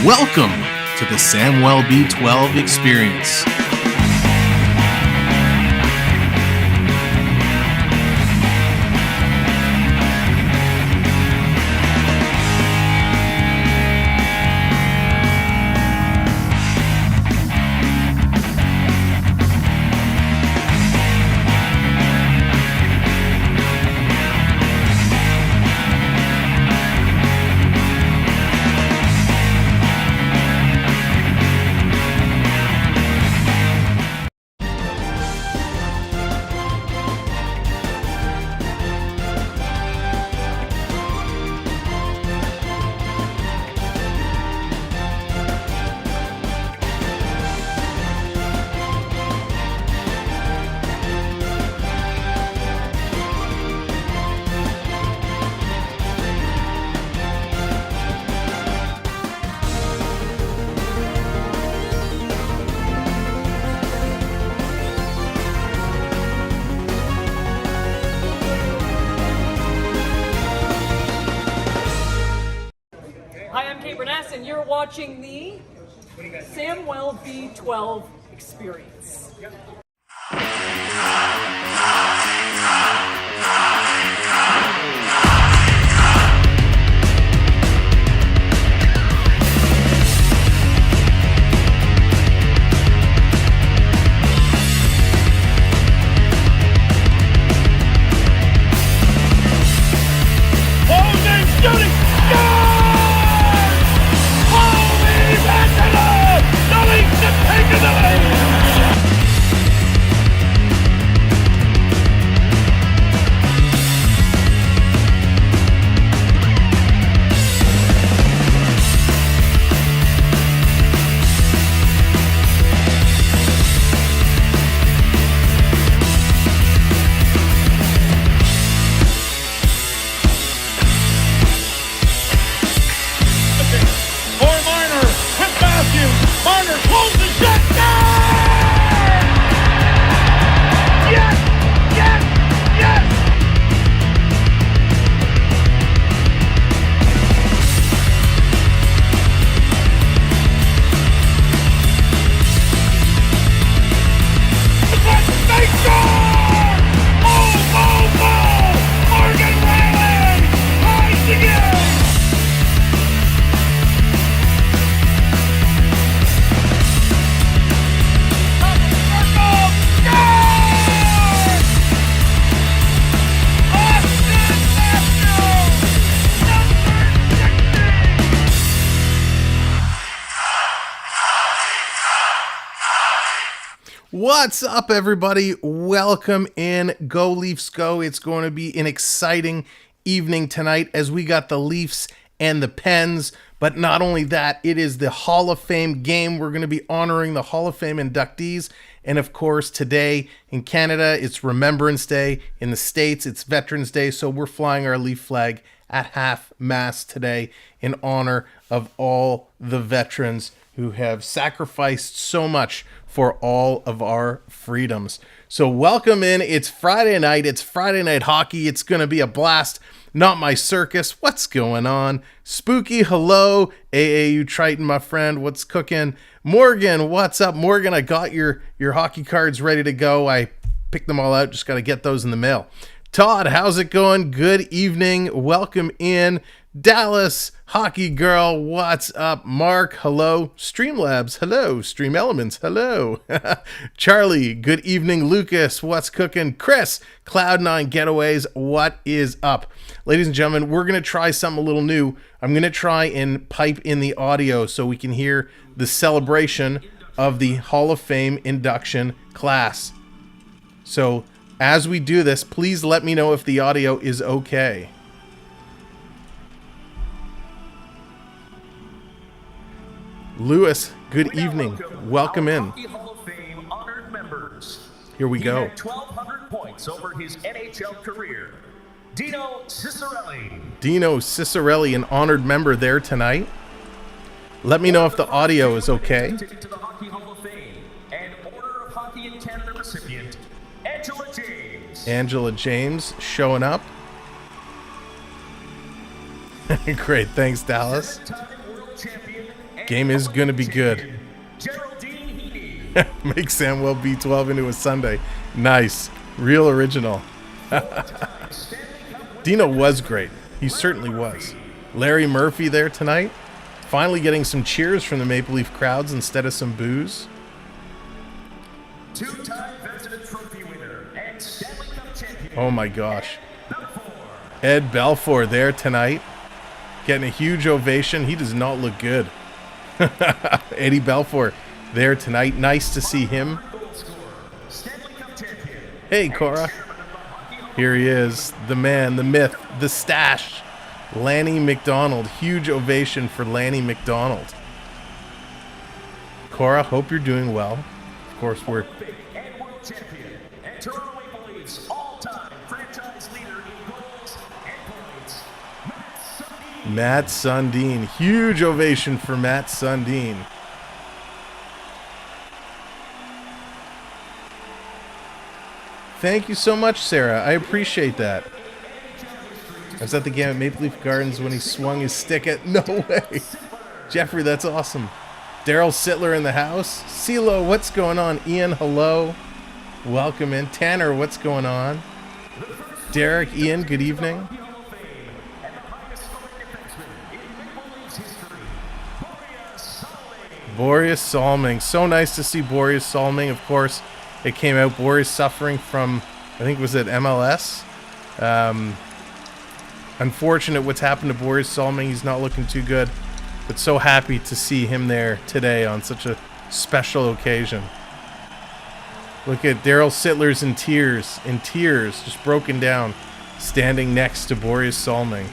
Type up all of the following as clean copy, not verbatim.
Welcome to the Samwelb12 Experience. And you're watching the Samwelb12 Experience. Marner pulls the shot down! Yes! Yes! Yes! They score! Oh! Morgan Riley ties the game! What's up, everybody? Welcome in. Go Leafs Go. It's going to be an exciting evening tonight as we got the Leafs and the Pens. But not only that, it is the Hall of Fame game. We're going to be honoring the Hall of Fame inductees. And of course, today in Canada, it's Remembrance Day. In the States, it's Veterans Day. So we're flying our Leaf flag at half-mast today in honor of all the veterans who have sacrificed so much for all of our freedoms. So welcome in. It's Friday night. It's Friday Night Hockey. It's going to be a blast. Not my circus. What's going on? Spooky, hello. AAU Triton, my friend. What's cooking? Morgan, what's up? Morgan, I got your hockey cards ready to go. I picked them all out. Just got to get those in the mail. Todd, how's it going? Good evening. Welcome in. Dallas, Hockey Girl, what's up? Mark, hello. Streamlabs, hello. Stream Elements, hello. Charlie, good evening. Lucas, what's cooking? Chris, Cloud9 Getaways, what is up? Ladies and gentlemen, we're going to try something a little new. I'm going to try and pipe in the audio so we can hear the celebration of the Hall of Fame induction class. So, As we do this, please let me know if the audio is okay. Lewis, good evening. Welcome in. Hockey Hall of Fame honored members. Here we go. He had 1,200 points over his NHL career. Dino Ciccarelli. Dino Ciccarelli, an honored member there tonight. Let me know if the audio is okay. Ticket to the Hockey Hall of Fame and Order of Hockey in Canada recipient, Angela James. Angela James showing up. Great, thanks, Dallas. Seven-time world champion and Game is going to be good. Geraldine Heaney. Make Samwelb12 into a Sunday. Nice. Real original. Dino was great. He certainly was. Larry Murphy there tonight. Finally getting some cheers from the Maple Leaf crowds instead of some boos. Two-time President Trophy winner and Stanley Cup champion. Oh my gosh. Ed Belfour there tonight. Getting a huge ovation. He does not look good. Eddie Belfour there tonight. Nice to see him. Hey, Cora. Here he is. The man, the myth, the stash. Lanny McDonald. Huge ovation for Lanny McDonald. Cora, hope you're doing well. Of course, we're... And world champion and Toronto Maple Leafs all-time franchise leader in goals and points, Matt Sundin. Huge ovation for Matt Sundin. Thank you so much, Sarah. I appreciate that. I was at the game at Maple Leaf Gardens when he swung his stick at... No way. Jeffrey, that's awesome. Daryl Sittler in the house. CeeLo, what's going on? Ian, hello. Welcome in. Tanner, what's going on? Derek, Ian, good evening. Boreas Salming. So nice to see Boreas Salming. Of course, it came out Boreas suffering from, I think, was it MLS? Unfortunate what's happened to Boreas Salming. He's not looking too good. But so happy to see him there today on such a special occasion. Look at Daryl Sittler's in tears, just broken down, standing next to Boreas Salming.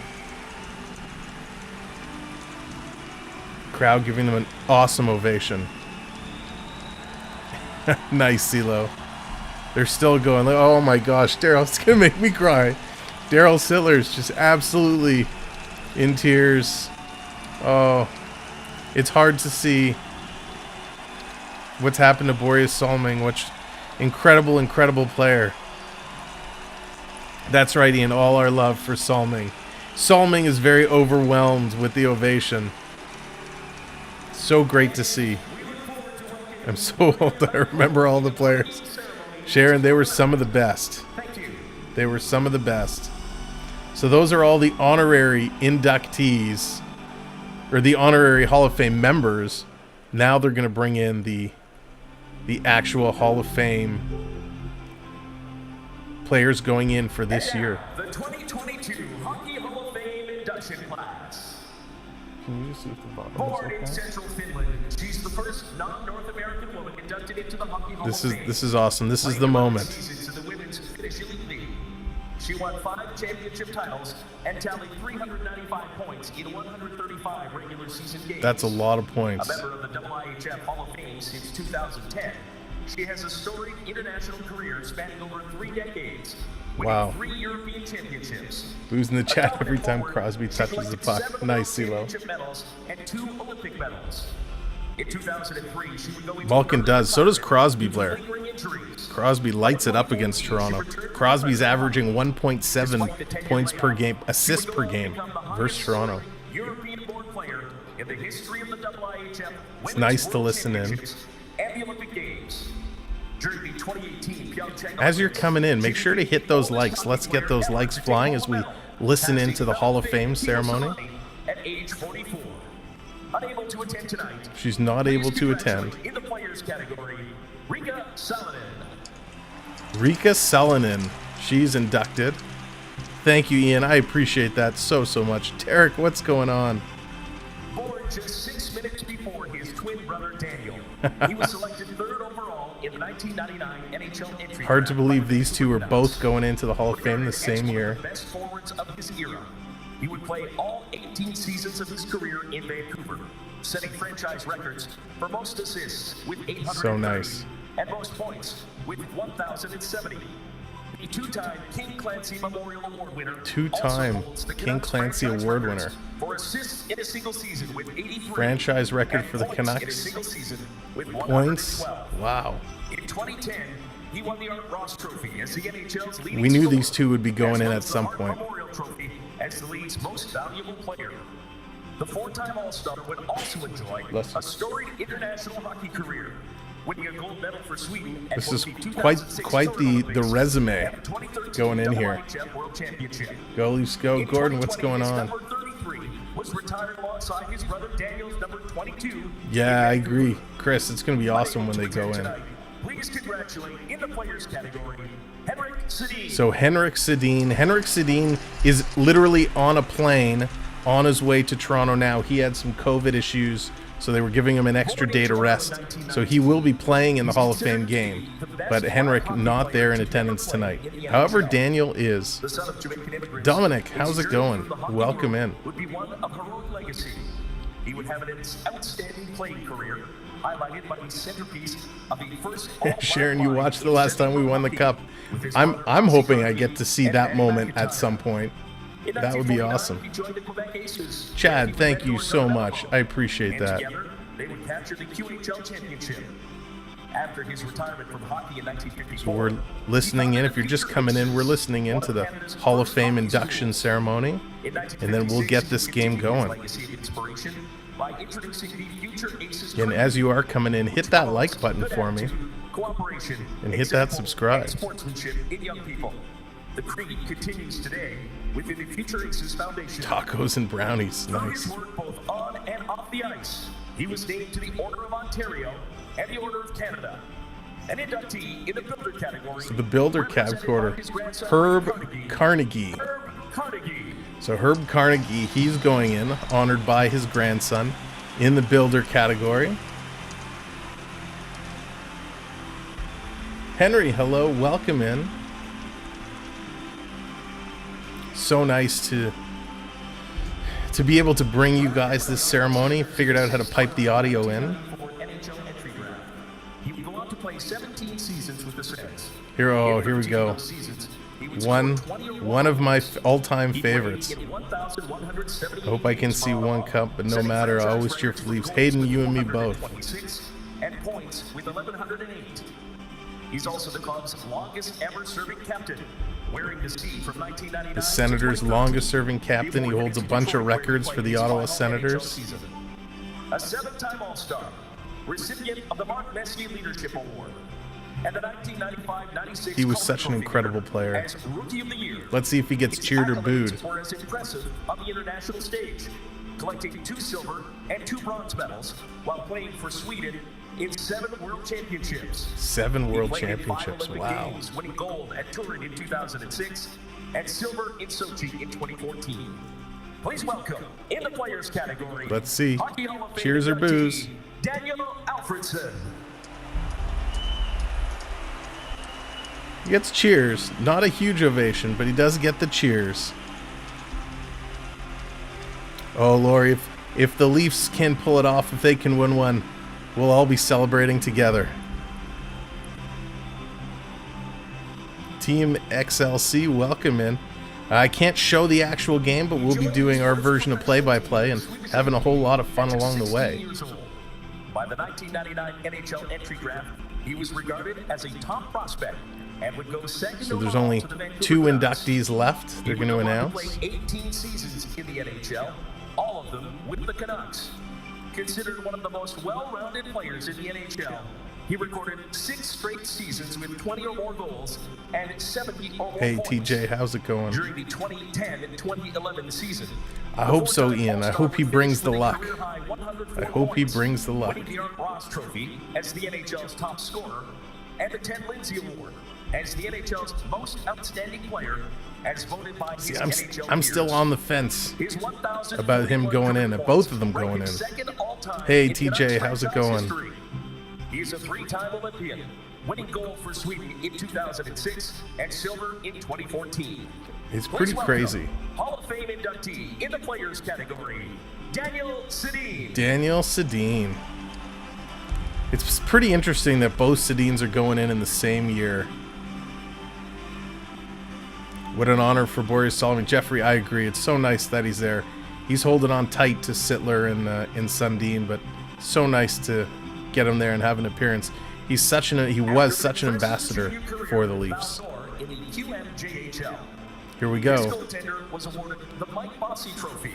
Crowd giving them an awesome ovation. Nice, CeeLo. They're still going. Oh my gosh, Daryl, it's gonna make me cry. Daryl Sittler's just absolutely in tears. Oh, it's hard to see what's happened to Boreas Salming, which incredible player. That's right, Ian, all our love for Salming. Salming is very overwhelmed with the ovation. So great to see. I'm so old, I remember all the players. Sharon, they were some of the best. They were some of the best. So those are all the honorary inductees, or the honorary Hall of Fame members. Now they're going to bring in the actual Hall of Fame players going in for this year. The 2022 Hockey Hall of Fame induction class. Can you just see if the bottom Born in is okay? Central Finland, she's the first non-North American woman inducted into the Hockey Hall of Fame. This is awesome. This is the moment. Seasons in the women's Finnish Elite League. She won 5 championship titles and tallied 395 points in 135 regular season games. That's a lot of points. A member of the IIHF Hall of Fame since 2010, she has a storied international career spanning over 3 decades. Wow. 3 European championships. Who's in the chat every time Crosby touches the puck? Nice, CeeLo. Medals and 2 Olympic medals. In 2003, she would go into Malkin does. So does Crosby, Blair. lingering injuries. Crosby lights it up against Toronto. Crosby's averaging 1.7 points per game, assists per game versus Toronto. European-born player in the history of the IIHF. It's nice to listen in. And the Olympic Games. During the 2018 Pyeongchang As you're coming in, make sure to hit those likes. Let's get those likes flying as we listen into the Hall of Fame ceremony. At age 44. Unable to attend tonight. She's not able to attend. In the players category, Riikka Sallinen. Riikka Sallinen. She's inducted. Thank you, Ian. I appreciate that so much. Tarek, what's going on? Born just 6 minutes before his twin brother Daniel, he was selected 3rd overall in the 1999 NHL entry Hard to draft believe by these two are Canucks. both going into the Hall of Fame the Regarded same as one year. of the best forwards of his era. He would play all 18 seasons of his career in Vancouver, setting franchise records for most assists with 830 So nice. and most points with 1,070. The two-time King Clancy Memorial Award winner. Two-time also holds the King Canucks Clancy franchise Award records winner. for assists in a single season with 83. Franchise record and for the points in a Canucks. single season with Points. 112. Wow. In 2010, he won the Art Ross Trophy as the NHL's leading We knew scorer, these two would be going as in well at as the some Hart point. Memorial Trophy as the league's most valuable player. The four-time All-Star would also enjoy Listen. a storied international hockey career, winning a gold medal for Sweden at This both is the quite 2006 the Olympics resume and the 2013 going in here. IHF World Championship. Go Leafs, go. In Gordon, what's 2020, going his on? number 33 was retired alongside his brother Daniel's number 22. Yeah, I agree. Chris, it's going to be awesome when they go in. Please congratulate in the players category, Henrik Sedin. So Henrik Sedin. Henrik Sedin is literally on a plane on his way to Toronto now. He had some COVID issues, so they were giving him an extra day to rest. So he will be playing in the Hall of Fame game, but Henrik not there in attendance tonight. However, Daniel is. The son of Jamaican immigrants, Dominic, his how's it journey going? through the hockey Welcome world in. Would be one of heroic legacy. He would have an outstanding playing career, highlighted by the centerpiece of the first Sharon, you watched the last time we won the cup. I'm hoping I get to see that moment at some point. That would be awesome. Chad, thank you so much. I appreciate that. Together, they would capture the QHL championship. After his retirement from hockey in 1954, We're listening in. If you're just coming in, we're listening in to the Hall of Fame induction ceremony, and then we'll get this game going. And as you are coming in, hit that like button for me. And hit that subscribe. Sportsmanship in young people. The creed continues today within the Future Aces Foundation. Tacos and brownies. Through Nice. his work both on and off the ice, he was named to the Order of Ontario and the Order of Canada. An inductee in the Builder category. So the Builder represented category, by his grandson, Herb Carnegie. Herb Carnegie. So Herb Carnegie, he's going in, honored by his grandson in the Builder category. Henry, hello, welcome in. So nice to be able to bring you guys this ceremony. Figured out how to pipe the audio in. For NHL entry draft. He would go on to play 17 seasons with the Sens. Here we In 13 go. of those seasons, he would One score 20 or one of more my goals. all-time He played favorites. in 1,178 Hope I can games see all one in all, cup, but no setting matter, I franchise always cheer records for Leafs. goals Hayden, with you and me both. 426 and points with 1,108. He's also the club's longest ever serving captain, wearing the C from 1999. The Senators' longest-serving captain. He holds a bunch of records for the Ottawa Senators. A seven-time All-Star, recipient of the Mark Messier Leadership Award, and the 1995-96 He was Calder such an Trophy incredible winner player. as Rookie of the Year. Let's see if he gets His cheered or accolades booed. were as impressive on the international stage, collecting 2 silver and 2 bronze medals while playing for Sweden in 7 World Championships. 7 He World played in 5 Championships. Olympic Wow. Games, winning gold at Turin in 2006 and silver in Sochi in 2014. Please welcome, in the players category, Let's see. Hockey Hall of Fame Cheers or inductee, boos? Daniel Alfredsson. He gets cheers. Not a huge ovation, but he does get the cheers. Oh, Lori, if the Leafs can pull it off, if they can win one, we'll all be celebrating together. Team XLC, welcome in. I can't show the actual game, but we'll be doing our version of play-by-play and having a whole lot of fun along the way. 16 years old. By the 1999 NHL entry draft, he was regarded as a top prospect and would go second So there's overall only to the Vancouver 2 Canucks. inductees left. He They're would going to go on announce. play 18 seasons in the NHL, all of them with the Canucks. Considered one of the most well-rounded players in the NHL, he recorded 6 straight seasons with 20 or more goals and 70 or more Hey, points. TJ, how's it going? During the 2010 and 2011 season, I hope so, the four-time Ian. I All-Star hope he would brings finish the with a luck. career-high 104 I hope he points, brings the luck. winning the Art Ross Trophy as the NHL's top scorer and the Ted Lindsay Award as the NHL's most outstanding player, as voted by his See, NHL I'm still peers. on the fence. His 1,000 about him going in, and both of them rank going him in. second all-time Hey, in TJ, Canucks how's it franchise going? history. He's a 3-time Olympian, winning goal for Sweden in 2006 and silver in 2014. It's pretty Please welcome crazy. Hall of Fame inductee in the players category, Daniel Sedin. Daniel Sedin. It's pretty interesting that both Sedins are going in the same year. What an honor for Boris Sullivan. Jeffrey, I agree. It's so nice that he's there. He's holding on tight to Sittler and Sundin, but so nice to get him there and have an appearance. He was such an ambassador for the Leafs. In the QMJHL. Here we This go. goaltender was awarded the Mike Bossy Trophy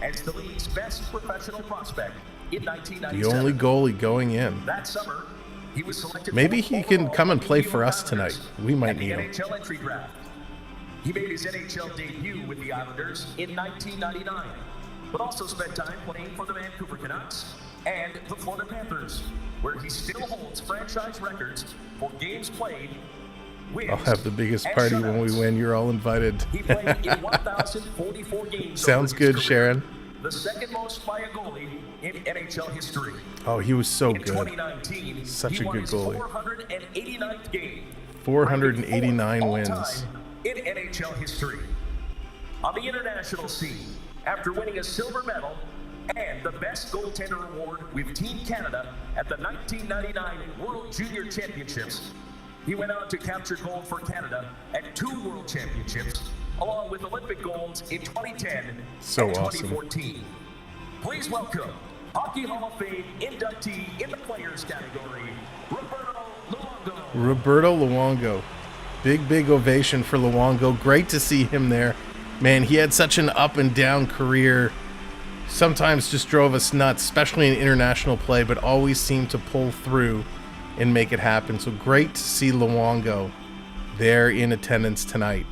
as the league's best professional prospect in 1997. The only goalie going in. That summer, he was selected. Maybe fourth he can overall come and by play the for us Islanders tonight. We might at the need him. NHL entry draft. He made his NHL debut with the Islanders in 1999, but also spent time playing for the Vancouver Canucks and the Florida Panthers, where he still holds franchise records for games played, wins, I'll have the biggest and party when we shutouts. win. You're all invited. He played in 1,044 games. Sounds over his good, career, Sharon. The second most by a goalie in NHL history. Oh, he was so In good. 2019, Such he a won good his goalie. 489th game. 489 all wins. time in NHL history. On the international scene, after winning a silver medal and the Best Goaltender Award with Team Canada at the 1999 World Junior Championships, he went on to capture gold for Canada at 2 World Championships, along with Olympic golds in 2010 So and awesome. 2014. Please welcome Hockey Hall of Fame inductee in the players category, Roberto Luongo. Roberto Luongo. Big ovation for Luongo. Great to see him there. Man, he had such an up and down career. Sometimes just drove us nuts, especially in international play, but always seemed to pull through and make it happen. So great to see Luongo there in attendance tonight.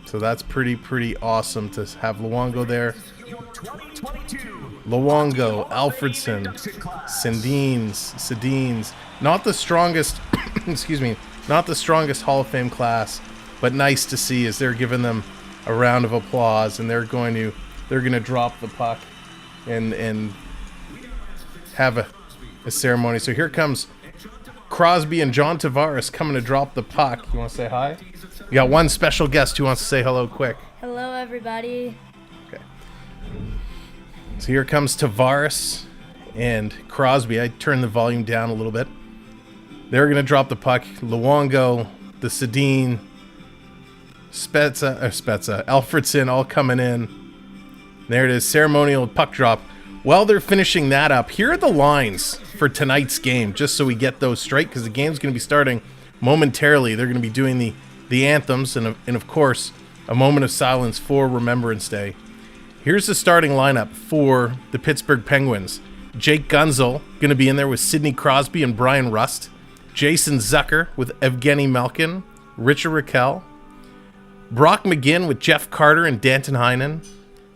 So that's pretty awesome to have Luongo there. Your 2022 Luongo, Hockey Hall of Fame Alfredsson, induction class. Sedins. Not the strongest, excuse me, not the strongest Hall of Fame class, but nice to see as they're giving them a round of applause, and they're going to drop the puck and have a ceremony. So here comes Crosby and John Tavares coming to drop the puck. You want to say hi? We got one special guest who wants to say hello quick. Hello, everybody. Okay. So here comes Tavares and Crosby. I turned the volume down a little bit. They're going to drop the puck. Luongo, the Sedin, Alfredsson all coming in. There it is, ceremonial puck drop. While they're finishing that up, here are the lines for tonight's game, just so we get those straight, because the game's going to be starting momentarily. They're going to be doing the anthems and of course, a moment of silence for Remembrance Day. Here's the starting lineup for the Pittsburgh Penguins. Jake Gunzel going to be in there with Sidney Crosby and Brian Rust. Jason Zucker with Evgeny Malkin, Richard Raquel. Brock McGinn with Jeff Carter and Danton Heinen.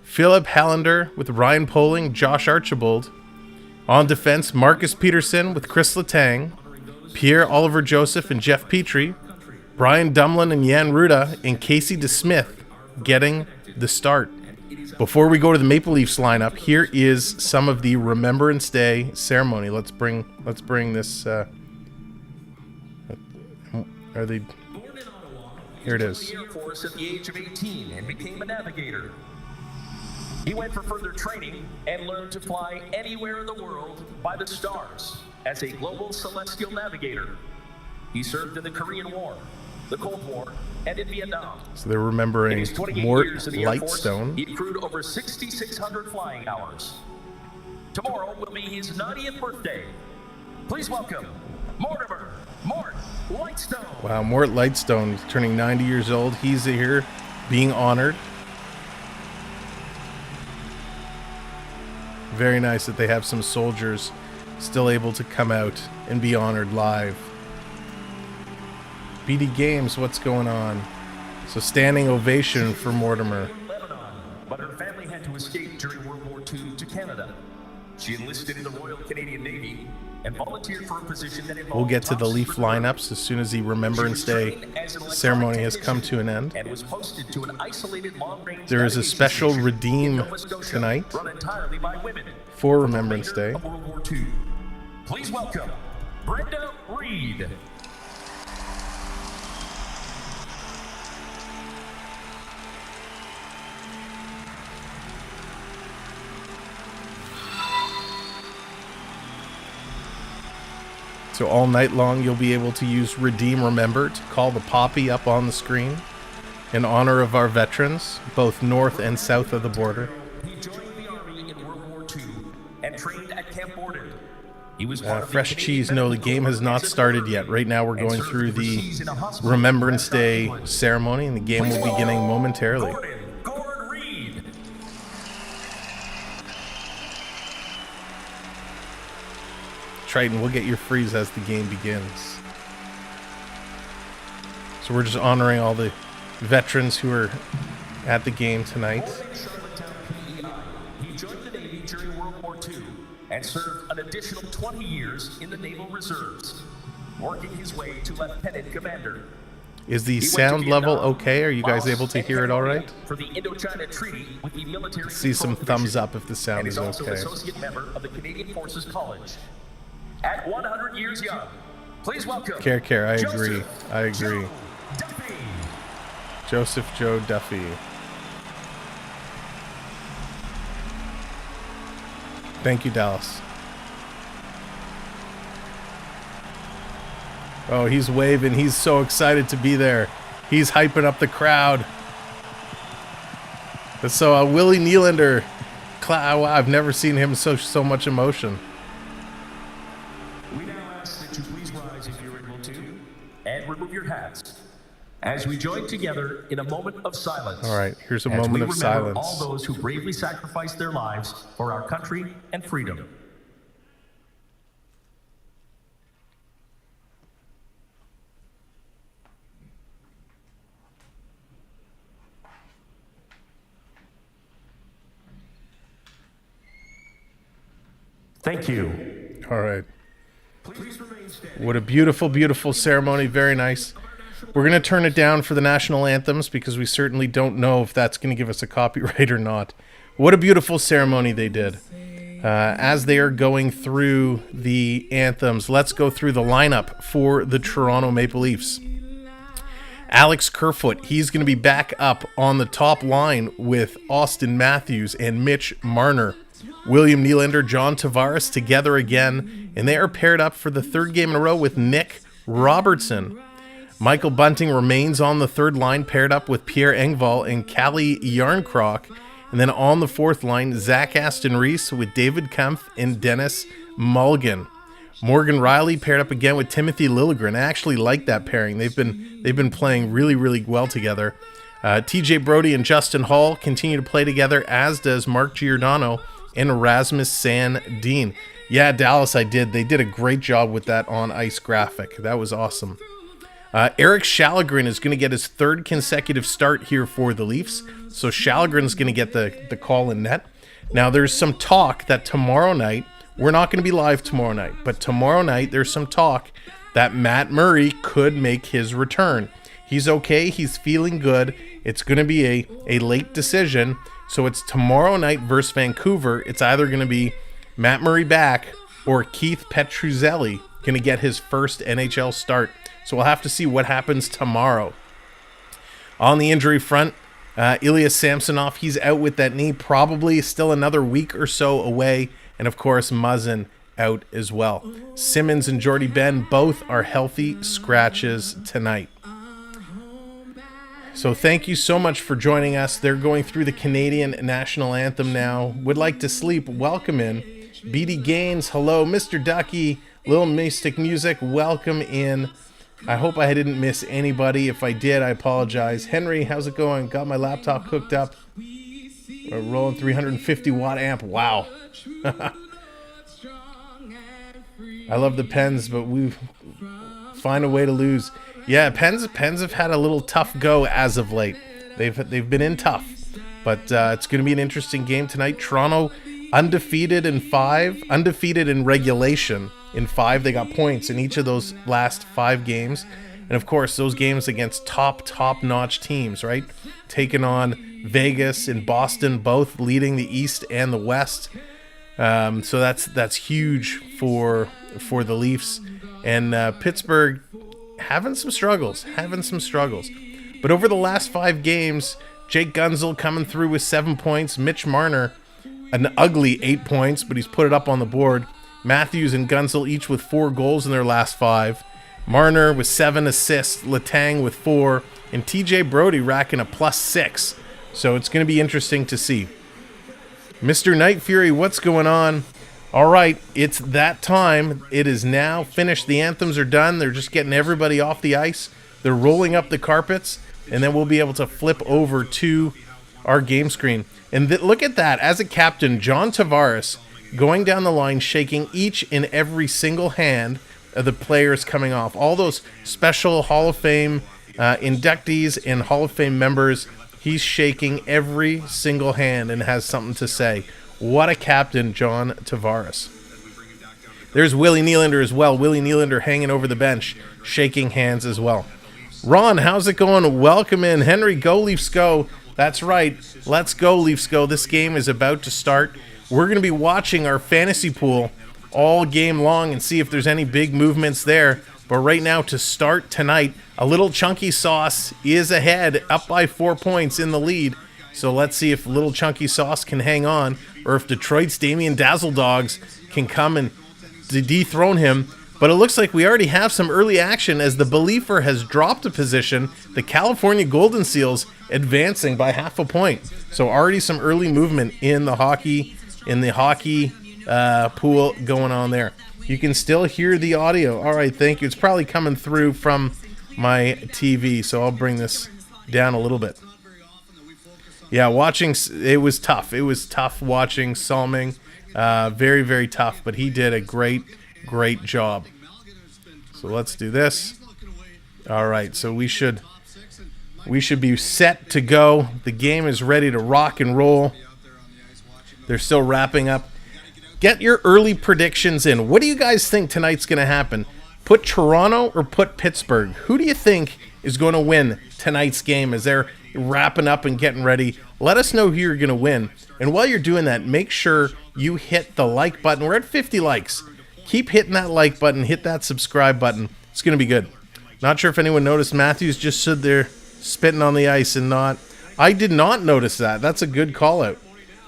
Philip Hallander with Ryan Poling, Josh Archibald. On defense, Marcus Peterson with Chris Letang. Pierre-Oliver Joseph and Jeff Petrie. Brian Dumlin and Jan Ruda and Casey DeSmith getting the start. Before we go to the Maple Leafs lineup, here is some of the Remembrance Day ceremony. Let's bring this. Are they? Here it is. He joined the Air Force at the age of 18 and became a navigator. He went for further training and learned to fly anywhere in the world by the stars as a global celestial navigator. He served in the Korean War, the Cold War, and in Vietnam. So they're In remembering his 28 Mort years in the Air Force, Lightstone. he crewed over 6,600 flying hours. Tomorrow will be his 90th birthday. Please welcome Mort Lightstone. Wow, Mort Lightstone is turning 90 years old. He's here being honored. Very nice that they have some soldiers still able to come out and be honored live. BD Games, what's going on? So standing ovation for Mortimer. Lebanon, but her family had to escape during World War II to Canada. She enlisted in the Royal Canadian Navy and volunteered for a position that involved We'll get to the top Leaf secret lineups as soon as the Remembrance Day ceremony has come to an end. and was posted to an isolated long-range There is a navigation special station redeem in Nova Scotia, tonight run entirely by women for Remembrance later Day. of World War II. Please welcome Brenda Reed. So all night long, you'll be able to use Redeem Remember to call the poppy up on the screen in honor of our veterans, both north and south of the border. He joined the Army in World War II and trained at Camp Borden. He was part of the Fresh Canadian cheese, no, the Medical game has not Corps started yet. Right now we're going through the Remembrance Day ceremony, and the game will be beginning momentarily. Gordon Reed. Triton, we'll get your freeze as the game begins. So we're just honoring all the veterans who are at the game tonight. He joined the Navy during World War II and served an additional 20 years in the Naval Reserves, working his way to Lieutenant Commander. Is the He went to sound level Vietnam, okay? Are you guys Laos, able to and hear it all Cambodia right? For the Indochina Treaty with the Military See some Control thumbs Division, up if the sound and is is also okay. associate member of the Canadian Forces College. At 100 years young, please welcome Care, I agree. Joseph I agree. Joe Duffy. Joseph Joe Duffy. Thank you, Dallas. Oh, he's waving. He's so excited to be there. He's hyping up the crowd. So Willie Nylander. Wow, I've never seen him so much emotion. We now ask that you please rise if you're able to, and remove your hats as we join together in a moment of silence. All right, here's a as moment we of remember silence. all those who bravely sacrificed their lives for our country and freedom. Thank you. All right. Please remain standing. What a beautiful, beautiful ceremony. Very nice. We're going to turn it down for the national anthems because we certainly don't know if that's going to give us a copyright or not. What a beautiful ceremony they did. As they are going through the anthems, let's go through the lineup for the Toronto Maple Leafs. Alex Kerfoot, he's going to be back up on the top line with Austin Matthews and Mitch Marner. William Nylander, John Tavares together again, and they are paired up for the third game in a row with Nick Robertson. Michael Bunting remains on the third line, paired up with Pierre Engvall and Callie Yarncroc. And then on the fourth line, Zach Aston-Reese with David Kempf and Dennis Mulligan. Morgan Riley paired up again with Timothy Liljegren. I actually like that pairing. They've been playing really, really well together. TJ Brody and Justin Hall continue to play together, as does Mark Giordano and Rasmus Sandin. Yeah, Dallas, I did. They did a great job with that on-ice graphic. That was awesome. Eric Shallegren is going to get his third consecutive start here for the Leafs. So Shallegren's going to get the call in net. Now, there's some talk that tomorrow night, we're not going to be live tomorrow night, but tomorrow night there's some talk that Matt Murray could make his return. He's okay. He's feeling good. It's going to be a late decision. So it's tomorrow night versus Vancouver. It's either going to be Matt Murray back or Keith Petruzzelli going to get his first NHL start. So we'll have to see what happens tomorrow. On the injury front, Ilya Samsonov, he's out with that knee, probably still another week or so away. And of course, Muzzin out as well. Simmons and Jordy Ben both are healthy scratches tonight. So thank you so much for joining us. They're going through the Canadian National Anthem now. Would like to sleep, welcome in. BD Gaines, hello. Mr. Ducky, Little Mystic Music, welcome in. I hope I didn't miss anybody. If I did, I apologize. Henry, how's it going? Got my laptop hooked up. We're rolling 350 watt amp. Wow. I love the Pens, but we find a way to lose. Yeah, Pens have had a little tough go as of late. They've been in tough, but it's going to be an interesting game tonight. Toronto undefeated in 5, undefeated in regulation in 5. They got points in each of those last 5 games, and of course those games against top-notch teams, right? Taking on Vegas and Boston, both leading the East and the West. So that's huge for the Leafs, and Pittsburgh having some struggles. But over the last 5 games, Jake Gunzel coming through with 7 points. Mitch Marner, an ugly 8 points, but he's put it up on the board. Matthews and Gunsel each with 4 goals in their last 5. Marner with 7 assists, Letang with 4, and TJ Brody racking a +6. So it's going to be interesting to see. Mr. Night Fury, what's going on? All right, it's that time. It is now finished. The anthems are done. They're just getting everybody off the ice. They're rolling up the carpets, and then we'll be able to flip over to our game screen. And look at that. As a captain, John Tavares going down the line, shaking each and every single hand of the players coming off. All those special Hall of Fame inductees and Hall of Fame members, he's shaking every single hand and has something to say. What a captain, John Tavares. There's Willie Nylander as well. Willie Nylander hanging over the bench, shaking hands as well. Ron, how's it going? Welcome in. Henry, go Leafs go. That's right. Let's go Leafs go. This game is about to start. We're going to be watching our fantasy pool all game long and see if there's any big movements there. But right now, to start tonight, a little chunky sauce is ahead, up by 4 points in the lead. So let's see if little chunky sauce can hang on, or if Detroit's Damien Dazzle Dogs can come and dethrone him. But it looks like we already have some early action as the Beliefer has dropped a position. The California Golden Seals advancing by half a point. So already some early movement in the hockey pool going on there. You can still hear the audio. All right, thank you. It's probably coming through from my TV, so I'll bring this down a little bit. Yeah, watching, it was tough. It was tough watching Salming. Very, very tough, but he did a great job. So let's do this. All right, so we should be set to go. The game is ready to rock and roll. They're still wrapping up. Get your early predictions in. What do you guys think tonight's going to happen? Put Toronto or put Pittsburgh? Who do you think is going to win tonight's game as they're wrapping up and getting ready? Let us know who you're going to win. And while you're doing that, make sure you hit the like button. We're at 50 likes. Keep hitting that like button. Hit that subscribe button. It's going to be good. Not sure if anyone noticed. Matthews just stood there spitting on the ice and not. I did not notice that. That's a good call out.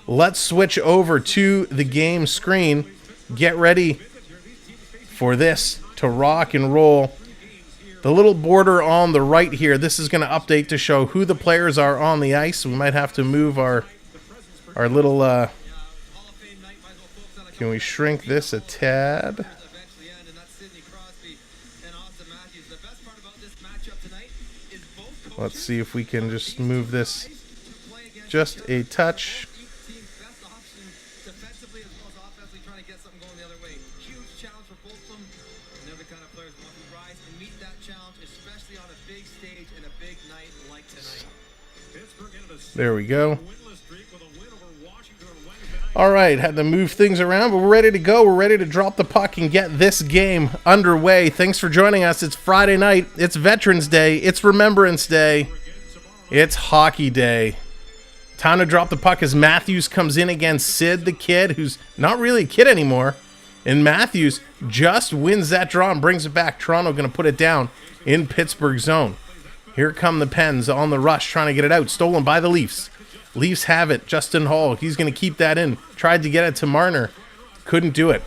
Let's switch over to the game screen. Get ready for this to rock and roll. The little border on the right here, this is going to update to show who the players are on the ice. We might have to move our little... can we shrink this a tad? Let's see if we can just move this just a touch. There we go. All right, had to move things around, but we're ready to go. We're ready to drop the puck and get this game underway. Thanks for joining us. It's Friday night. It's Veterans Day. It's Remembrance Day. It's Hockey Day. Time to drop the puck as Matthews comes in against Sid the Kid, who's not really a kid anymore. And Matthews just wins that draw and brings it back. Toronto going to put it down in Pittsburgh zone. Here come the Pens on the rush, trying to get it out. Stolen by the Leafs. Leafs have it. Justin Hall, he's going to keep that in. Tried to get it to Marner. Couldn't do it.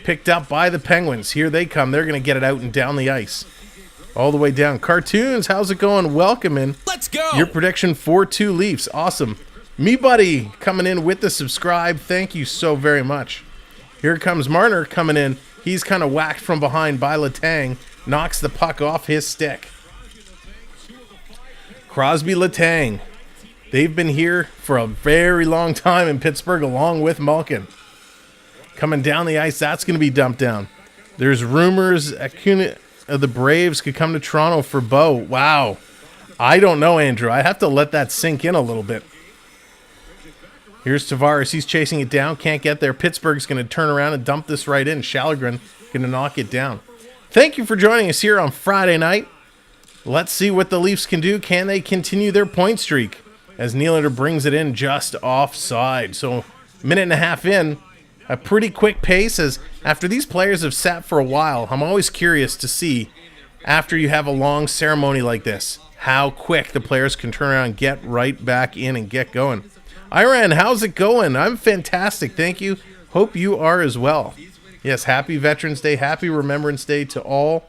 Picked up by the Penguins. Here they come. They're going to get it out and down the ice. All the way down. Cartoons, how's it going? Welcome in. Let's go. Your prediction 4-2 Leafs. Awesome. Me buddy coming in with the subscribe. Thank you so very much. Here comes Marner coming in. He's kind of whacked from behind by Letang. Knocks the puck off his stick. Crosby Letang. They've been here for a very long time in Pittsburgh along with Malkin. Coming down the ice, that's going to be dumped down. There's rumors Acuna of the Braves could come to Toronto for Bo. Wow. I don't know, Andrew. I have to let that sink in a little bit. Here's Tavares. He's chasing it down. Can't get there. Pittsburgh's going to turn around and dump this right in. Shallegren going to knock it down. Thank you for joining us here on Friday night. Let's see what the Leafs can do. Can they continue their point streak? As Nylander brings it in just offside. So, minute and a half in. A pretty quick pace as after these players have sat for a while. I'm always curious to see, after you have a long ceremony like this, how quick the players can turn around and get right back in and get going. Iran, how's it going? I'm fantastic, thank you. Hope you are as well. Yes, happy Veterans Day. Happy Remembrance Day to all.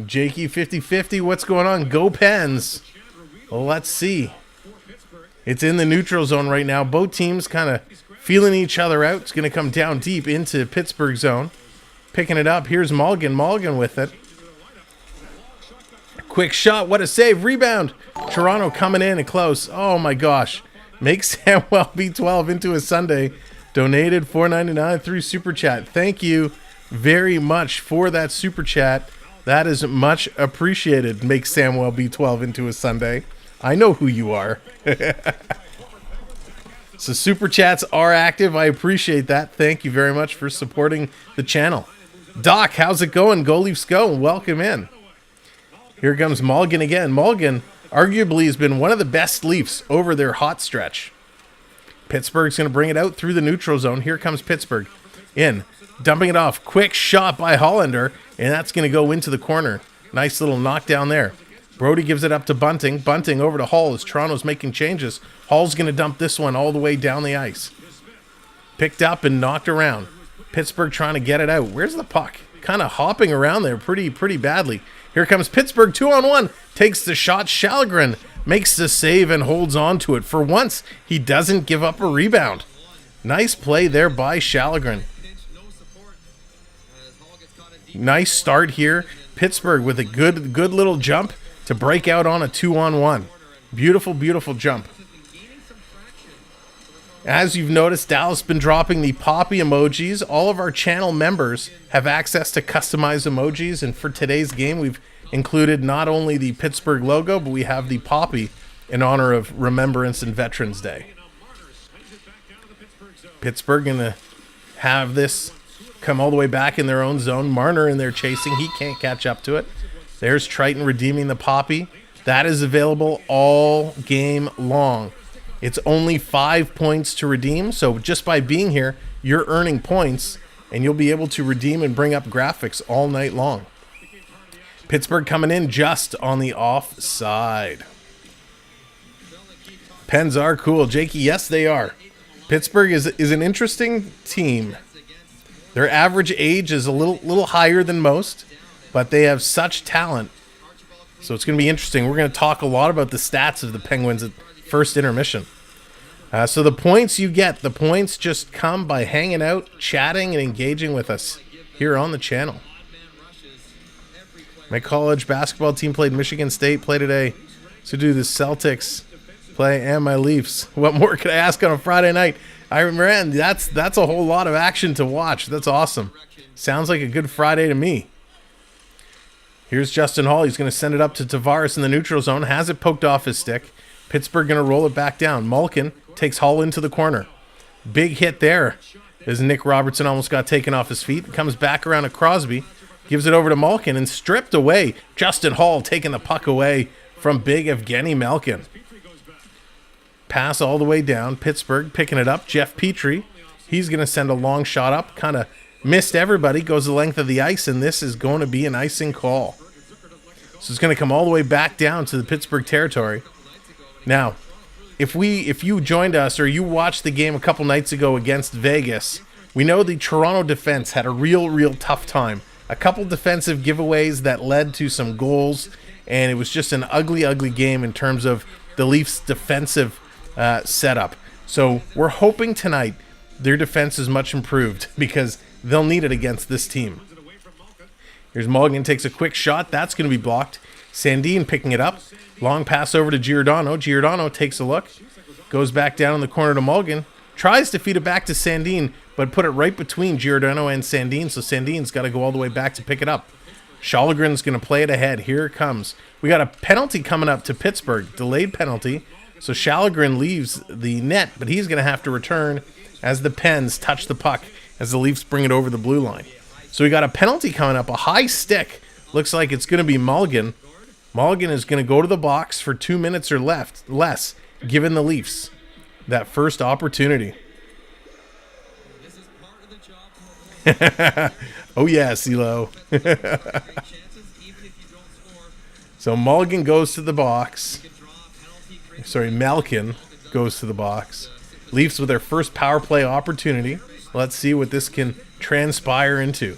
Jakey 50-50, what's going on? Go Pens. Well, let's see. It's in the neutral zone right now. Both teams kind of feeling each other out. It's going to come down deep into Pittsburgh zone. Picking it up. Here's Mulligan. Mulligan with it. Quick shot. What a save. Rebound. Toronto coming in and close. Oh, my gosh. Makes Samwelb12 into a Sunday. Donated $4.99 through Super Chat. Thank you very much for that Super Chat. That is much appreciated. Make Samwelb12 into a Sunday. I know who you are. So Super Chats are active. I appreciate that. Thank you very much for supporting the channel. Doc, how's it going? Go Leafs go. Welcome in. Here comes Mulligan again. Mulligan arguably has been one of the best Leafs over their hot stretch. Pittsburgh's going to bring it out through the neutral zone. Here comes Pittsburgh. In. Dumping it off. Quick shot by Hollander. And that's going to go into the corner. Nice little knockdown there. Brody gives it up to Bunting. Bunting over to Hall as Toronto's making changes. Hall's going to dump this one all the way down the ice. Picked up and knocked around. Pittsburgh trying to get it out. Where's the puck? Kind of hopping around there pretty badly. Here comes Pittsburgh 2-on-1. Takes the shot. Shalgren makes the save and holds on to it. For once, he doesn't give up a rebound. Nice play there by Shalgren. Nice start here. Pittsburgh with a good little jump to break out on a 2-on-1. Beautiful jump. As you've noticed, Dallas has been dropping the poppy emojis. All of our channel members have access to customized emojis, and for today's game, we've included not only the Pittsburgh logo, but we have the poppy in honor of Remembrance and Veterans Day. Pittsburgh going to have this come all the way back in their own zone. Marner in there chasing. He can't catch up to it. There's Triton redeeming the poppy. That is available all game long. It's only 5 points to redeem, so just by being here, you're earning points, and you'll be able to redeem and bring up graphics all night long. Pittsburgh coming in just on the offside. Pens are cool. Jakey, yes, they are. Pittsburgh is an interesting team. Their average age is a little higher than most, but they have such talent. So it's going to be interesting. We're going to talk a lot about the stats of the Penguins at first intermission. So the points you get, the points just come by hanging out, chatting, and engaging with us here on the channel. My college basketball team played Michigan State, play today. So do the Celtics play and my Leafs. What more could I ask on a Friday night? Man, that's a whole lot of action to watch. That's awesome. Sounds like a good Friday to me. Here's Justin Hall. He's going to send it up to Tavares in the neutral zone. Has it poked off his stick. Pittsburgh going to roll it back down. Malkin takes Hall into the corner. Big hit there as Nick Robertson almost got taken off his feet. Comes back around to Crosby. Gives it over to Malkin and stripped away. Justin Hall taking the puck away from big Evgeny Malkin. Pass all the way down. Pittsburgh picking it up. Jeff Petrie. He's going to send a long shot up. Kind of missed everybody. Goes the length of the ice, and this is going to be an icing call. So it's going to come all the way back down to the Pittsburgh territory. Now, if you joined us or you watched the game a couple nights ago against Vegas, we know the Toronto defense had a real tough time. A couple defensive giveaways that led to some goals, and it was just an ugly game in terms of the Leafs' defensive setup. So we're hoping tonight their defense is much improved because they'll need it against this team. Here's Mulligan, takes a quick shot. That's going to be blocked. Sedin picking it up. Long pass over to Giordano. Giordano takes a look. Goes back down in the corner to Mulligan. Tries to feed it back to Sedin, but put it right between Giordano and Sedin, so Sandin's got to go all the way back to pick it up. Shalgren's going to play it ahead. Here it comes. We got a penalty coming up to Pittsburgh. Delayed penalty. So Shalgren leaves the net, but he's going to have to return as the Pens touch the puck as the Leafs bring it over the blue line. So we got a penalty coming up. A high stick. Looks like it's going to be Mulligan. Mulligan is going to go to the box for 2 minutes or less, giving the Leafs that first opportunity. Oh yeah, CeeLo. So Mulligan goes to the box. Sorry, Malkin goes to the box. Leafs with their first power play opportunity. Let's see what this can transpire into.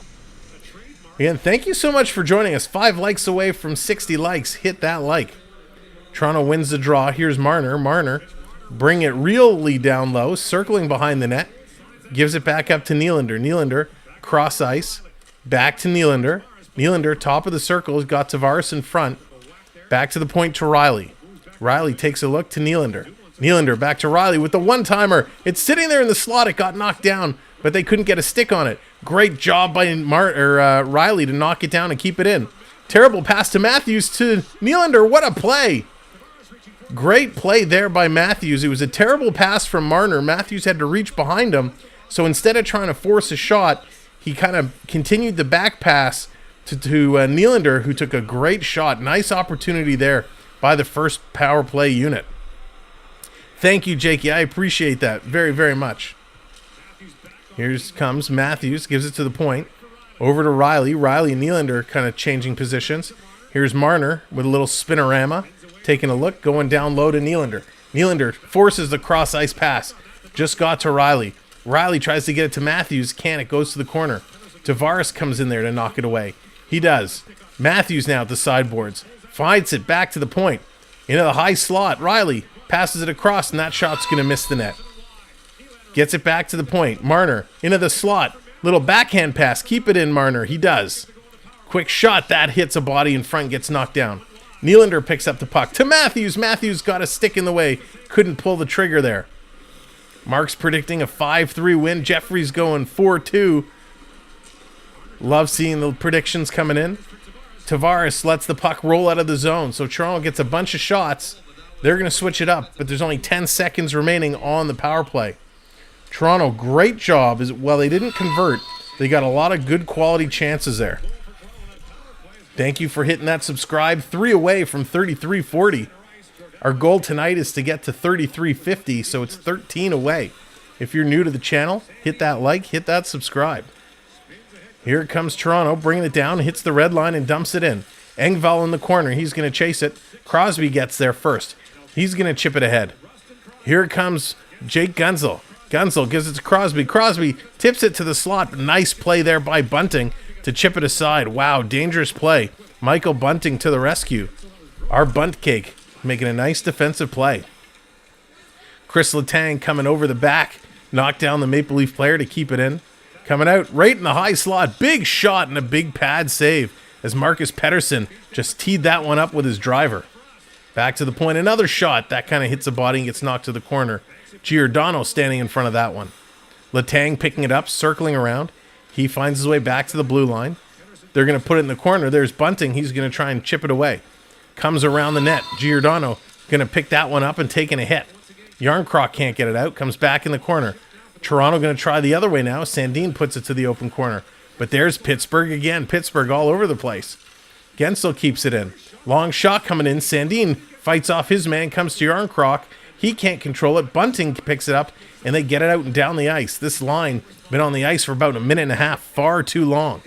Again, thank you so much for joining us. 5 likes away from 60 likes. Hit that like. Toronto wins the draw. Here's Marner. Marner, bring it really down low, circling behind the net. Gives it back up to Nylander. Nylander, cross ice. Back to Nylander. Nylander, top of the circle, has got Tavares in front. Back to the point to Riley. Riley takes a look to Nylander. Nylander back to Riley with the one-timer. It's sitting there in the slot. It got knocked down, but they couldn't get a stick on it. Great job by Riley to knock it down and keep it in. Terrible pass to Matthews to Nylander. What a play. Great play there by Matthews. It was a terrible pass from Marner. Matthews had to reach behind him. So instead of trying to force a shot, he kind of continued the back pass to Nylander, who took a great shot. Nice opportunity there by the first power play unit. Thank you, Jakey. I appreciate that very, very much. Here comes Matthews, gives it to the point. Over to Riley. Riley and Nylander kind of changing positions. Here's Marner with a little spinorama. Taking a look, going down low to Nylander. Nylander forces the cross-ice pass. Just got to Riley. Riley tries to get it to Matthews. Can't. It goes to the corner. Tavares comes in there to knock it away. He does. Matthews now at the sideboards. Finds it back to the point. Into the high slot. Riley passes it across, and that shot's going to miss the net. Gets it back to the point. Marner into the slot. Little backhand pass. Keep it in, Marner. He does. Quick shot. That hits a body in front. Gets knocked down. Nylander picks up the puck to Matthews. Matthews got a stick in the way. Couldn't pull the trigger there. Mark's predicting a 5-3 win. Jeffrey's going 4-2. Love seeing the predictions coming in. Tavares lets the puck roll out of the zone. So Toronto gets a bunch of shots. They're going to switch it up, but there's only 10 seconds remaining on the power play. Toronto, great job. While they didn't convert, they got a lot of good quality chances there. Thank you for hitting that subscribe. 3 away from 33-40. Our goal tonight is to get to 33-50, so it's 13 away. If you're new to the channel, hit that like, hit that subscribe. Here comes Toronto, bringing it down, hits the red line and dumps it in. Engvall in the corner. He's going to chase it. Crosby gets there first. He's going to chip it ahead. Here comes Jake Guentzel. Guentzel gives it to Crosby. Crosby tips it to the slot. Nice play there by Bunting to chip it aside. Wow, dangerous play. Michael Bunting to the rescue. Our bunt cake making a nice defensive play. Chris Letang coming over the back. Knocked down the Maple Leaf player to keep it in. Coming out right in the high slot. Big shot and a big pad save as Marcus Pettersson just teed that one up with his driver. Back to the point. Another shot. That kind of hits the body and gets knocked to the corner. Giordano standing in front of that one. Letang picking it up, circling around. He finds his way back to the blue line. They're going to put it in the corner. There's Bunting. He's going to try and chip it away. Comes around the net. Giordano going to pick that one up and taking a hit. Yarncroc can't get it out. Comes back in the corner. Toronto going to try the other way now. Sandin puts it to the open corner. But there's Pittsburgh again. Pittsburgh all over the place. Gensel keeps it in. Long shot coming in. Sandin fights off his man. Comes to Yarncroc. He can't control it. Bunting picks it up, and they get it out and down the ice. This line been on the ice for about a minute and a half. Far too long.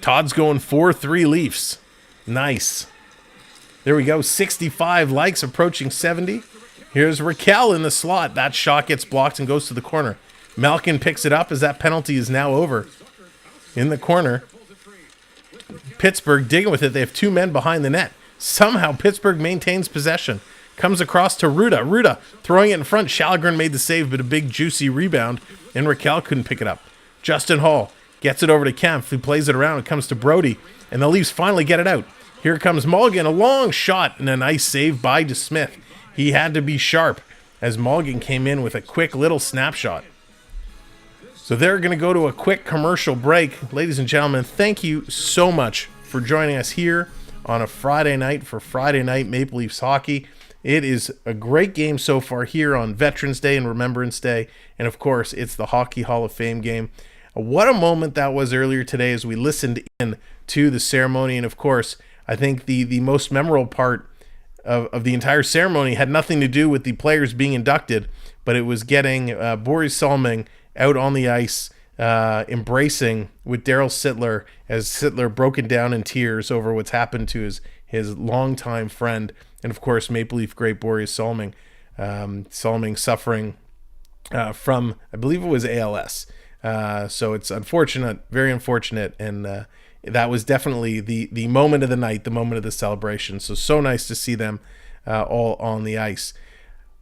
Todd's going 4-3 Leafs. Nice. There we go. 65 likes, approaching 70. Here's Raquel in the slot. That shot gets blocked and goes to the corner. Malkin picks it up as that penalty is now over. In the corner. Pittsburgh digging with it. They have 2 men behind the net. Somehow Pittsburgh maintains possession. Comes across to Ruda. Ruda throwing it in front. Shalgren made the save, but a big juicy rebound. And Raquel couldn't pick it up. Justin Hall gets it over to Kempf, who plays it around. It comes to Brody. And the Leafs finally get it out. Here comes Mulligan. A long shot and a nice save by DeSmith. He had to be sharp as Mulligan came in with a quick little snapshot. So they're going to go to a quick commercial break. Ladies and gentlemen, thank you so much for joining us here on a Friday night for Friday Night Maple Leafs Hockey. It is a great game so far here on Veterans Day and Remembrance Day. And of course, it's the Hockey Hall of Fame game. What a moment that was earlier today as we listened in to the ceremony. And of course, I think the most memorable part of the entire ceremony had nothing to do with the players being inducted, but it was getting Boris Salming out on the ice, embracing with Daryl Sittler as Sittler broken down in tears over what's happened to his longtime friend, and of course Maple Leaf great Boris Salming. Salming suffering from, I believe it was ALS. So it's unfortunate, very unfortunate, and that was definitely the moment of the night, the moment of the celebration. So nice to see them all on the ice.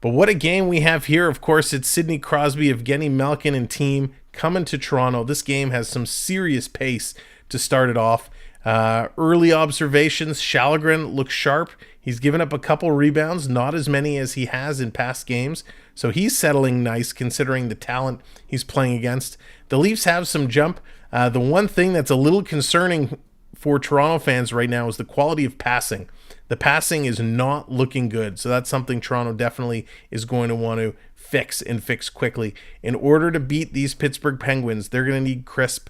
But what a game we have here. Of course, it's Sidney Crosby, Evgeny Malkin, and team coming to Toronto. This game has some serious pace to start it off. Early observations, Sallinen looks sharp. He's given up a couple rebounds, not as many as he has in past games. So he's settling nice considering the talent he's playing against. The Leafs have some jump. The one thing that's a little concerning for Toronto fans right now is the quality of passing. The passing is not looking good. So that's something Toronto definitely is going to want to fix and fix quickly. In order to beat these Pittsburgh Penguins, they're going to need crisp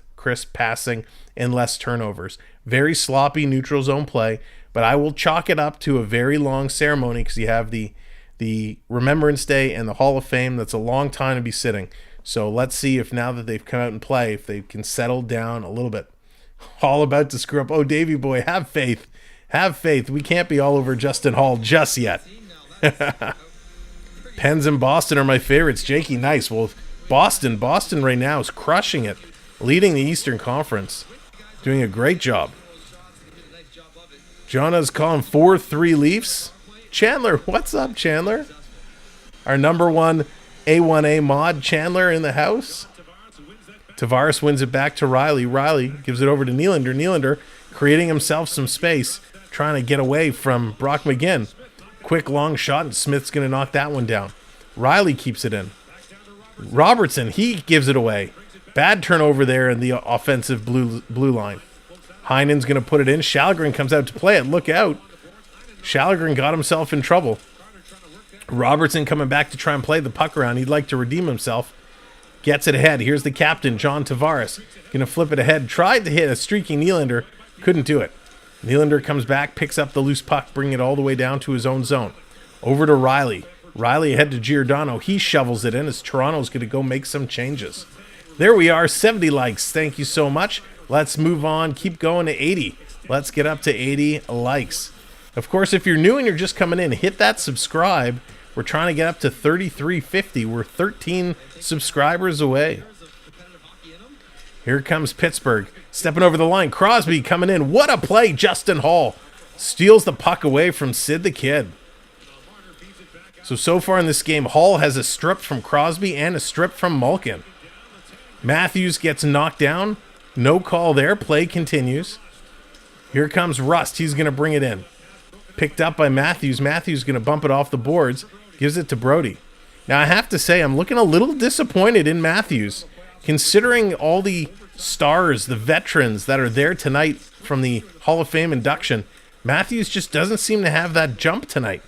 passing and less turnovers. Very sloppy neutral zone play, but I will chalk it up to a very long ceremony because you have the Remembrance Day and the Hall of Fame. That's a long time to be sitting. So let's see if now that they've come out and play, if they can settle down a little bit. All about to screw up. Oh, Davey boy, have faith. Have faith. We can't be all over Justin Hall just yet. Pens in Boston are my favorites. Jakey, nice. Well, Boston right now is crushing it. Leading the Eastern Conference. Doing a great job. Jonah's calling 4-3 Leafs. Chandler, what's up, Chandler? Our number one A1A mod, Chandler, in the house. Tavares wins it back to Riley. Riley gives it over to Nylander. Nylander creating himself some space, trying to get away from Brock McGinn. Quick long shot, and Smith's going to knock that one down. Riley keeps it in. Robertson, he gives it away. Bad turnover there in the offensive blue line. Heinen's going to put it in. Sallinen comes out to play it. Look out. Sallinen got himself in trouble. Robertson coming back to try and play the puck around. He'd like to redeem himself. Gets it ahead. Here's the captain, John Tavares. Going to flip it ahead. Tried to hit a streaky Nylander. Couldn't do it. Nylander comes back, picks up the loose puck, bringing it all the way down to his own zone. Over to Riley. Riley ahead to Giordano. He shovels it in as Toronto's going to go make some changes. There we are, 70 likes. Thank you so much. Let's move on. Keep going to 80. Let's get up to 80 likes. Of course, if you're new and you're just coming in, hit that subscribe. We're trying to get up to 3350. We're 13 subscribers away. Here comes Pittsburgh. Stepping over the line. Crosby coming in. What a play. Justin Hall steals the puck away from Sid the Kid. So far in this game, Hall has a strip from Crosby and a strip from Malkin. Matthews gets knocked down. No call there. Play continues. Here comes Rust. He's going to bring it in. Picked up by Matthews. Matthews going to bump it off the boards. Gives it to Brody. Now, I have to say, I'm looking a little disappointed in Matthews, considering all the stars, the veterans that are there tonight from the Hall of Fame induction. Matthews just doesn't seem to have that jump tonight.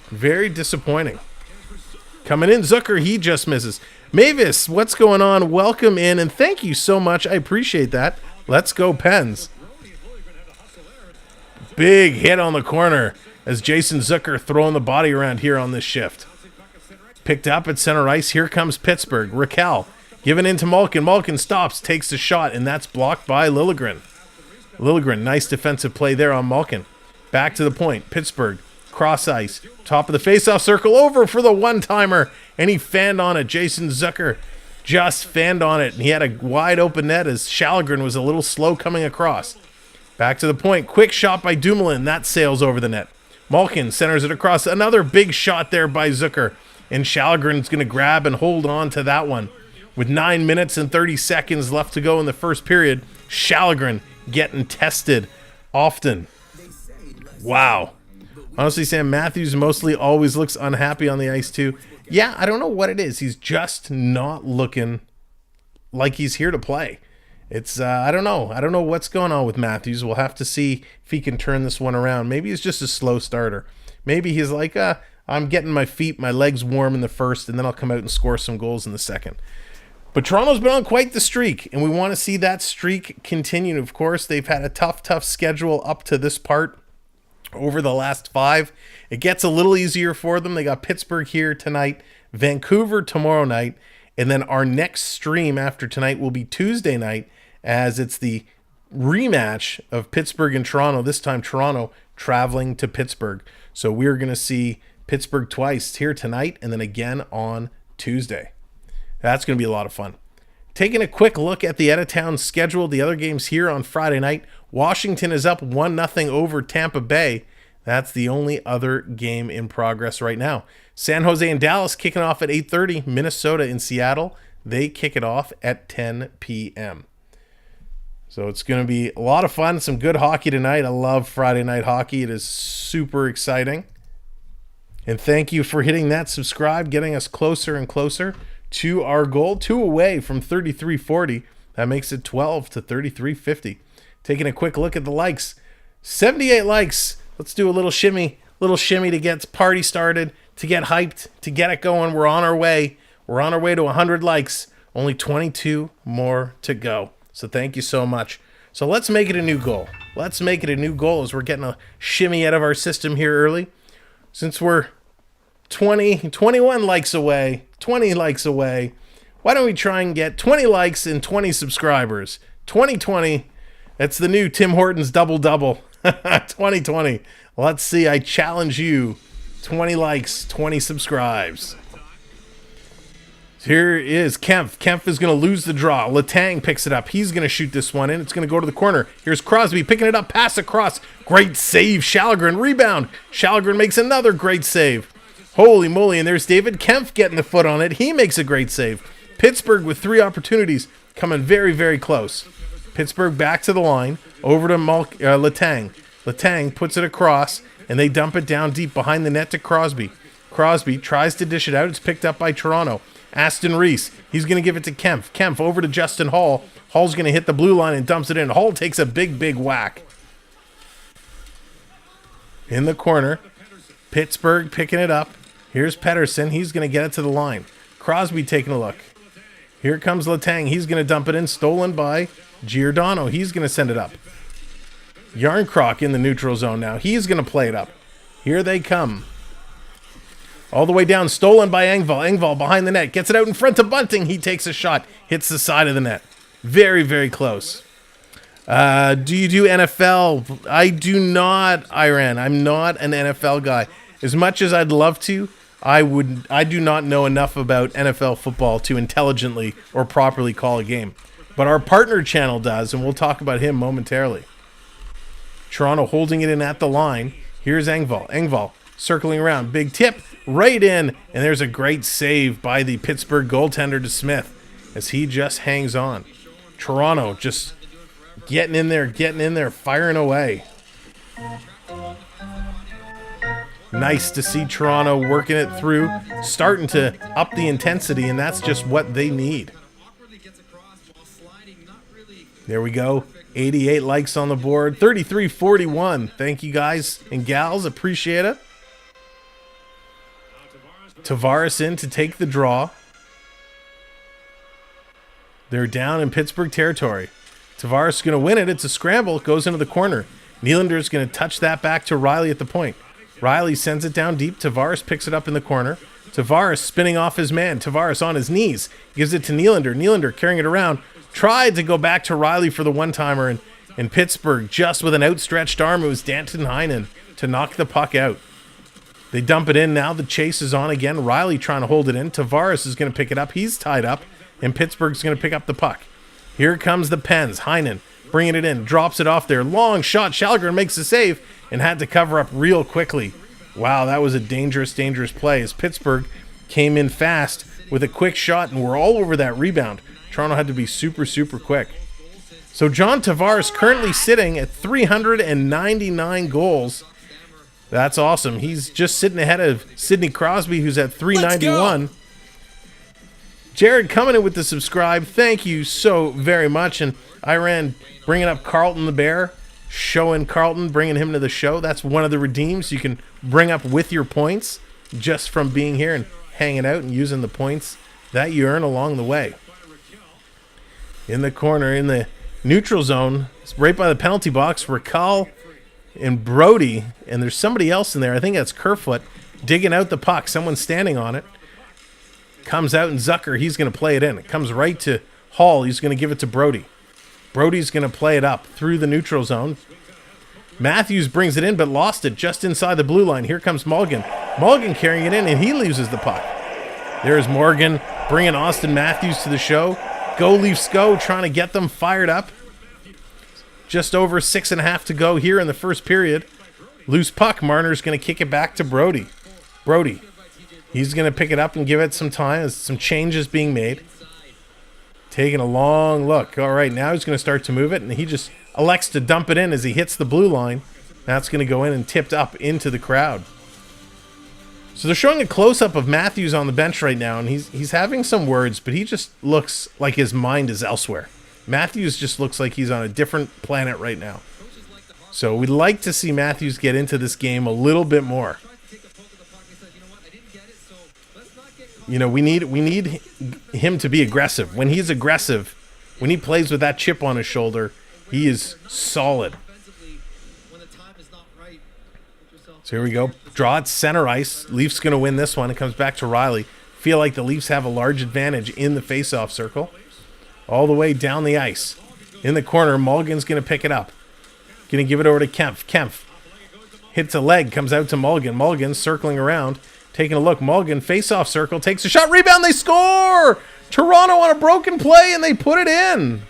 Very disappointing. Coming in, Zucker, he just misses. Mavis, what's going on? Welcome in, and thank you so much. I appreciate that. Let's go, Pens. Big hit on the corner as Jason Zucker throwing the body around here on this shift. Picked up at center ice. Here comes Pittsburgh. Raquel giving in to Malkin. Malkin stops, takes the shot, and that's blocked by Liljegren. Liljegren, nice defensive play there on Malkin. Back to the point. Pittsburgh, cross ice. Top of the faceoff circle, over for the one-timer, and he fanned on it. Jason Zucker just fanned on it, and he had a wide open net as Sallinen was a little slow coming across. Back to the point. Quick shot by Dumoulin. That sails over the net. Malkin centers it across. Another big shot there by Zucker. And Shalgren's going to grab and hold on to that one. With 9 minutes and 30 seconds left to go in the first period, Sallinen getting tested often. Wow. Honestly, Sam, Matthews mostly always looks unhappy on the ice too. Yeah, I don't know what it is. He's just not looking like he's here to play. It's, I don't know. I don't know what's going on with Matthews. We'll have to see if he can turn this one around. Maybe he's just a slow starter. Maybe he's like, I'm getting my legs warm in the first, and then I'll come out and score some goals in the second. But Toronto's been on quite the streak, and we want to see that streak continue. Of course, they've had a tough schedule up to this part over the last 5. It gets a little easier for them. They got Pittsburgh here tonight, Vancouver tomorrow night, and then our next stream after tonight will be Tuesday night, as it's the rematch of Pittsburgh and Toronto, this time Toronto traveling to Pittsburgh. So we're going to see Pittsburgh twice here tonight and then again on Tuesday. That's going to be a lot of fun. Taking a quick look at the out-of-town schedule, the other games here on Friday night. Washington is up 1-0 over Tampa Bay. That's the only other game in progress right now. San Jose and Dallas kicking off at 8:30. Minnesota and Seattle, they kick it off at 10 p.m. So it's going to be a lot of fun, some good hockey tonight. I love Friday night hockey. It is super exciting. And thank you for hitting that subscribe, getting us closer and closer to our goal. 2 away from 3340. That makes it 12 to 3350. Taking a quick look at the likes. 78 likes. Let's do a little shimmy to get the party started, to get hyped, to get it going. We're on our way. We're on our way to 100 likes. Only 22 more to go. So thank you so much. So let's make it a new goal. Let's make it a new goal as we're getting a shimmy out of our system here early. Since we're 21 likes away, 20 likes away, why don't we try and get 20 likes and 20 subscribers? 2020, that's the new Tim Hortons double-double. 2020. Let's see, I challenge you. 20 likes, 20 subscribes. Here is Kempf. Kempf is going to lose the draw. Letang picks it up. He's going to shoot this one in. It's going to go to the corner. Here's Crosby picking it up. Pass across. Great save. Shalgren rebound. Shalgren makes another great save. Holy moly. And there's David Kempf getting the foot on it. He makes a great save. Pittsburgh with 3 opportunities coming very, very close. Pittsburgh back to the line. Over to Letang. Letang puts it across, and they dump it down deep behind the net to Crosby. Crosby tries to dish it out. It's picked up by Toronto. Aston Reese, he's going to give it to Kempf. Kempf over to Justin Hall. Hall's going to hit the blue line and dumps it in. Hall takes a big, big whack. In the corner, Pittsburgh picking it up. Here's Pettersson. He's going to get it to the line. Crosby taking a look. Here comes Letang. He's going to dump it in. Stolen by Giordano. He's going to send it up. Yarncroc in the neutral zone now. He's going to play it up. Here they come. All the way down, stolen by Engvall. Engvall behind the net. Gets it out in front of Bunting. He takes a shot. Hits the side of the net. Very, very close. Do you do NFL? I do not, Iran. I'm not an NFL guy. As much as I'd love to, I do not know enough about NFL football to intelligently or properly call a game. But our partner channel does, and we'll talk about him momentarily. Toronto holding it in at the line. Here's Engvall. Engvall circling around. Big tip. Right in, and there's a great save by the Pittsburgh goaltender to Smith as he just hangs on. Toronto just getting in there, firing away. Nice to see Toronto working it through, starting to up the intensity, and that's just what they need. There we go. 88 likes on the board. 3341. Thank you guys and gals. Appreciate it. Tavares in to take the draw. They're down in Pittsburgh territory. Tavares is going to win it. It's a scramble. It goes into the corner. Nylander is going to touch that back to Riley at the point. Riley sends it down deep. Tavares picks it up in the corner. Tavares spinning off his man. Tavares on his knees. Gives it to Nylander. Nylander carrying it around. Tried to go back to Riley for the one-timer. And Pittsburgh, just with an outstretched arm, it was Danton Heinen to knock the puck out. They dump it in now. The chase is on again. Riley trying to hold it in. Tavares is going to pick it up. He's tied up. And Pittsburgh's going to pick up the puck. Here comes the Pens. Heinen bringing it in. Drops it off there. Long shot. Shalgren makes the save and had to cover up real quickly. Wow, that was a dangerous, dangerous play as Pittsburgh came in fast with a quick shot and we're all over that rebound. Toronto had to be super, super quick. So John Tavares currently sitting at 399 goals. That's awesome. He's just sitting ahead of Sidney Crosby, who's at 391. Jared coming in with the subscribe. Thank you so very much. And Iran bringing up Carlton the Bear, showing Carlton, bringing him to the show. That's one of the redeems you can bring up with your points just from being here and hanging out and using the points that you earn along the way. In the corner, in the neutral zone, right by the penalty box, Rakal and Brody, and there's somebody else in there. I think that's Kerfoot digging out the puck. Someone's standing on it. Comes out and Zucker, he's going to play it in. It comes right to Hall. He's going to give it to Brody. Brody's going to play it up through the neutral zone. Matthews brings it in but lost it just inside the blue line. Here comes Mulligan. Mulligan carrying it in and he loses the puck. There's Morgan bringing Austin Matthews to the show. Go Leafs go, trying to get them fired up. Just over 6.5 to go here in the first period. Loose puck. Marner's going to kick it back to Brody. Brody. He's going to pick it up and give it some time as some changes being made. Taking a long look. All right, now he's going to start to move it, and he just elects to dump it in as he hits the blue line. That's going to go in and tipped up into the crowd. So they're showing a close-up of Matthews on the bench right now, and he's having some words, but he just looks like his mind is elsewhere. Matthews just looks like he's on a different planet right now. So we'd like to see Matthews get into this game a little bit more. You know, we need him to be aggressive. When he's aggressive, when he plays with that chip on his shoulder, he is solid. So here we go. Draw it center ice. Leafs going to win this one. It comes back to Riley. Feel like the Leafs have a large advantage in the faceoff circle. All the way down the ice. In the corner, Mulligan's going to pick it up. Going to give it over to Kempf. Kempf hits a leg, comes out to Mulligan. Mulligan circling around, taking a look. Mulligan, face-off circle, takes a shot, rebound, they score! Toronto on a broken play, and they put it in.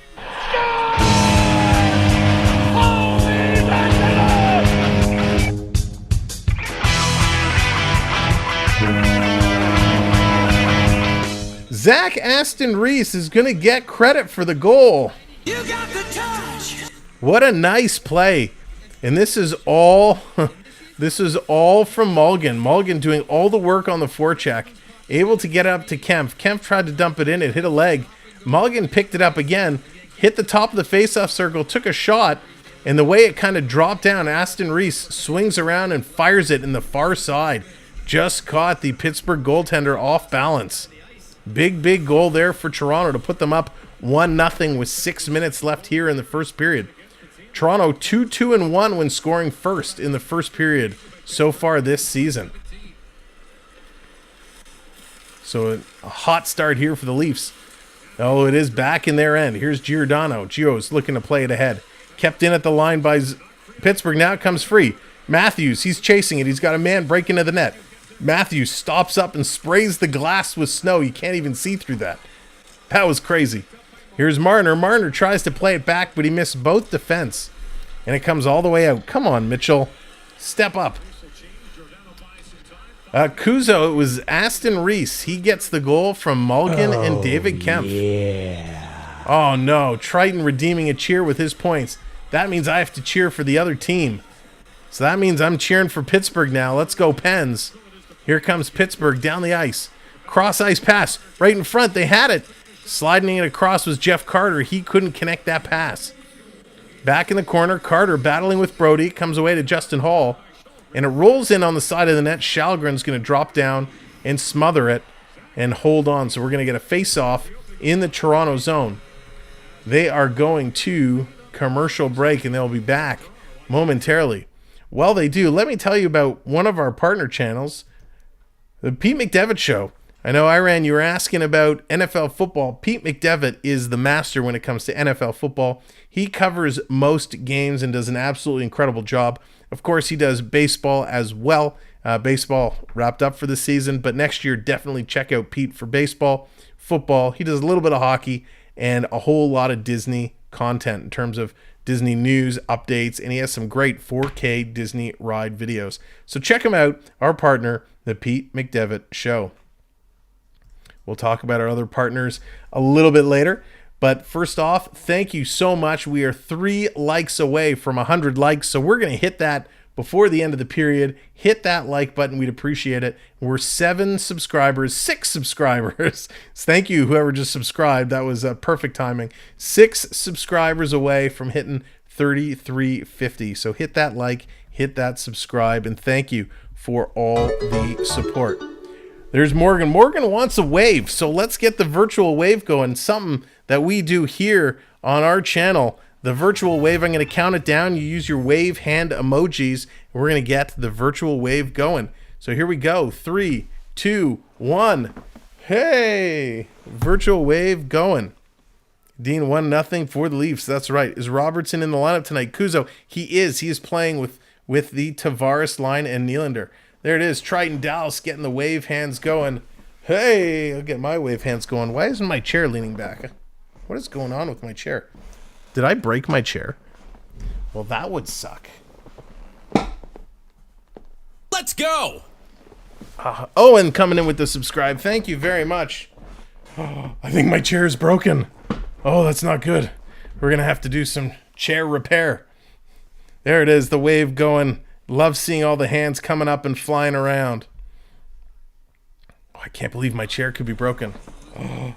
Zach Aston Reese is going to get credit for the goal. You got the touch. What a nice play. And this is all from Mulligan. Mulligan doing all the work on the forecheck. Able to get up to Kempf. Kempf tried to dump it in. It hit a leg. Mulligan picked it up again. Hit the top of the faceoff circle. Took a shot. And the way it kind of dropped down, Aston Reese swings around and fires it in the far side. Just caught the Pittsburgh goaltender off balance. Big goal there for Toronto to put them up 1-0 with 6 minutes left here in the first period. Toronto 2-2-1 when scoring first in the first period so far this season. So a hot start here for the Leafs. Oh, it is back in their end. Here's Giordano. Gio's looking to play it ahead. Kept in at the line by Pittsburgh. Now it comes free. Matthews, he's chasing it. He's got a man break into the net. Matthews stops up and sprays the glass with snow. You can't even see through that. That was crazy. Here's Marner. Marner tries to play it back, but he missed both defense. And it comes all the way out. Come on, Mitchell. Step up. Kuzo, it was Aston Reese. He gets the goal from Mulligan and David Kempf. Yeah. Oh, no. Triton redeeming a cheer with his points. That means I have to cheer for the other team. So that means I'm cheering for Pittsburgh now. Let's go, Pens. Here comes Pittsburgh down the ice. Cross-ice pass. Right in front. They had it. Sliding it across was Jeff Carter. He couldn't connect that pass. Back in the corner, Carter battling with Brody. Comes away to Justin Hall. And it rolls in on the side of the net. Shalgren's going to drop down and smother it and hold on. So we're going to get a face-off in the Toronto zone. They are going to commercial break, and they'll be back momentarily. While they do, let me tell you about one of our partner channels, the Pete McDevitt Show. I know, Iran, you were asking about NFL football. Pete McDevitt is the master when it comes to NFL football. He covers most games and does an absolutely incredible job. Of course, he does baseball as well. Baseball wrapped up for the season, but next year, definitely check out Pete for baseball, football. He does a little bit of hockey and a whole lot of Disney content in terms of Disney news, updates, and he has some great 4K Disney ride videos. So check him out, our partner, the Pete McDevitt Show. We'll talk about our other partners a little bit later. But first off, thank you so much. We are 3 likes away from 100 likes, so we're going to hit that before the end of the period. Hit that like button. We'd appreciate it. We're 6 subscribers. Thank you, whoever just subscribed. That was perfect timing. 6 subscribers away from hitting 3350. So hit that like, hit that subscribe, and thank you for all the support. There's Morgan. Morgan wants a wave, so let's get the virtual wave going. Something that we do here on our channel. The virtual wave, I'm going to count it down. You use your wave hand emojis, and we're going to get the virtual wave going. So here we go. 3, 2, 1. Hey! Virtual wave going. Dean 1-0 for the Leafs. That's right. Is Robertson in the lineup tonight? Kuzo, he is. He is playing with the Tavares line and Nylander. There it is. Triton Dallas getting the wave hands going. Hey, I'll get my wave hands going. Why isn't my chair leaning back? What is going on with my chair? Did I break my chair? Well, that would suck. Let's go! Owen coming in with the subscribe. Thank you very much. Oh, I think my chair is broken. Oh, that's not good. We're going to have to do some chair repair. There it is, the wave going. Love seeing all the hands coming up and flying around. Oh, I can't believe my chair could be broken. Oh.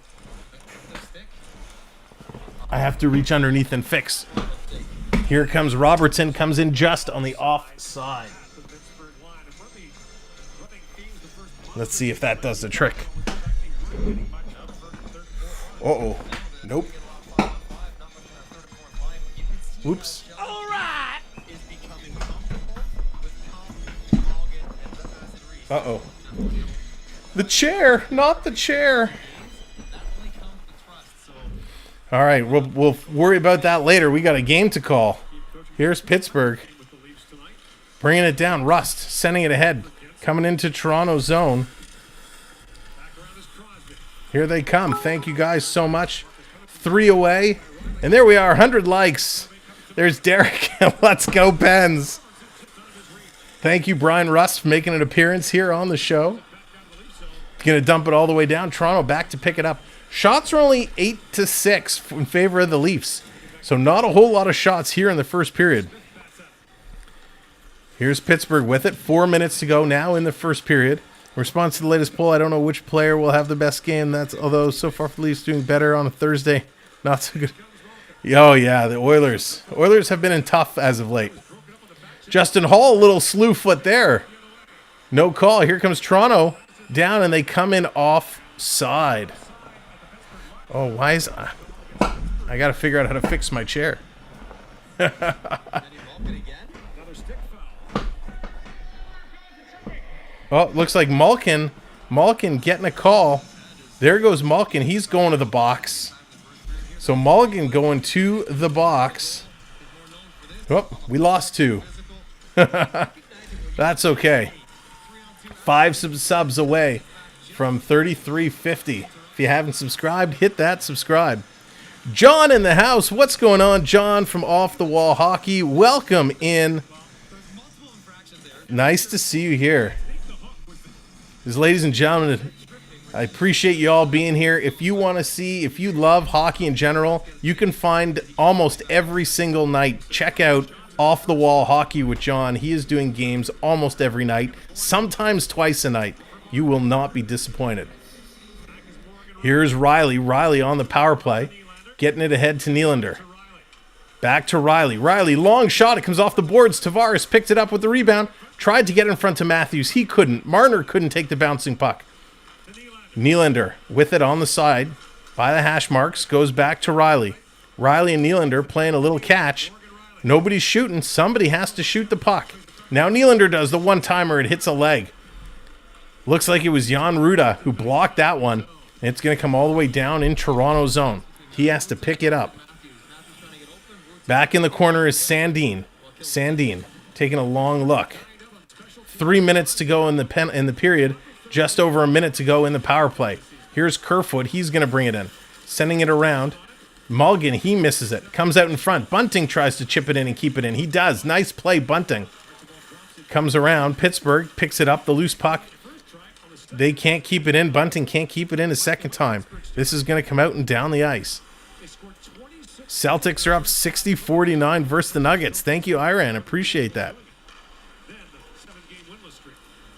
I have to reach underneath and fix. Here comes Robertson, comes in just on the offside. Let's see if that does the trick. Uh-oh. Nope. Whoops. All right! Uh-oh. The chair, not the chair. All right, we'll worry about that later. We got a game to call. Here's Pittsburgh. Bringing it down. Rust sending it ahead. Coming into Toronto's zone. Here they come. Thank you guys so much. 3 away. And there we are. 100 likes. There's Derek. Let's go, Pens. Thank you, Brian Rust, for making an appearance here on the show. Going to dump it all the way down. Toronto back to pick it up. Shots are only 8-6 in favor of the Leafs. So not a whole lot of shots here in the first period. Here's Pittsburgh with it. 4 minutes to go now in the first period. In response to the latest poll, I don't know which player will have the best game. That's although so far the Leafs doing better on a Thursday. Not so good. Oh yeah, the Oilers. Oilers have been in tough as of late. Justin Hall, a little slew foot there. No call. Here comes Toronto down, and they come in offside. Oh, why is... I got to figure out how to fix my chair. Oh, looks like Malkin getting a call. There goes Malkin. He's going to the box. So Mulligan going to the box. Oh, we lost 2. That's okay. 5 subs away from 3350. If you haven't subscribed, hit that subscribe. John in the house. What's going on, John from Off the Wall Hockey? Welcome in. Nice to see you here. Ladies and gentlemen, I appreciate you all being here. If you want to see, if you love hockey in general, you can find almost every single night. Check out Off the Wall Hockey with John. He is doing games almost every night, sometimes twice a night. You will not be disappointed. Here's Riley. Riley on the power play, getting it ahead to Nylander. Back to Riley. Riley, long shot. It comes off the boards. Tavares picked it up with the rebound. Tried to get in front of Matthews. He couldn't. Marner couldn't take the bouncing puck. Nylander with it on the side by the hash marks. Goes back to Riley. Riley and Nylander playing a little catch. Nobody's shooting. Somebody has to shoot the puck. Now Nylander does the one-timer. It hits a leg. Looks like it was Jan Ruda who blocked that one. And it's going to come all the way down in Toronto's zone. He has to pick it up. Back in the corner is Sedin. Sedin taking a long look. 3 minutes to go in the period. Just over a minute to go in the power play. Here's Kerfoot. He's going to bring it in. Sending it around. Mulligan, he misses it. Comes out in front. Bunting tries to chip it in and keep it in. He does. Nice play, Bunting. Comes around. Pittsburgh picks it up. The loose puck. They can't keep it in. Bunting can't keep it in a second time. This is going to come out and down the ice. Celtics are up 60-49 versus the Nuggets. Thank you, Iran. Appreciate that.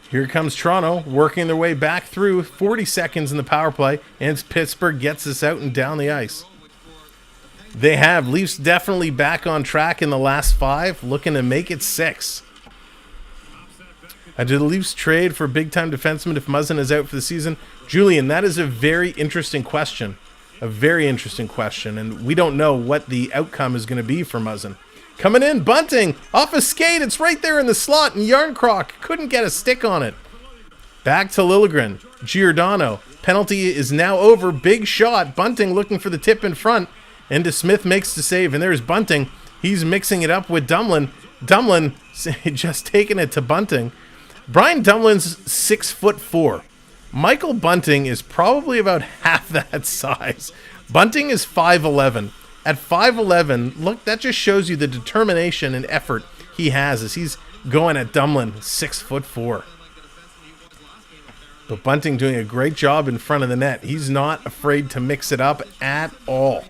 Here comes Toronto, working their way back through. 40 seconds in the power play, and Pittsburgh gets this out and down the ice. They have Leafs definitely back on track in the last 5, looking to make it 6. Do the Leafs trade for a big-time defenseman if Muzzin is out for the season? Julian, that is a very interesting question. A very interesting question, and we don't know what the outcome is going to be for Muzzin. Coming in, Bunting, off a skate, it's right there in the slot, and Yarncroc couldn't get a stick on it. Back to Liljegren, Giordano, penalty is now over, big shot, Bunting looking for the tip in front, and DeSmith makes the save, and there's Bunting, he's mixing it up with Dumlin. Dumlin just taking it to Bunting. Brian Dumlin's 6'4". Michael Bunting is probably about half that size. Bunting is 5'11". At 5'11", look, that just shows you the determination and effort he has as he's going at Dumlin, 6'4". But Bunting doing a great job in front of the net. He's not afraid to mix it up at all.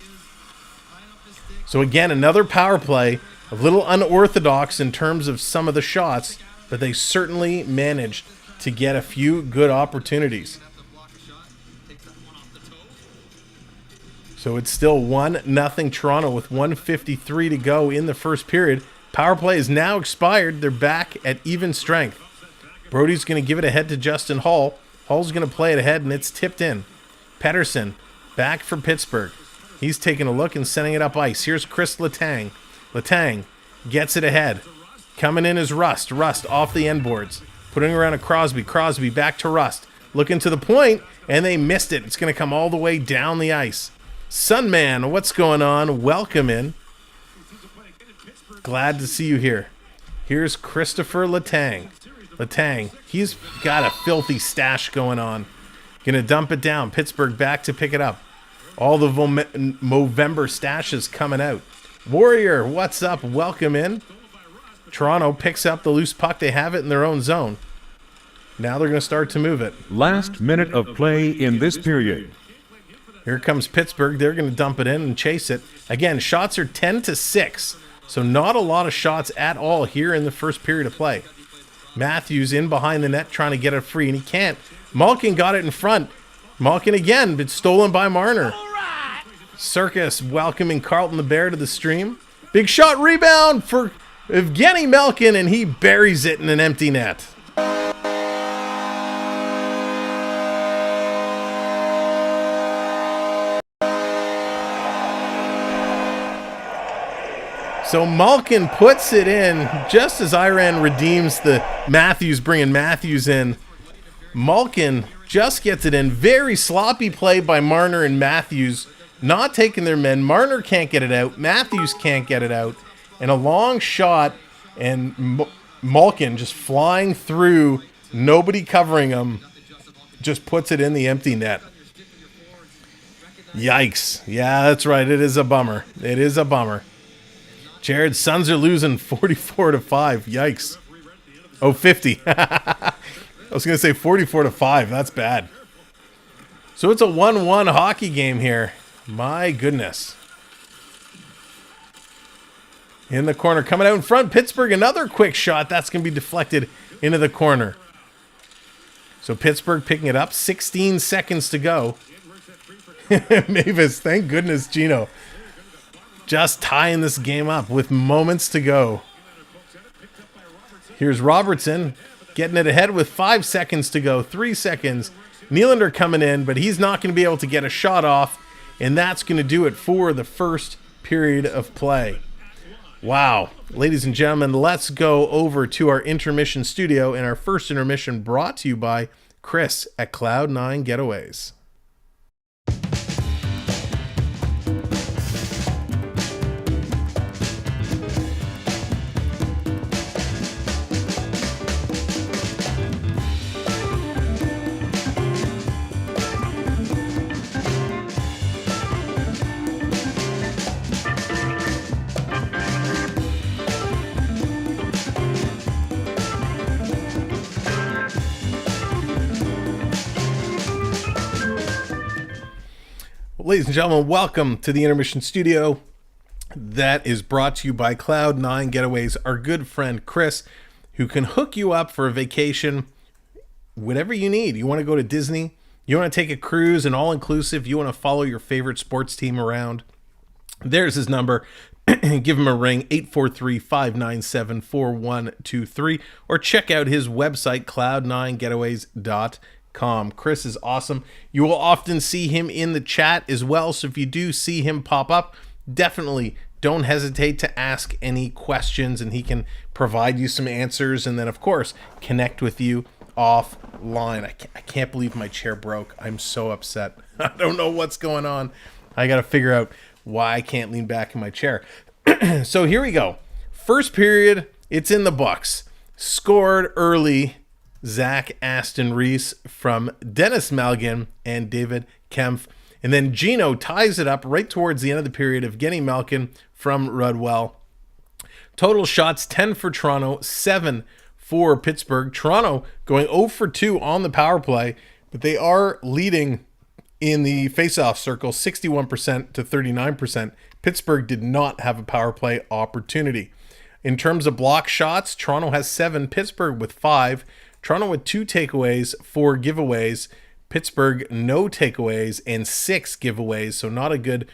So again, another power play, a little unorthodox in terms of some of the shots, but they certainly managed to get a few good opportunities. So it's still 1-0 Toronto with 1:53 to go in the first period. Power play is now expired. They're back at even strength. Brody's going to give it ahead to Justin Hall. Hall's going to play it ahead, and it's tipped in. Pettersson back for Pittsburgh. He's taking a look and sending it up ice. Here's Chris Letang. Letang gets it ahead. Coming in is Rust. Rust off the end boards. Putting around a Crosby. Crosby back to Rust. Looking to the point, and they missed it. It's going to come all the way down the ice. Sunman, what's going on? Welcome in. Glad to see you here. Here's Christopher Letang. Letang, he's got a filthy stash going on. Gonna dump it down. Pittsburgh back to pick it up. All the Movember stashes coming out. Warrior, what's up? Welcome in. Toronto picks up the loose puck. They have it in their own zone. Now they're going to start to move it. Last minute of play in this period. Here comes Pittsburgh. They're going to dump it in and chase it. Again, shots are 10-6, so not a lot of shots at all here in the first period of play. Matthews in behind the net trying to get it free, and he can't. Malkin got it in front. Malkin again, but stolen by Marner. Circus welcoming Carlton the Bear to the stream. Big shot rebound for Evgeny Malkin, and he buries it in an empty net. So Malkin puts it in just as Iran redeems the Matthews, bringing Matthews in. Malkin just gets it in. Very sloppy play by Marner and Matthews, not taking their men. Marner can't get it out. Matthews can't get it out. And a long shot, and Malkin just flying through, nobody covering him, just puts it in the empty net. Yikes. Yeah, that's right. It is a bummer. It is a bummer. Jared, Suns are losing 44-5. Yikes. Oh, 50. I was going to say 44-5. That's bad. So it's a 1-1 hockey game here. My goodness. In the corner, coming out in front, Pittsburgh, another quick shot. That's going to be deflected into the corner. So Pittsburgh picking it up. 16 seconds to go. Mavis, thank goodness, Gino. Just tying this game up with moments to go. Here's Robertson getting it ahead with 5 seconds to go. 3 seconds. Nylander coming in, but he's not going to be able to get a shot off. And that's going to do it for the first period of play. Wow. Ladies and gentlemen, let's go over to our intermission studio. And our first intermission brought to you by Chris at Cloud9 Getaways. Ladies and gentlemen, welcome to the Intermission Studio. That is brought to you by Cloud9 Getaways, our good friend Chris, who can hook you up for a vacation, whatever you need. You want to go to Disney, you want to take a cruise, an all-inclusive, you want to follow your favorite sports team around. There's his number. Give him a ring, 843-597-4123, or check out his website, cloud9getaways.com. Chris is awesome. You will often see him in the chat as well, so if you do see him pop up, definitely don't hesitate to ask any questions, and he can provide you some answers, and then of course connect with you offline. I can't believe my chair broke. I'm so upset. I don't know what's going on. I gotta figure out why I can't lean back in my chair. So here we go. First period, it's in the books. Scored early Zach Aston Reese from Dennis Malgin and David Kempf. And then Gino ties it up right towards the end of the period of Genny Malkin from Rudwell. Total shots, 10 for Toronto, 7 for Pittsburgh. Toronto going 0 for 2 on the power play, but they are leading in the faceoff circle, 61% to 39%. Pittsburgh did not have a power play opportunity. In terms of block shots, Toronto has 7, Pittsburgh with 5. Toronto with 2 takeaways, 4 giveaways. Pittsburgh no takeaways and 6 giveaways, so not a good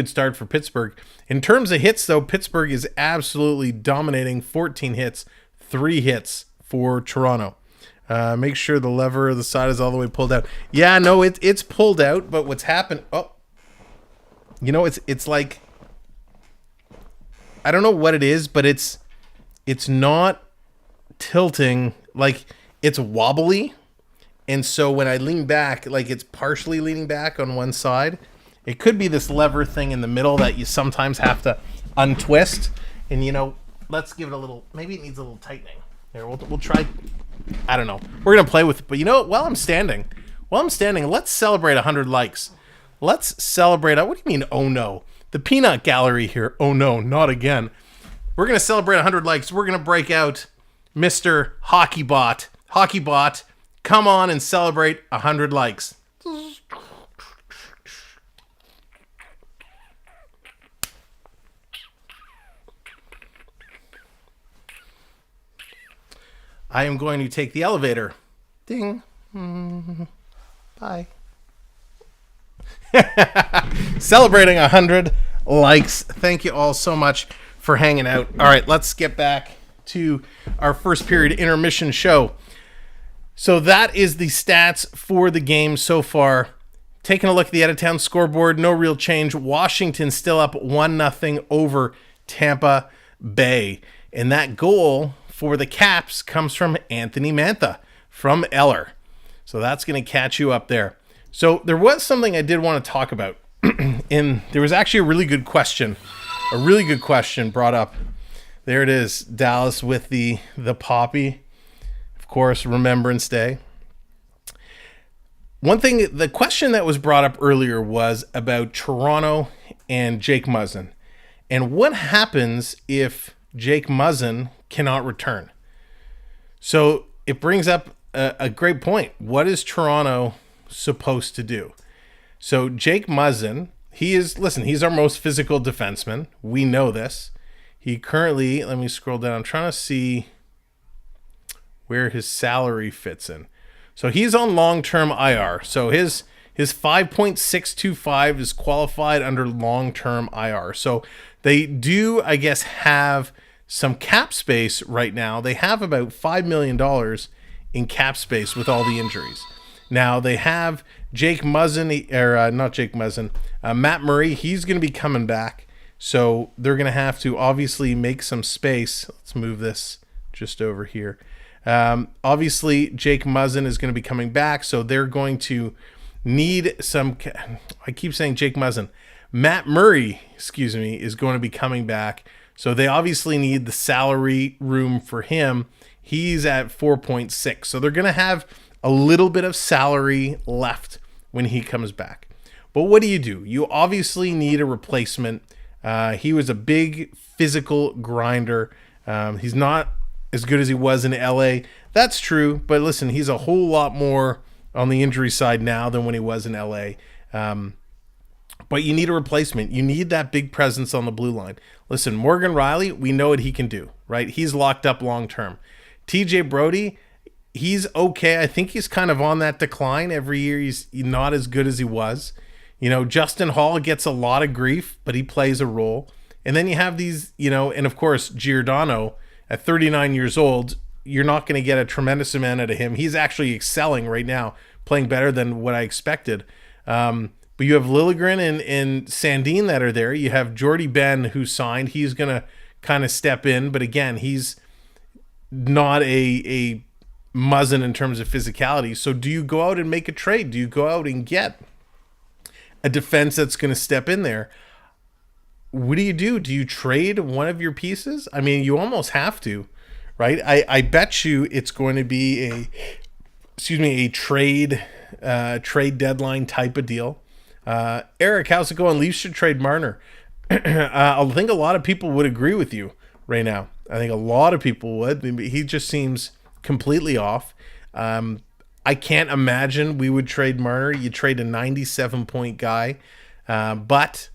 start for Pittsburgh. In terms of hits, though, Pittsburgh is absolutely dominating. 14 hits, 3 hits for Toronto. Make sure the lever of the side is all the way pulled out. Yeah, no, it's pulled out, but what's happened? Oh, it's like, I don't know what it is, but it's not tilting. Like, it's wobbly. And so when I lean back, like it's partially leaning back on one side. It could be this lever thing in the middle that you sometimes have to untwist. And, let's give it a little, maybe it needs a little tightening. Here, we'll try. I don't know. We're going to play with it. But while I'm standing, let's celebrate 100 likes. Let's celebrate. What do you mean, oh no? The peanut gallery here. Oh no, not again. We're going to celebrate 100 likes. We're going to break out Mr. Hockeybot. Hockeybot. Come on and celebrate 100 likes. I am going to take the elevator. Ding. Bye. Celebrating 100 likes. Thank you all so much for hanging out. All right, let's get back to our first period intermission show. So that is the stats for the game so far. Taking a look at the out-of-town scoreboard, no real change. Washington still up 1-0 over Tampa Bay. And that goal for the Caps comes from Anthony Mantha from Eller. So that's going to catch you up there. So there was something I did want to talk about. And there was actually a really good question brought up. There it is, Dallas with the poppy. Of course, Remembrance Day. One thing, the question that was brought up earlier was about Toronto and Jake Muzzin. And what happens if Jake Muzzin cannot return? So it brings up a great point. What is Toronto supposed to do? So Jake Muzzin, he's our most physical defenseman. We know this. He currently, let me scroll down. I'm trying to see where his salary fits in. So he's on long-term IR. So his 5.625 is qualified under long-term IR. So they do, I guess, have some cap space right now. They have about $5 million in cap space with all the injuries. Now they have Jake Muzzin, or not Jake Muzzin, Matt Murray. He's going to be coming back. So they're going to have to obviously make some space. Let's move this just over here. Obviously, Jake Muzzin is going to be coming back, so they're going to need some. I keep saying Jake Muzzin. Matt Murray, is going to be coming back, so they obviously need the salary room for him. He's at 4.6, so they're going to have a little bit of salary left when he comes back. But what do? You obviously need a replacement. He was a big physical grinder. He's not as good as he was in LA. That's true, but listen, he's a whole lot more on the injury side now than when he was in LA. But you need a replacement. You need that big presence on the blue line. Listen, Morgan Rielly, we know what he can do, right? He's locked up long term. TJ Brody, he's okay. I think he's kind of on that decline every year. He's not as good as he was. Justin Hall gets a lot of grief, but he plays a role. And then you have these, and of course, Giordano, at 39 years old, you're not going to get a tremendous amount out of him. He's actually excelling right now, playing better than what I expected. But you have Liljegren and Sandin that are there. You have Jordy Ben, who signed. He's going to kind of step in. But again, he's not a Muzzin in terms of physicality. So do you go out and make a trade? Do you go out and get a defense that's going to step in there? What do? Do you trade one of your pieces? I mean, you almost have to, right? I bet you it's going to be a trade deadline type of deal. Eric, how's it going? Leafs should trade Marner. I think a lot of people would agree with you right now. I think a lot of people would. He just seems completely off. I can't imagine we would trade Marner. You trade a 97-point guy, but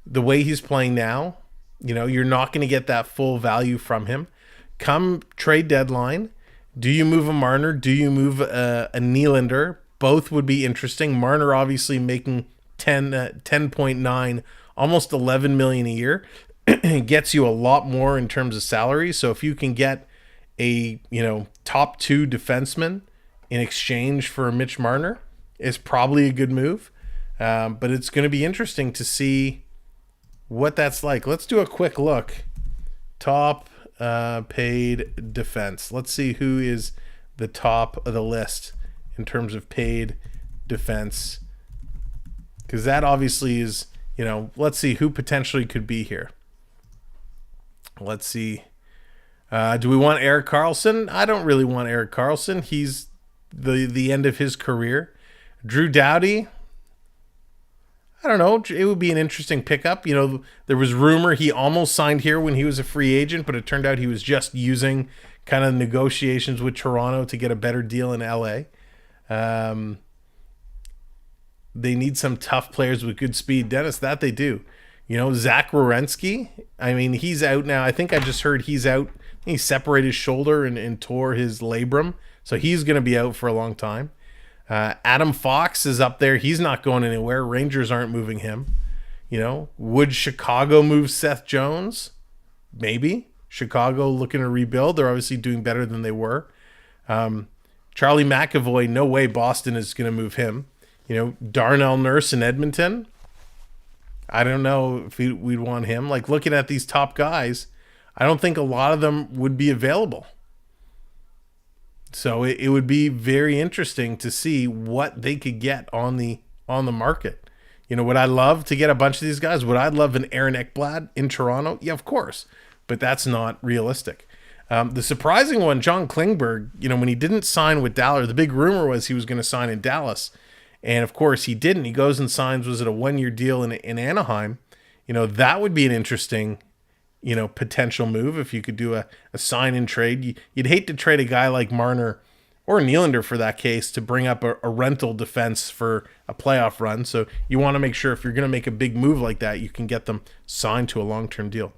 the way he's playing now, you're not going to get that full value from him. Come trade deadline, do you move a Marner? Do you move a Nylander? Both would be interesting. Marner obviously making 10.9, almost 11 million a year, gets you a lot more in terms of salary. So if you can get a top 2 defenseman in exchange for Mitch Marner, is probably a good move. But it's going to be interesting to see what that's like. Let's do a quick look. Top paid defense. Let's see who is the top of the list in terms of paid defense. Because that obviously is, let's see who potentially could be here. Let's see. Do we want Erik Karlsson? I don't really want Erik Karlsson. He's the end of his career. Drew Doughty, I don't know. It would be an interesting pickup. There was rumor he almost signed here when he was a free agent, but it turned out he was just using kind of negotiations with Toronto to get a better deal in LA. They need some tough players with good speed. Dennis, that they do. Zach Werenski, he's out now. I think I just heard he's out. He separated his shoulder and tore his labrum. So he's going to be out for a long time. Adam Fox is up there. He's not going anywhere. Rangers aren't moving him. Would Chicago move Seth Jones? Maybe. Chicago looking to rebuild. They're obviously doing better than they were. Charlie McAvoy, no way Boston is going to move him. Darnell Nurse in Edmonton. I don't know if we'd want him. Like, looking at these top guys, I don't think a lot of them would be available. So it would be very interesting to see what they could get on the market. Would I love to get a bunch of these guys? Would I love an Aaron Ekblad in Toronto? Yeah, of course. But that's not realistic. The surprising one, John Klingberg, when he didn't sign with Dallas, the big rumor was he was going to sign in Dallas. And, of course, he didn't. He goes and signs, was it a 1-year deal in Anaheim? That would be an interesting potential move if you could do a sign and trade. You'd hate to trade a guy like Marner or Nylander for that case to bring up a rental defense for a playoff run. So you want to make sure if you're going to make a big move like that, you can get them signed to a long-term deal.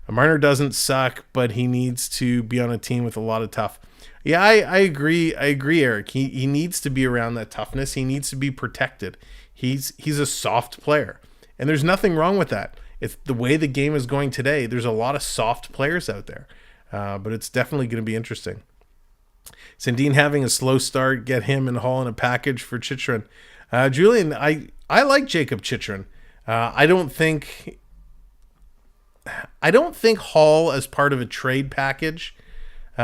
Marner doesn't suck, but he needs to be on a team with a lot of tough. Yeah, I agree. I agree, Eric. He needs to be around that toughness. He needs to be protected. He's a soft player, and there's nothing wrong with that. It's the way the game is going today. There's a lot of soft players out there, but it's definitely going to be interesting. Sedin having a slow start, get him and Hall in a package for Chychrun. Julian, I like Jacob Chychrun. I don't think Hall as part of a trade package.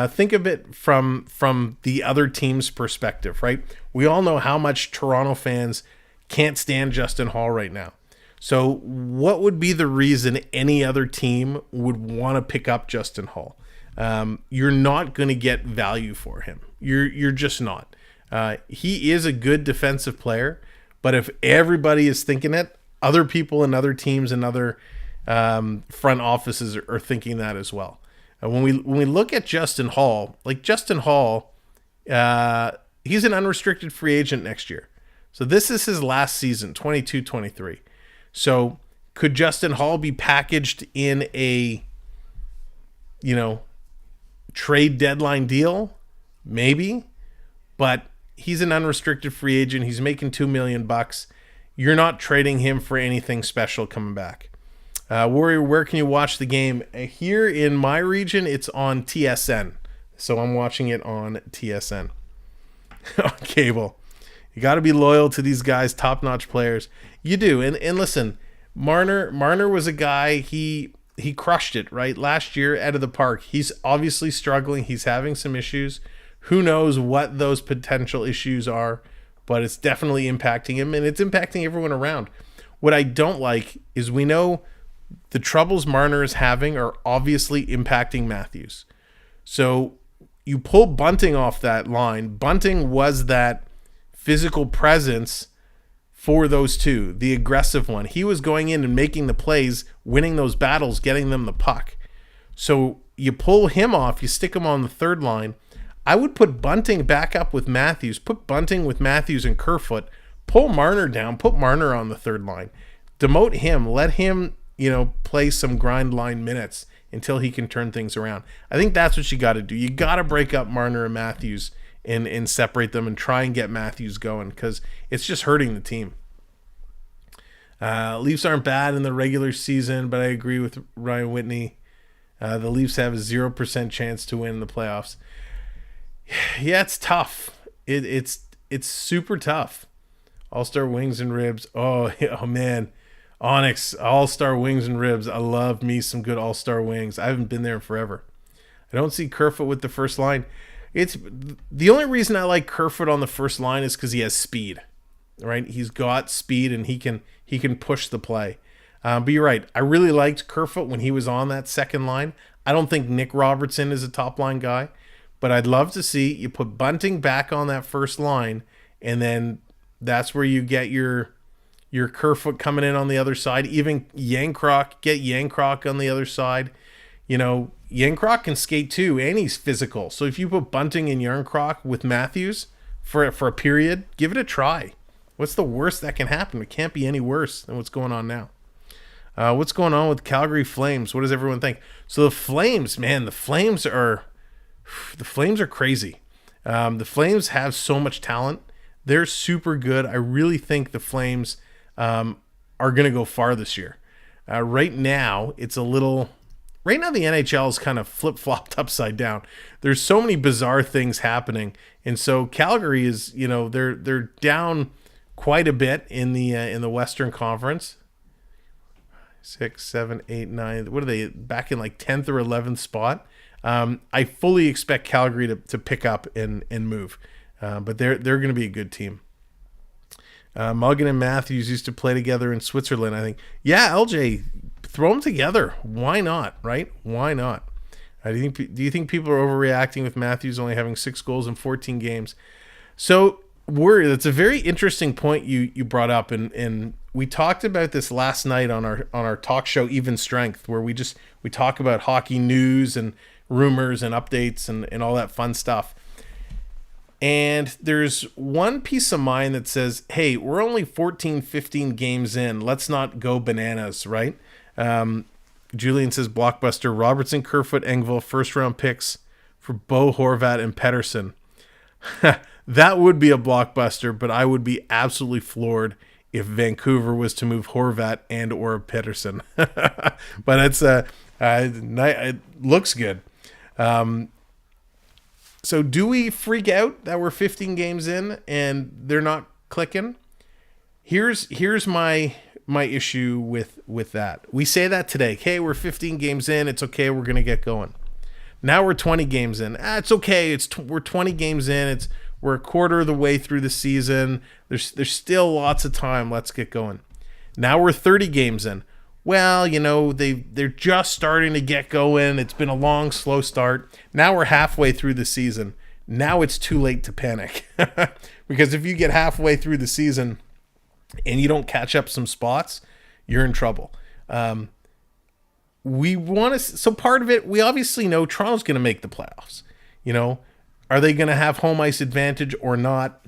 Think of it from the other team's perspective, right? We all know how much Toronto fans can't stand Justin Hall right now. So what would be the reason any other team would want to pick up Justin Hall? You're not going to get value for him. You're just not. He is a good defensive player, but if everybody is thinking it, other people and other teams and other front offices are thinking that as well. When we look at Justin Hall, he's an unrestricted free agent next year. So this is his last season, 22-23. So could Justin Hall be packaged in a, trade deadline deal? Maybe, but he's an unrestricted free agent. He's making $2 million. You're not trading him for anything special coming back. Warrior, where can you watch the game? Here in my region, it's on TSN. So I'm watching it on TSN. On cable. You got to be loyal to these guys, top-notch players. You do. And listen, Marner was a guy, he crushed it, right? Last year out of the park. He's obviously struggling. He's having some issues. Who knows what those potential issues are, but it's definitely impacting him, and it's impacting everyone around. What I don't like is we know the troubles Marner is having are obviously impacting Matthews. So you pull Bunting off that line. Bunting was that physical presence for those two, the aggressive one. He was going in and making the plays, winning those battles, getting them the puck. So you pull him off, you stick him on the third line. I would put Bunting back up with Matthews, put Bunting with Matthews and Kerfoot, pull Marner down, put Marner on the third line. Demote him, let him, play some grind line minutes until he can turn things around. I think that's what you got to do. You got to break up Marner and Matthews and separate them and try and get Matthews going because it's just hurting the team. Leafs aren't bad in the regular season, but I agree with Ryan Whitney. The Leafs have a 0% chance to win the playoffs. Yeah, it's tough. It's super tough. All-Star Wings and Ribs. Oh man. Onyx, All-Star Wings and Ribs. I love me some good All-Star Wings. I haven't been there in forever. I don't see Kerfoot with the first line. It's the only reason I like Kerfoot on the first line is because he has speed. Right? He's got speed and he can push the play. But you're right. I really liked Kerfoot when he was on that second line. I don't think Nick Robertson is a top line guy, but I'd love to see you put Bunting back on that first line, and then that's where you get your Kerfoot coming in on the other side. Even Yankrok, get Yankrok on the other side. Yankrok can skate too, and he's physical. So if you put Bunting and Yankrok with Matthews for a period, give it a try. What's the worst that can happen? It can't be any worse than what's going on now. What's going on with Calgary Flames? What does everyone think? So the Flames, man, the Flames are crazy. The Flames have so much talent. They're super good. I really think the Flames are going to go far this year. Right now, the NHL is kind of flip-flopped upside down. There's so many bizarre things happening. And so Calgary is, they're down quite a bit in the Western Conference. 6, 7, 8, 9. What are they back in like 10th or 11th spot? I fully expect Calgary to pick up and move, but they're going to be a good team. Mulligan and Matthews used to play together in Switzerland, I think. Yeah, LJ, throw them together. Why not? Right? Why not? Do you think people are overreacting with Matthews only having 6 goals in 14 games? So that's a very interesting point you brought up, and we talked about this last night on our talk show Even Strength, where we talk about hockey news and rumors and updates and all that fun stuff. And there's one piece of mind that says, hey, we're only 14, 15 games in. Let's not go bananas, right? Julian says, blockbuster, Robertson, Kerfoot, Engvall, first-round picks for Bo Horvat and Pettersson. That would be a blockbuster, but I would be absolutely floored if Vancouver was to move Horvat and or Pettersson. But it looks good. So do we freak out that we're 15 games in and they're not clicking? Here's my issue with that. We say that today. Okay, we're 15 games in. It's okay. We're going to get going. Now we're 20 games in. It's okay. We're 20 games in. We're a quarter of the way through the season. There's still lots of time. Let's get going. Now we're 30 games in. Well, they're just starting to get going. It's been a long, slow start. Now we're halfway through the season. Now it's too late to panic. Because if you get halfway through the season and you don't catch up some spots, you're in trouble. So part of it, we obviously know Toronto's going to make the playoffs. Are they going to have home ice advantage or not?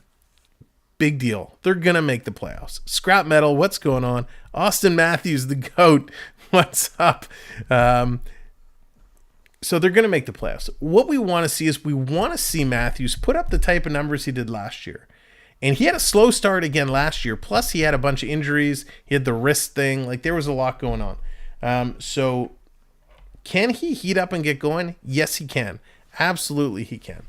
Big deal. They're going to make the playoffs. Scrap metal, what's going on? Austin Matthews, the GOAT, what's up? So they're going to make the playoffs. What we want to see is Matthews put up the type of numbers he did last year. And he had a slow start again last year. Plus, he had a bunch of injuries. He had the wrist thing. Like, there was a lot going on. So can he heat up and get going? Yes, he can. Absolutely, he can.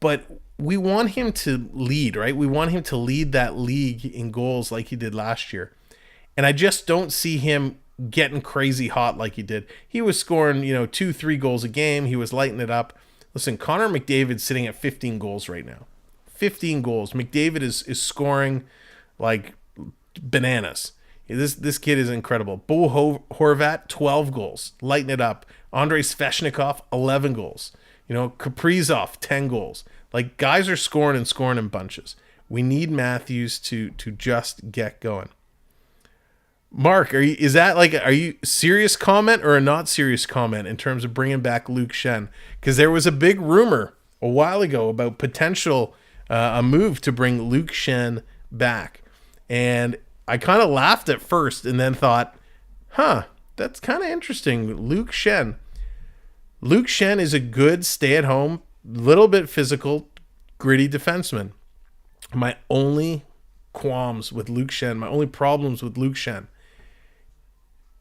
But we want him to lead, right? We want him to lead that league in goals like he did last year. And I just don't see him getting crazy hot like he did. He was scoring, 2-3 goals a game. He was lighting it up. Listen, Connor McDavid's sitting at 15 goals right now. 15 goals. McDavid is scoring like bananas. This kid is incredible. Bo Horvat, 12 goals. Lighten it up. Andrei Sveshnikov, 11 goals. Kaprizov, 10 goals. Like, guys are scoring in bunches. We need Matthews to just get going. Mark, are you serious comment or a not serious comment in terms of bringing back Luke Schenn? Because there was a big rumor a while ago about potential a move to bring Luke Schenn back, and I kind of laughed at first and then thought, that's kind of interesting. Luke Schenn is a good stay-at-home, little bit physical, gritty defenseman. My only qualms with Luke Schenn, my only problems with Luke Schenn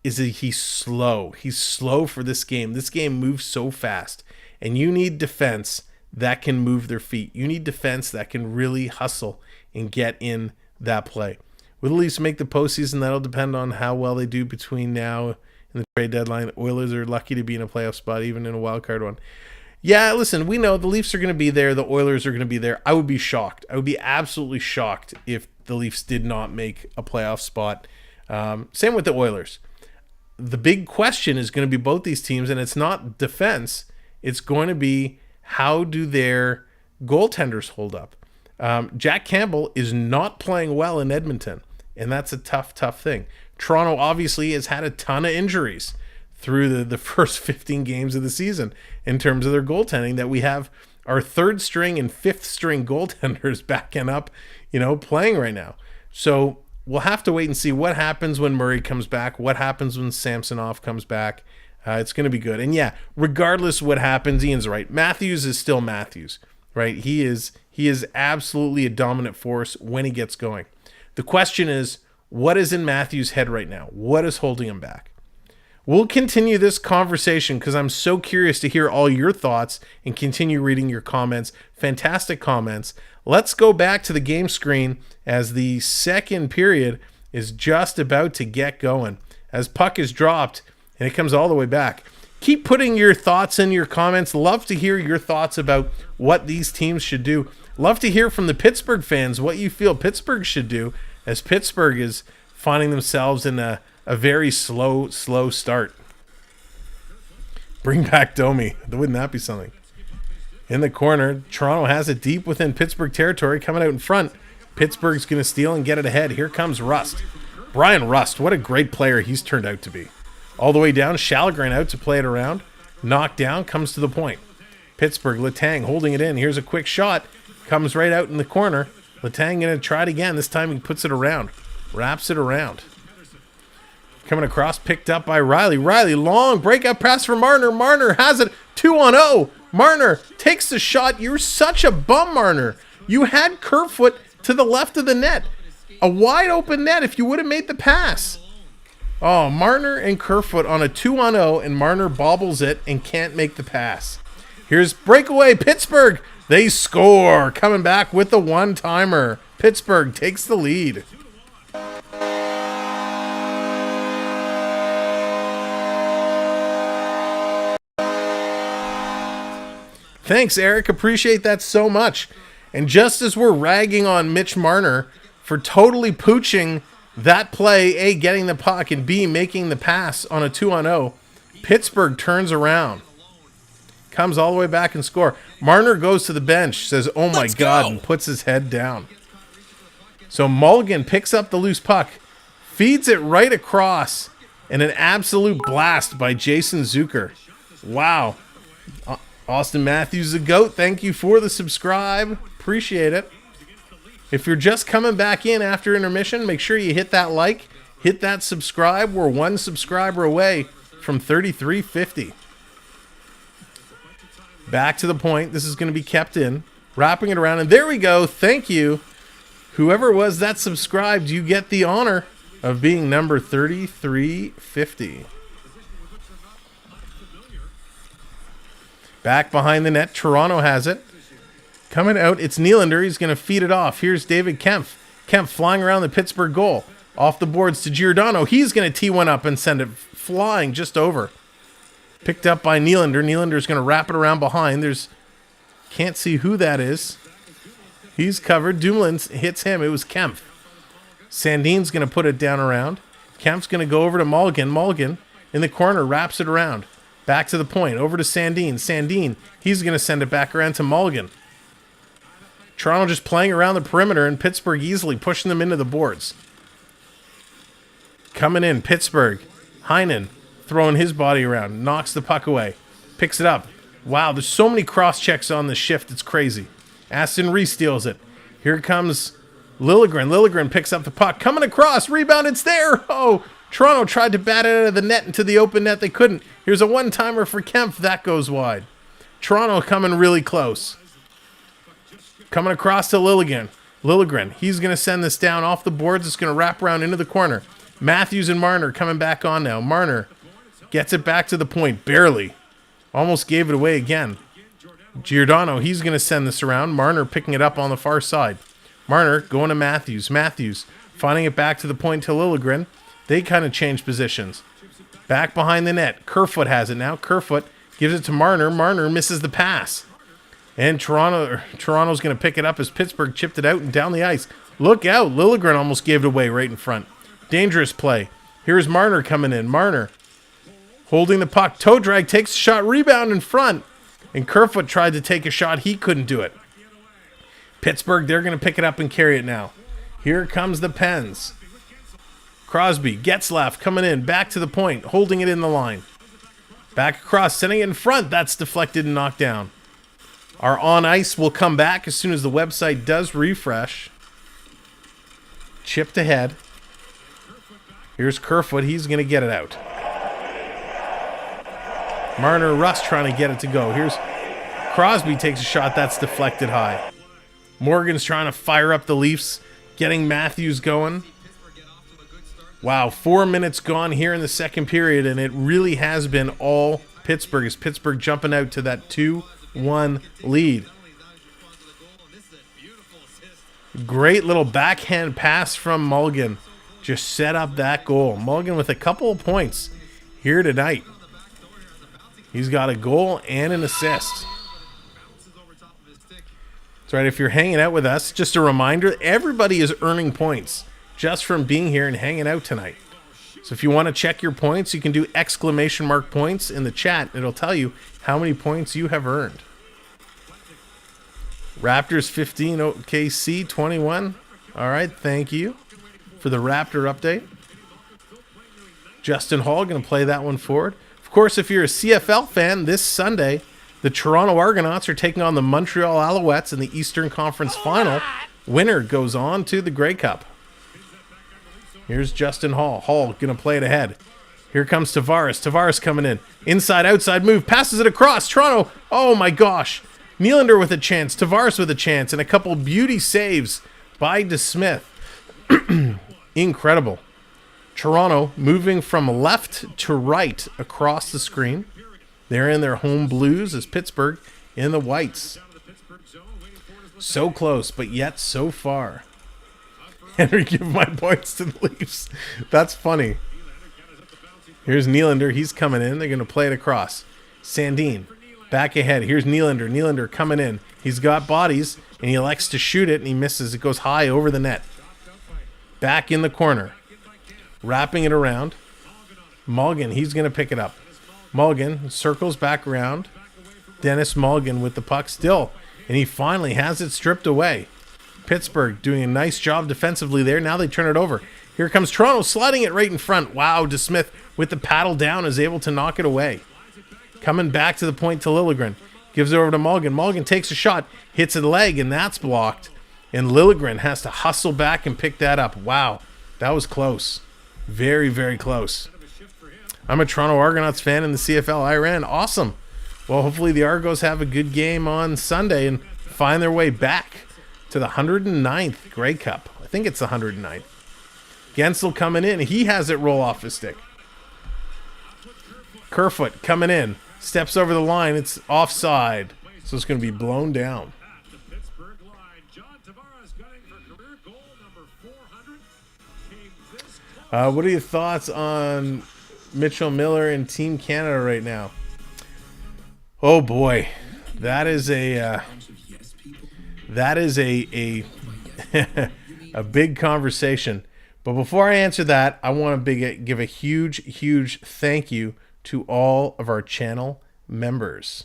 is that he's slow. He's slow for this game. This game moves so fast, and you need defense that can move their feet. You need defense that can really hustle and get in that play. Will the Leafs make the postseason? That'll depend on how well they do between now and the trade deadline. Oilers are lucky to be in a playoff spot, even in a wild card one. Yeah, listen, we know the Leafs are going to be there. The Oilers are going to be there. I would be shocked. I would be absolutely shocked if the Leafs did not make a playoff spot. Same with the Oilers. The big question is going to be both these teams, and it's not defense. It's going to be, how do their goaltenders hold up? Jack Campbell is not playing well in Edmonton, and that's a tough thing. Toronto obviously has had a ton of injuries through the first 15 games of the season in terms of their goaltending, that we have our third string and fifth string goaltenders backing up, playing right now. So we'll have to wait and see what happens when Murray comes back, what happens when Samsonov comes back. It's going to be good. And yeah, regardless of what happens, Ian's right. Matthews is still Matthews, right? He is absolutely a dominant force when he gets going. The question is, what is in Matthews' head right now? What is holding him back? We'll continue this conversation because I'm so curious to hear all your thoughts and continue reading your comments. Fantastic comments. Let's go back to the game screen as the second period is just about to get going. As puck is dropped and it comes all the way back. Keep putting your thoughts in your comments. Love to hear your thoughts about what these teams should do. Love to hear from the Pittsburgh fans what you feel Pittsburgh should do, as Pittsburgh is finding themselves in a very slow start. Bring back Domi. Wouldn't that be something? In the corner, Toronto has it deep within Pittsburgh territory, coming out in front. Pittsburgh's going to steal and get it ahead. Here comes Rust. Brian Rust, what a great player he's turned out to be. All the way down, Shalgren out to play it around. Knocked down, comes to the point. Pittsburgh, Letang holding it in. Here's a quick shot. Comes right out in the corner. Letang going to try it again. This time he puts it around. Wraps it around. Coming across, picked up by Riley. Riley, long breakout pass for Marner. Marner has it. 2-on-0. Marner takes the shot. You're such a bum, Marner. You had Kerfoot to the left of the net. A wide open net if you would have made the pass. Oh, Marner and Kerfoot on a 2-on-0, and Marner bobbles it and can't make the pass. Here's breakaway. Pittsburgh. They score. Coming back with the one-timer. Pittsburgh takes the lead. Thanks, Eric. Appreciate that so much. And just as we're ragging on Mitch Marner for totally pooching that play, A, getting the puck, and B, making the pass on a 2-on-0, Pittsburgh turns around. Comes all the way back and score. Marner goes to the bench, says, oh my God, and puts his head down. So Mulligan picks up the loose puck, feeds it right across, and an absolute blast by Jason Zucker. Wow. Austin Matthews, the GOAT, thank you for the subscribe. Appreciate it. If you're just coming back in after intermission, make sure you hit that like, hit that subscribe. We're one subscriber away from 3350. Back to the point. This is going to be kept in. Wrapping it around. And there we go. Thank you. Whoever was that subscribed, you get the honor of being number 3350. Back behind the net. Toronto has it. Coming out, it's Nylander. He's going to feed it off. Here's David Kempf. Kempf flying around the Pittsburgh goal. Off the boards to Giordano. He's going to tee one up and send it flying just over. Picked up by Nylander. Nylander's going to wrap it around behind. Can't see who that is. He's covered. Dumoulin hits him. It was Kempf. Sandin's going to put it down around. Kemp's going to go over to Mulligan. Mulligan in the corner, wraps it around. Back to the point, over to Sandin. Sandin, he's going to send it back around to Mulligan. Toronto just playing around the perimeter, and Pittsburgh easily pushing them into the boards. Coming in, Pittsburgh. Heinen throwing his body around, knocks the puck away, picks it up. Wow, there's so many cross checks on this shift, it's crazy. Aston re-steals it. Here comes Liljegren. Liljegren picks up the puck, coming across, rebound, it's there. Oh, Toronto tried to bat it out of the net into the open net, they couldn't. Here's a one-timer for Kemp, that goes wide. Toronto coming really close. Coming across to Liljegren. Liljegren, he's going to send this down off the boards, it's going to wrap around into the corner. Matthews and Marner coming back on now. Marner gets it back to the point, barely. Almost gave it away again. Giordano, he's going to send this around. Marner picking it up on the far side. Marner going to Matthews. Matthews finding it back to the point to Liljegren. They kind of change positions. Back behind the net. Kerfoot has it now. Kerfoot gives it to Marner. Marner misses the pass. And Toronto's going to pick it up as Pittsburgh chipped it out and down the ice. Look out. Liljegren almost gave it away right in front. Dangerous play. Here's Marner coming in. Marner holding the puck. Toe drag takes a shot. Rebound in front. And Kerfoot tried to take a shot. He couldn't do it. Pittsburgh, they're going to pick it up and carry it now. Here comes the Pens. Crosby, Getzlaff coming in. Back to the point. Holding it in the line. Back across. Sending it in front. That's deflected and knocked down. Our on ice will come back as soon as the website does refresh. Chipped ahead. Here's Kerfoot. He's going to get it out. Marner, Russ trying to get it to go. Here's Crosby takes a shot. That's deflected high. Morgan's trying to fire up the Leafs. Getting Matthews going. Wow, 4 minutes gone here in the second period, and it really has been all Pittsburgh. As Pittsburgh jumping out to that 2-1 lead. Great little backhand pass from Mulligan. Just set up that goal. Mulligan with a couple of points here tonight. He's got a goal and an assist. That's right, if you're hanging out with us, just a reminder, everybody is earning points just from being here and hanging out tonight. So if you want to check your points, you can do !points in the chat. It'll tell you how many points you have earned. Raptors 15, OKC 21. All right, thank you for the Raptor update. Justin Hall going to play that one forward. Of course, if you're a CFL fan, this Sunday, the Toronto Argonauts are taking on the Montreal Alouettes in the Eastern Conference Final. Winner goes on to the Grey Cup. Here's Justin Hall. Hall going to play it ahead. Here comes Tavares. Tavares coming in. Inside, outside move. Passes it across. Toronto. Oh, my gosh. Nylander with a chance. Tavares with a chance. And a couple beauty saves by DeSmith. Incredible. Toronto moving from left to right across the screen. They're in their home blues as Pittsburgh in the whites. So close, but yet so far. Henry, give my points to the Leafs. That's funny. Here's Nylander. He's coming in. They're going to play it across. Sandin back ahead. Here's Nylander. Nylander coming in. He's got bodies, and he elects to shoot it, and he misses. It goes high over the net. Back in the corner. Wrapping it around. Mulligan, he's going to pick it up. Mulligan circles back around. Dennis Mulligan with the puck still. And he finally has it stripped away. Pittsburgh doing a nice job defensively there. Now they turn it over. Here comes Toronto sliding it right in front. Wow, DeSmith with the paddle down is able to knock it away. Coming back to the point to Liljegren. Gives it over to Mulligan. Mulligan takes a shot. Hits a leg and that's blocked. And Liljegren has to hustle back and pick that up. Wow, that was close. Very, very close. I'm a Toronto Argonauts fan in the CFL. I ran. Awesome. Well, hopefully the Argos have a good game on Sunday and find their way back to the 109th Grey Cup. I think it's the 109th. Gensel coming in. He has it roll off his stick. Kerfoot coming in. Steps over the line. It's offside. So it's going to be blown down. What are your thoughts on Mitchell Miller and Team Canada right now? Oh boy, that is a a big conversation. But before I answer that, I want to give a huge thank you to all of our channel members.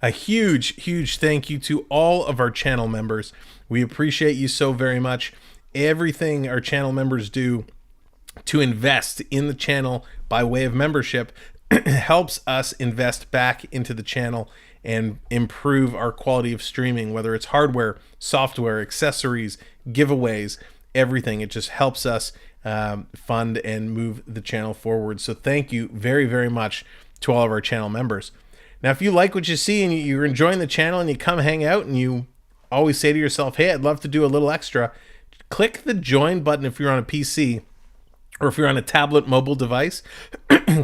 A huge thank you to all of our channel members. We appreciate you so very much. Everything our channel members do to invest in the channel by way of membership helps us invest back into the channel and improve our quality of streaming, whether it's hardware, software, accessories, giveaways, everything. It just helps us fund and move the channel forward. So thank you very much to all of our channel members. Now, if you like what you see and you're enjoying the channel and you come hang out and you always say to yourself, hey, I'd love to do a little extra, click the join button if you're on a PC or if you're on a tablet mobile device.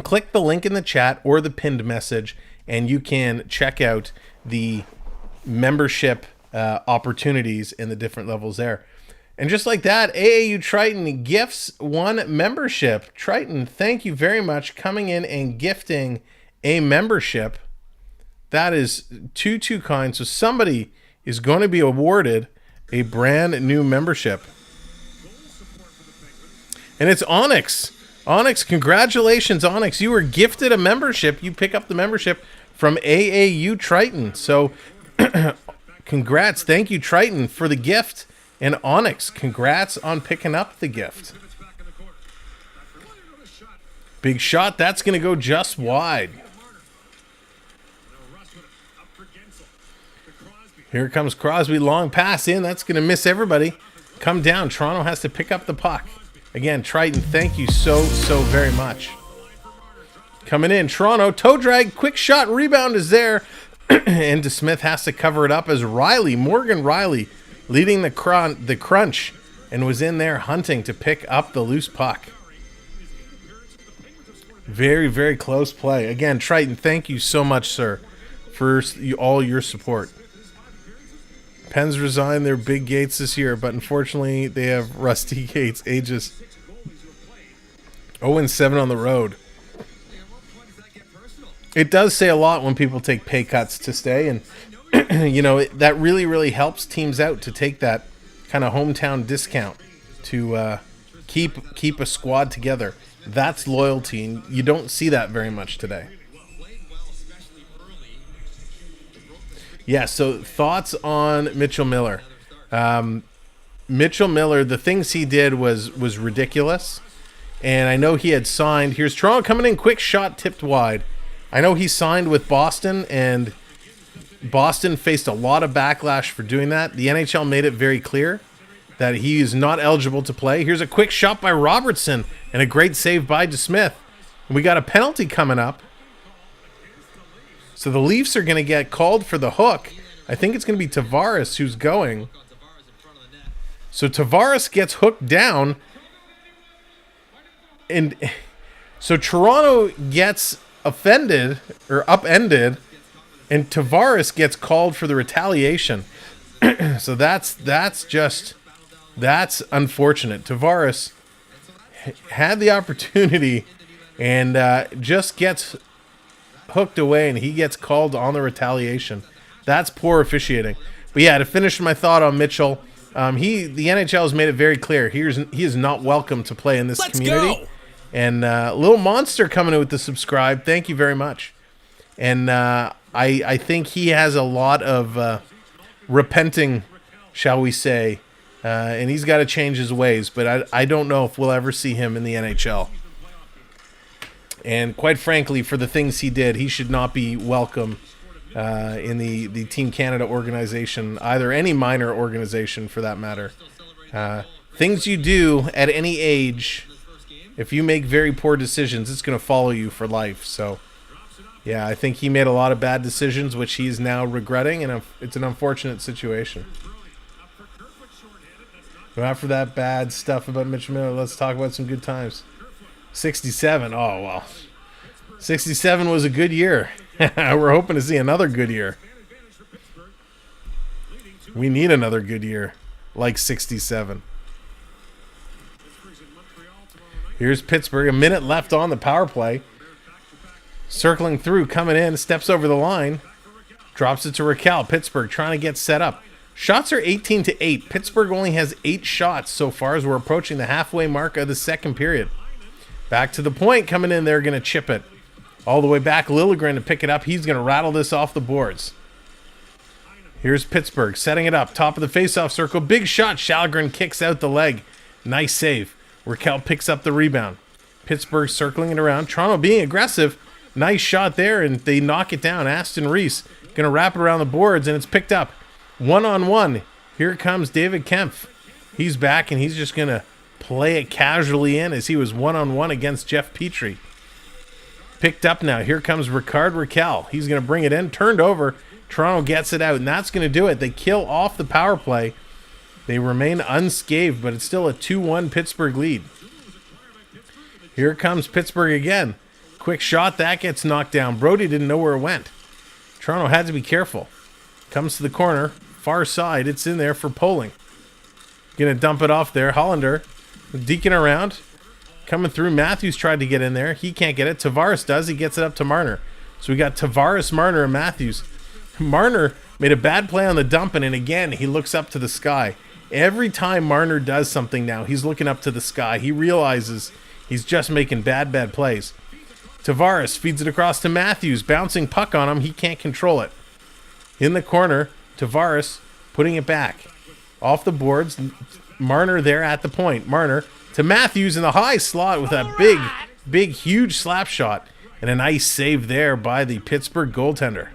Click the link in the chat or the pinned message and you can check out the membership opportunities in the different levels there. And just like that, AAU Triton gifts one membership. Triton, thank you very much coming in and gifting a membership. That is too kind. So somebody is going to be awarded a brand new membership. And it's Onyx. Onyx, congratulations, Onyx. You were gifted a membership. You pick up the membership from AAU Triton. So congrats. Thank you, Triton, for the gift. And Onyx, congrats on picking up the gift. Big shot. That's going to go just wide. Here comes Crosby, long pass in. That's going to miss everybody. Come down. Toronto has to pick up the puck. Again, Triton, thank you so very much. Coming in, Toronto, toe drag, quick shot, rebound is there. And DeSmith has to cover it up as Morgan Riley, leading the crunch and was in there hunting to pick up the loose puck. Very close play. Again, Triton, thank you so much, sir, for all your support. Pens resigned their big gates this year, but unfortunately they have rusty gates. Aegis 0-7 on the road. It does say a lot when people take pay cuts to stay, and you know, that really helps teams out to take that kind of hometown discount to keep a squad together. That's loyalty, and you don't see that very much today. Yeah, so thoughts on Mitchell Miller. Mitchell Miller, the things he did was ridiculous. And I know he had signed. Here's Toronto coming in, quick shot tipped wide. I know he signed with Boston, and Boston faced a lot of backlash for doing that. The NHL made it very clear that he is not eligible to play. Here's a quick shot by Robertson and a great save by DeSmith. And we got a penalty coming up. So the Leafs are going to get called for the hook. I think it's going to be Tavares who's going. So Tavares gets hooked down. And so Toronto gets offended or upended. And Tavares gets called for the retaliation. So that's unfortunate. Tavares had the opportunity and just gets hooked away, and he gets called on the retaliation. That's poor officiating. But yeah, to finish my thought on Mitchell, the NHL has made it very clear he is not welcome to play in this community. Go. And Little Monster coming in with the subscribe. Thank you very much. And I think he has a lot of repenting, shall we say, and he's got to change his ways. But I don't know if we'll ever see him in the NHL. And quite frankly, for the things he did, he should not be welcome in the Team Canada organization, either any minor organization for that matter. Things you do at any age, if you make very poor decisions, it's going to follow you for life. So Yeah, I think he made a lot of bad decisions, which he's now regretting, and it's an unfortunate situation. But after that bad stuff about Mitch Miller, let's talk about some good times. 67. Oh, well. 67 was a good year. We're hoping to see another good year. We need another good year, like 67. Here's Pittsburgh. A minute left on the power play. Circling through, coming in, steps over the line. Drops it to Raquel. Pittsburgh trying to get set up. Shots are 18-8. Pittsburgh only has 8 shots so far as we're approaching the halfway mark of the second period. Back to the point, coming in, they're going to chip it. All the way back, Liljegren to pick it up. He's going to rattle this off the boards. Here's Pittsburgh setting it up. Top of the faceoff circle. Big shot. Sallinen kicks out the leg. Nice save. Raquel picks up the rebound. Pittsburgh circling it around. Toronto being aggressive. Nice shot there, and they knock it down. Aston Reese going to wrap it around the boards, and it's picked up. 1-on-1. Here comes David Kempf. He's back, and he's just going to play it casually in as he was 1-on-1 against Jeff Petrie. Picked up now. Here comes Ricard Raquel. He's going to bring it in. Turned over. Toronto gets it out, and that's going to do it. They kill off the power play. They remain unscathed, but it's still a 2-1 Pittsburgh lead. Here comes Pittsburgh again. Quick shot. That gets knocked down. Brody didn't know where it went. Toronto had to be careful. Comes to the corner. Far side. It's in there for Poling. Going to dump it off there. Hollander deking around. Coming through. Matthews tried to get in there. He can't get it. Tavares does. He gets it up to Marner. So we got Tavares, Marner, and Matthews. Marner made a bad play on the dump, and again, he looks up to the sky. Every time Marner does something now, he's looking up to the sky. He realizes he's just making bad plays. Tavares feeds it across to Matthews. Bouncing puck on him. He can't control it. In the corner, Tavares putting it back. Off the boards. Marner there at the point. Marner to Matthews in the high slot with a big, huge slap shot. And a nice save there by the Pittsburgh goaltender.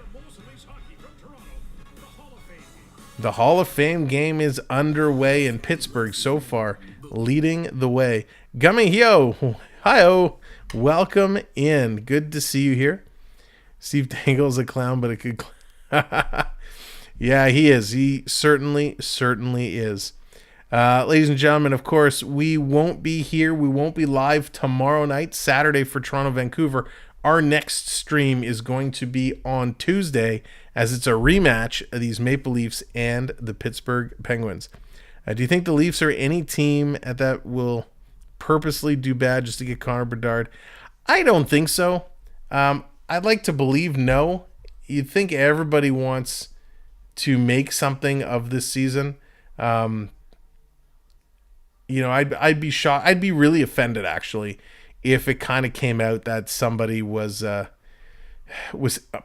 The Hall of Fame game is underway in Pittsburgh so far, leading the way. Gummy-hyo, hi-oh, welcome in. Good to see you here. Steve Dangle's a clown, but a good yeah, he is. He certainly is. Ladies and gentlemen, of course, we won't be here. We won't be live tomorrow night, Saturday for Toronto, Vancouver. Our next stream is going to be on Tuesday, as it's a rematch of these Maple Leafs and the Pittsburgh Penguins. Do you think the Leafs are any team that will purposely do bad just to get Connor Bedard? I don't think so. I'd like to believe no. You'd think everybody wants to make something of this season. I'd be shocked. I'd be really offended, actually, if it kind of came out that somebody was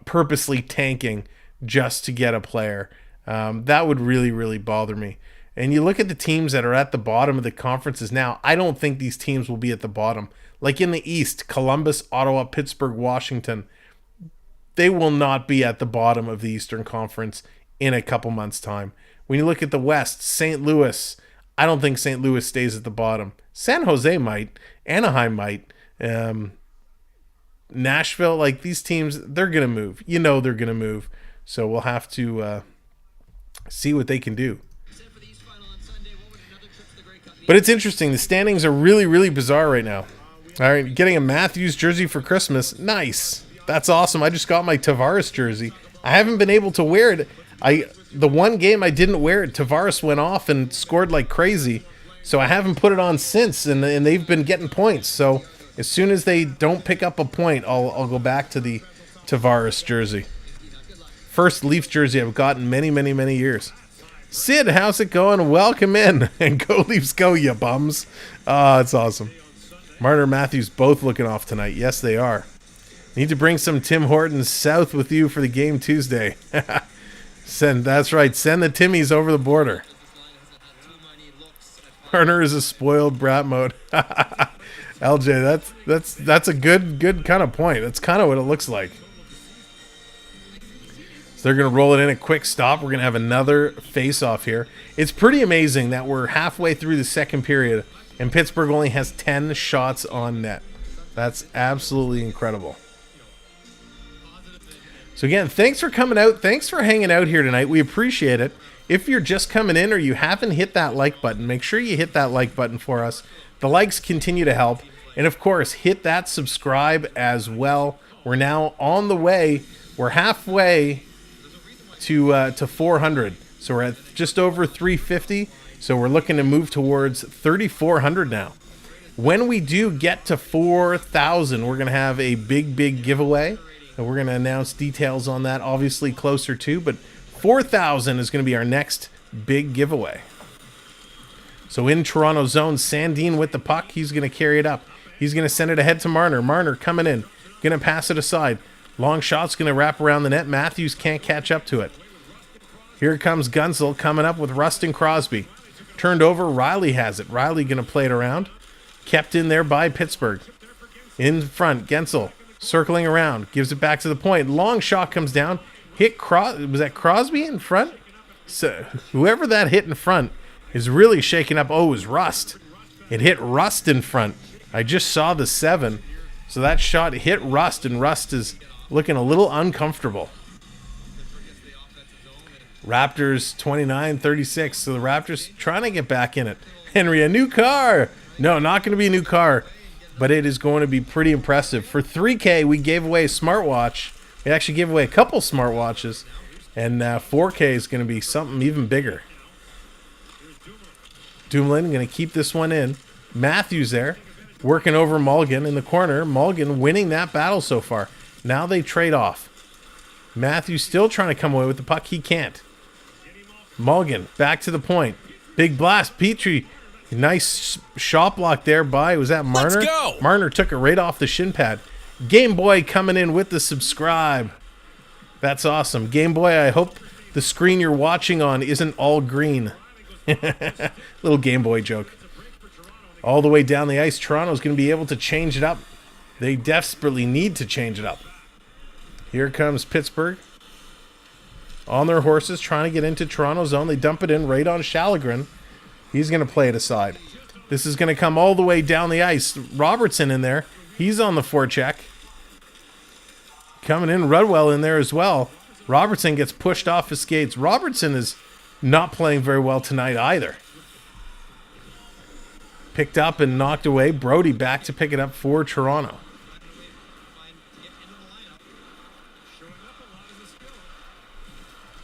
purposely tanking just to get a player. That would really bother me. And you look at the teams that are at the bottom of the conferences now, I don't think these teams will be at the bottom. Like in the East, Columbus, Ottawa, Pittsburgh, Washington, they will not be at the bottom of the Eastern Conference in a couple months' time. When you look at the West, St. Louis, I don't think St. Louis stays at the bottom. San Jose might. Anaheim might. Nashville, like these teams, they're going to move. You know they're going to move. So we'll have to see what they can do. But it's interesting. The standings are really bizarre right now. All right, getting a Matthews jersey for Christmas. Nice. That's awesome. I just got my Tavares jersey. I haven't been able to wear it. The one game I didn't wear it, Tavares went off and scored like crazy. So I haven't put it on since, and they've been getting points. So as soon as they don't pick up a point, I'll go back to the Tavares jersey. First Leafs jersey I've gotten many years. Sid, how's it going? Welcome in. And go Leafs go, you bums. Oh, it's awesome. Marner and Matthews both looking off tonight. Yes, they are. Need to bring some Tim Hortons south with you for the game Tuesday. That's right. Send the Timmies over the border. Marner is a spoiled brat mode. LJ, that's a good kind of point. That's kind of what it looks like. So they're going to roll it in a quick stop. We're going to have another face-off here. It's pretty amazing that we're halfway through the second period and Pittsburgh only has 10 shots on net. That's absolutely incredible. So again, thanks for coming out. Thanks for hanging out here tonight. We appreciate it. If you're just coming in or you haven't hit that like button, make sure you hit that like button for us. The likes continue to help. And of course, hit that subscribe as well. We're now on the way. We're halfway to 400. So we're at just over 350. So we're looking to move towards 3,400 now. When we do get to 4,000, we're going to have a big giveaway. And we're going to announce details on that obviously closer to. But 4,000 is going to be our next big giveaway. So in Toronto zone, Sedin with the puck. He's going to carry it up. He's going to send it ahead to Marner. Marner coming in. Going to pass it aside. Long shot's going to wrap around the net. Matthews can't catch up to it. Here comes Gunsel coming up with Rust and Crosby. Turned over. Riley has it. Riley going to play it around. Kept in there by Pittsburgh. In front, Gunsel circling around. Gives it back to the point. Long shot comes down. Was that Crosby in front? So whoever that hit in front is really shaking up. Oh, it was Rust. It hit Rust in front. I just saw the 7. So that shot hit Rust, and Rust is looking a little uncomfortable. Raptors 29-36. So the Raptors trying to get back in it. Henry, a new car. No, not going to be a new car, but it is going to be pretty impressive. For $3K, we gave away a smartwatch. We actually gave away a couple smartwatches, and 4K is going to be something even bigger. Dumoulin going to keep this one in. Matthews there, working over Mulligan in the corner. Mulligan winning that battle so far. Now they trade off. Matthews still trying to come away with the puck. He can't. Mulligan back to the point. Big blast. Petrie. Nice shot block there by, was that Marner? Let's go. Marner took it right off the shin pad. Game Boy coming in with the subscribe. That's awesome. Game Boy, I hope the screen you're watching on isn't all green. Little Game Boy joke. All the way down the ice, Toronto's going to be able to change it up. They desperately need to change it up. Here comes Pittsburgh. On their horses, trying to get into Toronto zone. They dump it in right on Sallinen. He's going to play it aside. This is going to come all the way down the ice. Robertson in there. He's on the forecheck. Coming in, Rudwell in there as well. Robertson gets pushed off his skates. Robertson is not playing very well tonight either. Picked up and knocked away. Brody back to pick it up for Toronto.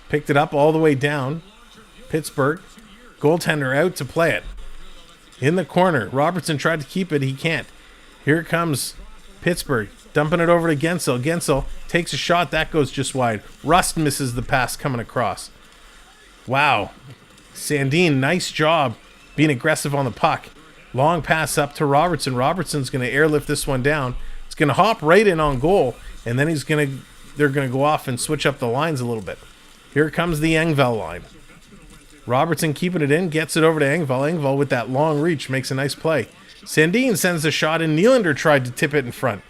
Picked it up all the way down. Pittsburgh. Goaltender out to play it. In the corner. Robertson tried to keep it. He can't. Here comes Pittsburgh. Dumping it over to Guentzel. Guentzel takes a shot. That goes just wide. Rust misses the pass coming across. Wow. Sedin, nice job being aggressive on the puck. Long pass up to Robertson. Robertson's going to airlift this one down. It's going to hop right in on goal. And then they're going to go off and switch up the lines a little bit. Here comes the Engvall line. Robertson keeping it in, gets it over to Engvall. Engvall with that long reach makes a nice play. Sedin sends the shot, and Nylander tried to tip it in front.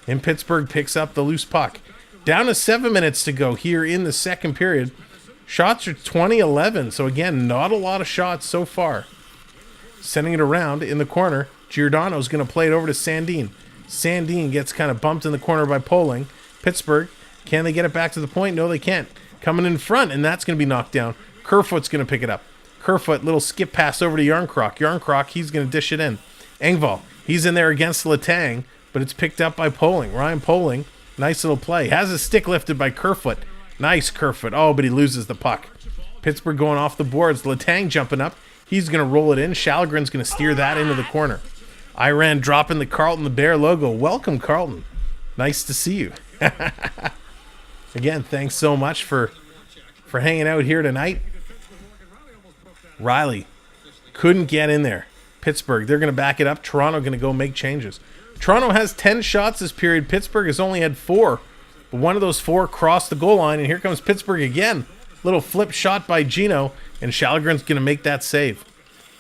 And Pittsburgh picks up the loose puck. Down to 7 minutes to go here in the second period. Shots are 20-11, so again, not a lot of shots so far. Sending it around in the corner. Giordano's going to play it over to Sedin. Sedin gets kind of bumped in the corner by Poling. Pittsburgh, can they get it back to the point? No, they can't. Coming in front, and that's going to be knocked down. Kerfoot's going to pick it up. Kerfoot, little skip pass over to Yarncroc. Yarncroc, he's going to dish it in. Engvall, he's in there against Letang, but it's picked up by Poling. Ryan Poling, nice little play. Has a stick lifted by Kerfoot. Nice Kerfoot. Oh, but he loses the puck. Pittsburgh going off the boards. Letang jumping up. He's going to roll it in. Shalgren's going to steer that into the corner. Iran dropping the Carlton the Bear logo. Welcome, Carlton. Nice to see you. Again, thanks so much for hanging out here tonight. Riley couldn't get in there. Pittsburgh, they're going to back it up. Toronto going to go make changes. Toronto has 10 shots this period. Pittsburgh has only had 4. But one of those 4 crossed the goal line, and here comes Pittsburgh again. Little flip shot by Gino, and Shalgren's going to make that save.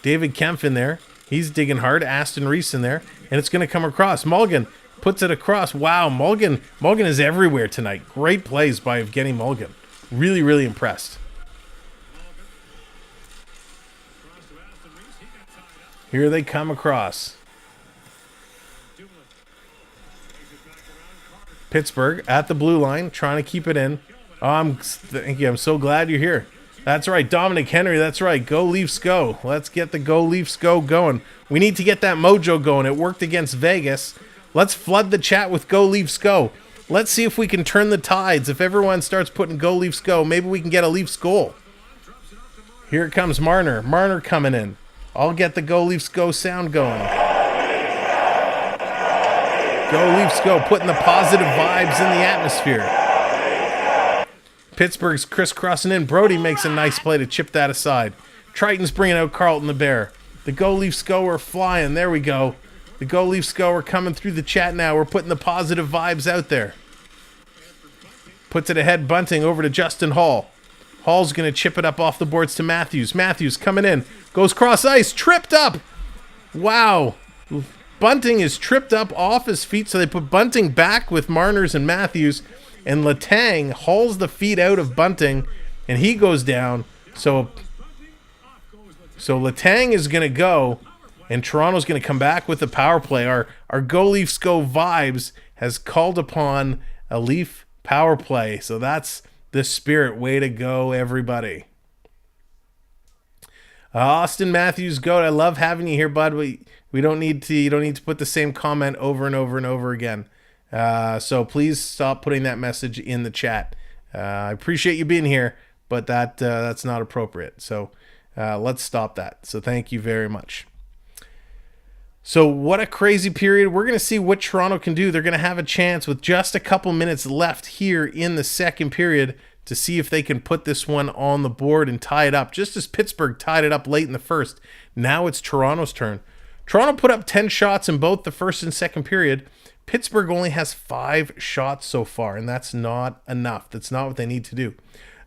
David Kempf in there. He's digging hard. Aston Reese in there, and it's going to come across. Mulligan puts it across. Wow, Mulligan is everywhere tonight. Great plays by Evgeny Mulligan. Really, really impressed. Here they come across. Pittsburgh at the blue line, trying to keep it in. Thank you. I'm so glad you're here. That's right, Dominic Henry. That's right. Go Leafs, go. Let's get the Go Leafs, go going. We need to get that mojo going. It worked against Vegas. Let's flood the chat with Go Leafs, go. Let's see if we can turn the tides. If everyone starts putting Go Leafs, go, maybe we can get a Leafs goal. Here it comes, Marner. Marner coming in. I'll get the Go Leafs, go sound going. Go Leafs, go. Putting the positive vibes in the atmosphere. Pittsburgh's crisscrossing in. Brody makes a nice play to chip that aside. Triton's bringing out Carlton the Bear. The Go Leafs, go are flying. There we go. The Go Leafs, go are coming through the chat now. We're putting the positive vibes out there. Puts it ahead, Bunting over to Justin Hall. Hall's going to chip it up off the boards to Matthews. Matthews coming in. Goes cross ice. Tripped up. Wow. Bunting is tripped up off his feet, so they put Bunting back with Marners and Matthews. And Letang hauls the feet out of Bunting, and he goes down. So Letang is going to go, and Toronto's going to come back with the power play. Our Go Leafs Go vibes has called upon a Leaf power play. So that's the spirit. Way to go, everybody. Austin Matthews, go. I love having you here, bud. You don't need to put the same comment over and over and over again. So please stop putting that message in the chat. I appreciate you being here, but that's not appropriate. So let's stop that. So thank you very much. So what a crazy period. We're going to see what Toronto can do. They're going to have a chance with just a couple minutes left here in the second period to see if they can put this one on the board and tie it up. Just as Pittsburgh tied it up late in the first, now it's Toronto's turn. Toronto put up 10 shots in both the first and second period. Pittsburgh only has 5 shots so far, and that's not enough. That's not what they need to do.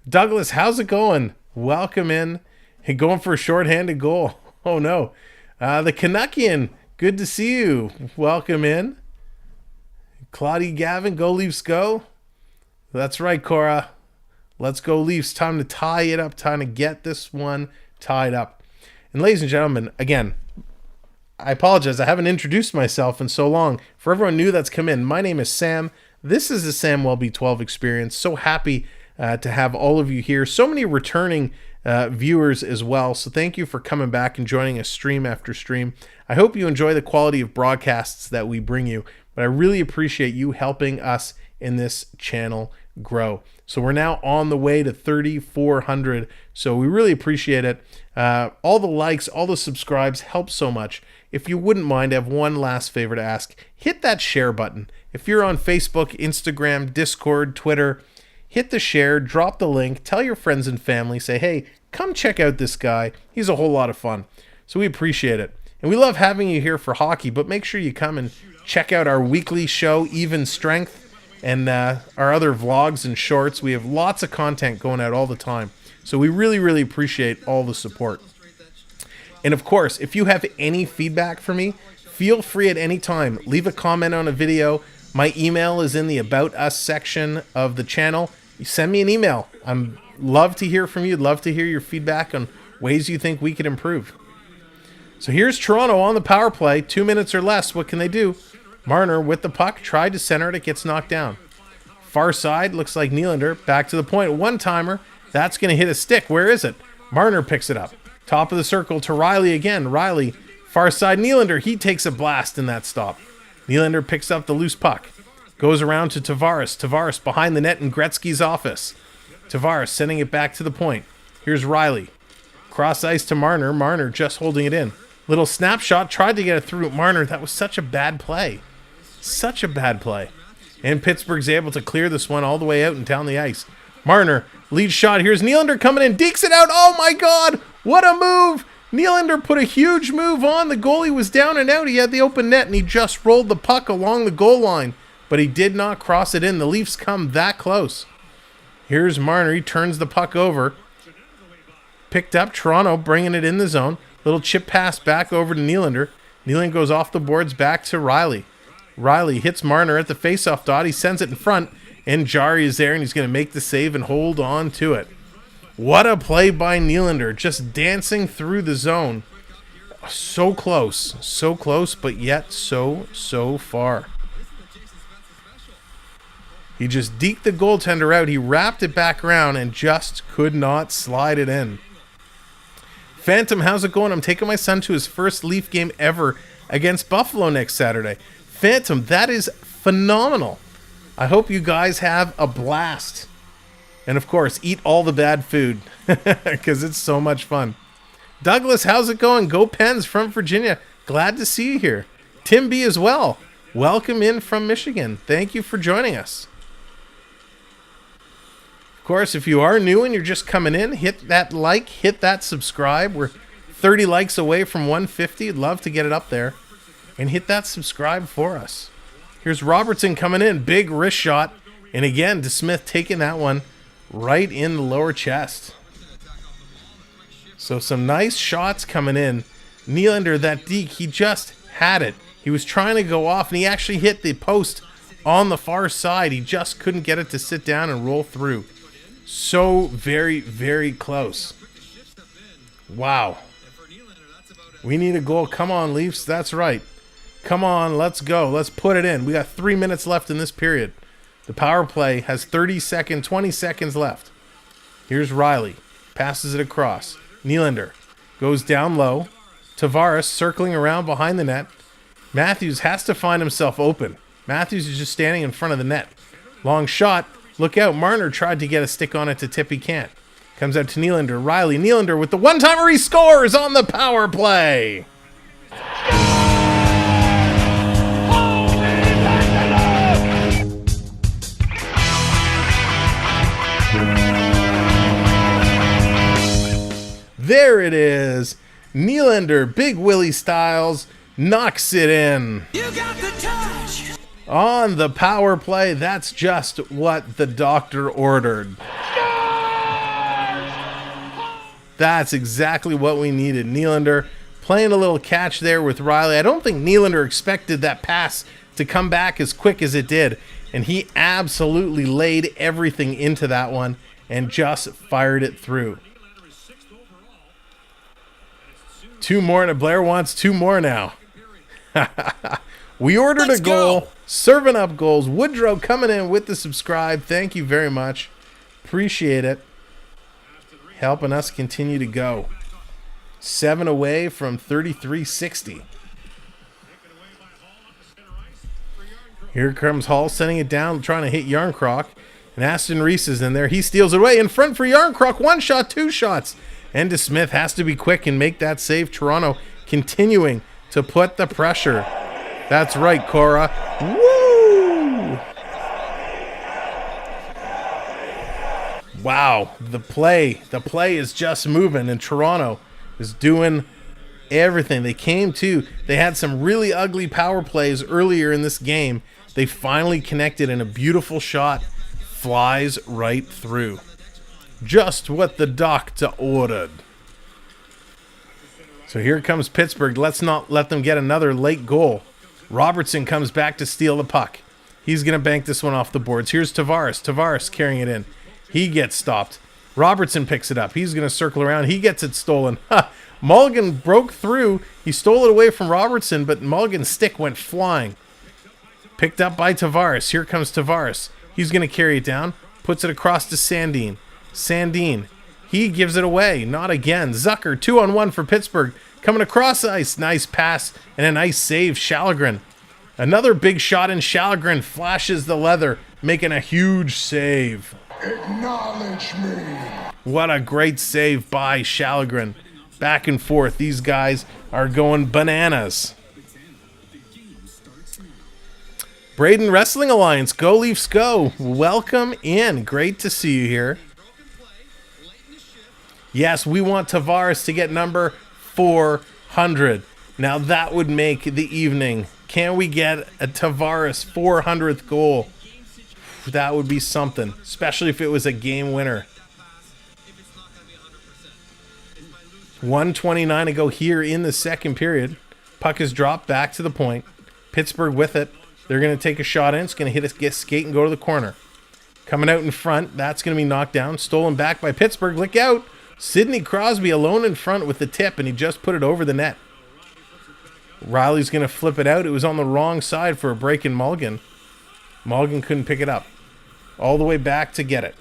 Douglas, how's it going? Welcome in. Hey, going for a shorthanded goal. Oh, no. The Canuckian, good to see you. Welcome in. Claudie Gavin, Go Leafs, go. That's right, Cora. Let's go Leafs. Time to tie it up. Time to get this one tied up. And ladies and gentlemen, again, I apologize. I haven't introduced myself in so long. For everyone new that's come in, my name is Sam. This is the Samwelb12 Experience. So happy to have all of you here. So many returning viewers as well. So thank you for coming back and joining us stream after stream. I hope you enjoy the quality of broadcasts that we bring you, but I really appreciate you helping us in this channel grow. So we're now on the way to 3,400. So we really appreciate it. All the likes, all the subscribes help so much. If you wouldn't mind, I have one last favor to ask. Hit that share button. If you're on Facebook, Instagram, Discord, Twitter, hit the share, drop the link, tell your friends and family, say, hey, come check out this guy. He's a whole lot of fun. So we appreciate it. And we love having you here for hockey, but make sure you come and check out our weekly show, Even Strength, and our other vlogs and shorts. We have lots of content going out all the time. So we really, really appreciate all the support. And of course, if you have any feedback for me, feel free at any time. Leave a comment on a video. My email is in the About Us section of the channel. You send me an email. I'm love to hear from you. Love to hear your feedback on ways you think we could improve. So here's Toronto on the power play. 2 minutes or less. What can they do? Marner with the puck. Tried to center it. It gets knocked down. Far side. Looks like Nylander. Back to the point. One-timer. That's going to hit a stick. Where is it? Marner picks it up. Top of the circle to Riley again. Riley, far side Nylander. He takes a blast in that stop. Nylander picks up the loose puck. Goes around to Tavares. Tavares behind the net in Gretzky's office. Tavares sending it back to the point. Here's Riley. Cross ice to Marner. Marner just holding it in. Little snapshot. Tried to get it through Marner. That was such a bad play. Such a bad play. And Pittsburgh's able to clear this one all the way out and down the ice. Marner, lead shot. Here's Nylander coming in. Dekes it out. Oh, my God. What a move. Nylander put a huge move on. The goalie was down and out. He had the open net, and he just rolled the puck along the goal line. But he did not cross it in. The Leafs come that close. Here's Marner. He turns the puck over. Picked up. Toronto bringing it in the zone. Little chip pass back over to Nylander. Nylander goes off the boards back to Riley. Riley hits Marner at the faceoff dot. He sends it in front. And Jari is there, and he's going to make the save and hold on to it. What a play by Nylander, just dancing through the zone. So close, but yet so far. He just deked the goaltender out. He wrapped it back around and just could not slide it in. Phantom, how's it going? I'm taking my son to his first Leaf game ever against Buffalo next Saturday. Phantom, that is phenomenal. I hope you guys have a blast. And of course, eat all the bad food because it's so much fun. Douglas, how's it going? Go Pens from Virginia. Glad to see you here. Tim B as well. Welcome in from Michigan. Thank you for joining us. Of course, if you are new and you're just coming in, hit that like, hit that subscribe. We're 30 likes away from 150. I'd love to get it up there. And hit that subscribe for us. Here's Robertson coming in. Big wrist shot. And again, DeSmith taking that one right in the lower chest. So some nice shots coming in. Nylander, that deke, he just had it. He was trying to go off, and he actually hit the post on the far side. He just couldn't get it to sit down and roll through. So very, very close. Wow. We need a goal. Come on, Leafs. That's right. Come on, let's go. Let's put it in. We got 3 minutes left in this period. The power play has 20 seconds left. Here's Riley. Passes it across. Nylander goes down low. Tavares circling around behind the net. Matthews has to find himself open. Matthews is just standing in front of the net. Long shot. Look out. Marner tried to get a stick on it to tip. He can't. Comes out to Nylander. Riley. Nylander with the one-timer. He scores on the power play. There it is. Nylander, Big Willie Styles, knocks it in. You got the touch. On the power play, that's just what the doctor ordered. That's exactly what we needed. Nylander playing a little catch there with Riley. I don't think Nylander expected that pass to come back as quick as it did. And he absolutely laid everything into that one and just fired it through. 2 more, and Blair wants 2 more now. We ordered Let's a goal. go. Serving up goals. Woodrow coming in with the subscribe. Thank you very much. Appreciate it. Helping us continue to go. 7 away from 33-60. Here comes Hall sending it down, trying to hit Yarncroc. And Aston Reese is in there. He steals it away. In front for Yarncroc. 1 shot, 2 shots. And DeSmith has to be quick and make that save. Toronto continuing to put the pressure. That's right, Cora. Woo! Wow, the play is just moving, and Toronto is doing everything. They came to. They had some really ugly power plays earlier in this game. They finally connected, and a beautiful shot flies right through. Just what the doctor ordered. So here comes Pittsburgh. Let's not let them get another late goal. Robertson comes back to steal the puck. He's going to bank this one off the boards. Here's Tavares. Tavares carrying it in. He gets stopped. Robertson picks it up. He's going to circle around. He gets it stolen. Mulligan broke through. He stole it away from Robertson, but Mulligan's stick went flying. Picked up by Tavares. Here comes Tavares. He's going to carry it down. Puts it across to Sandin. Sandin, he gives it away. Not again. Zucker, 2-on-1 for Pittsburgh. Coming across ice. Nice pass and a nice save. Shallegren. Another big shot, and Shallegren flashes the leather, making a huge save. Acknowledge me. What a great save by Shallegren. Back and forth. These guys are going bananas. Braden Wrestling Alliance. Go Leafs go. Welcome in. Great to see you here. Yes, we want Tavares to get number 400. Now that would make the evening. Can we get a Tavares 400th goal? That would be something, especially if it was a game winner. 1:29 to go here in the second period. Puck is dropped back to the point. Pittsburgh with it. They're going to take a shot in. It's going to hit a skate and go to the corner. Coming out in front. That's going to be knocked down. Stolen back by Pittsburgh. Look out. Sidney Crosby alone in front with the tip, and he just put it over the net. Riley's going to flip it out. It was on the wrong side for a break in Mulligan. Mulligan couldn't pick it up. all the way back to get it.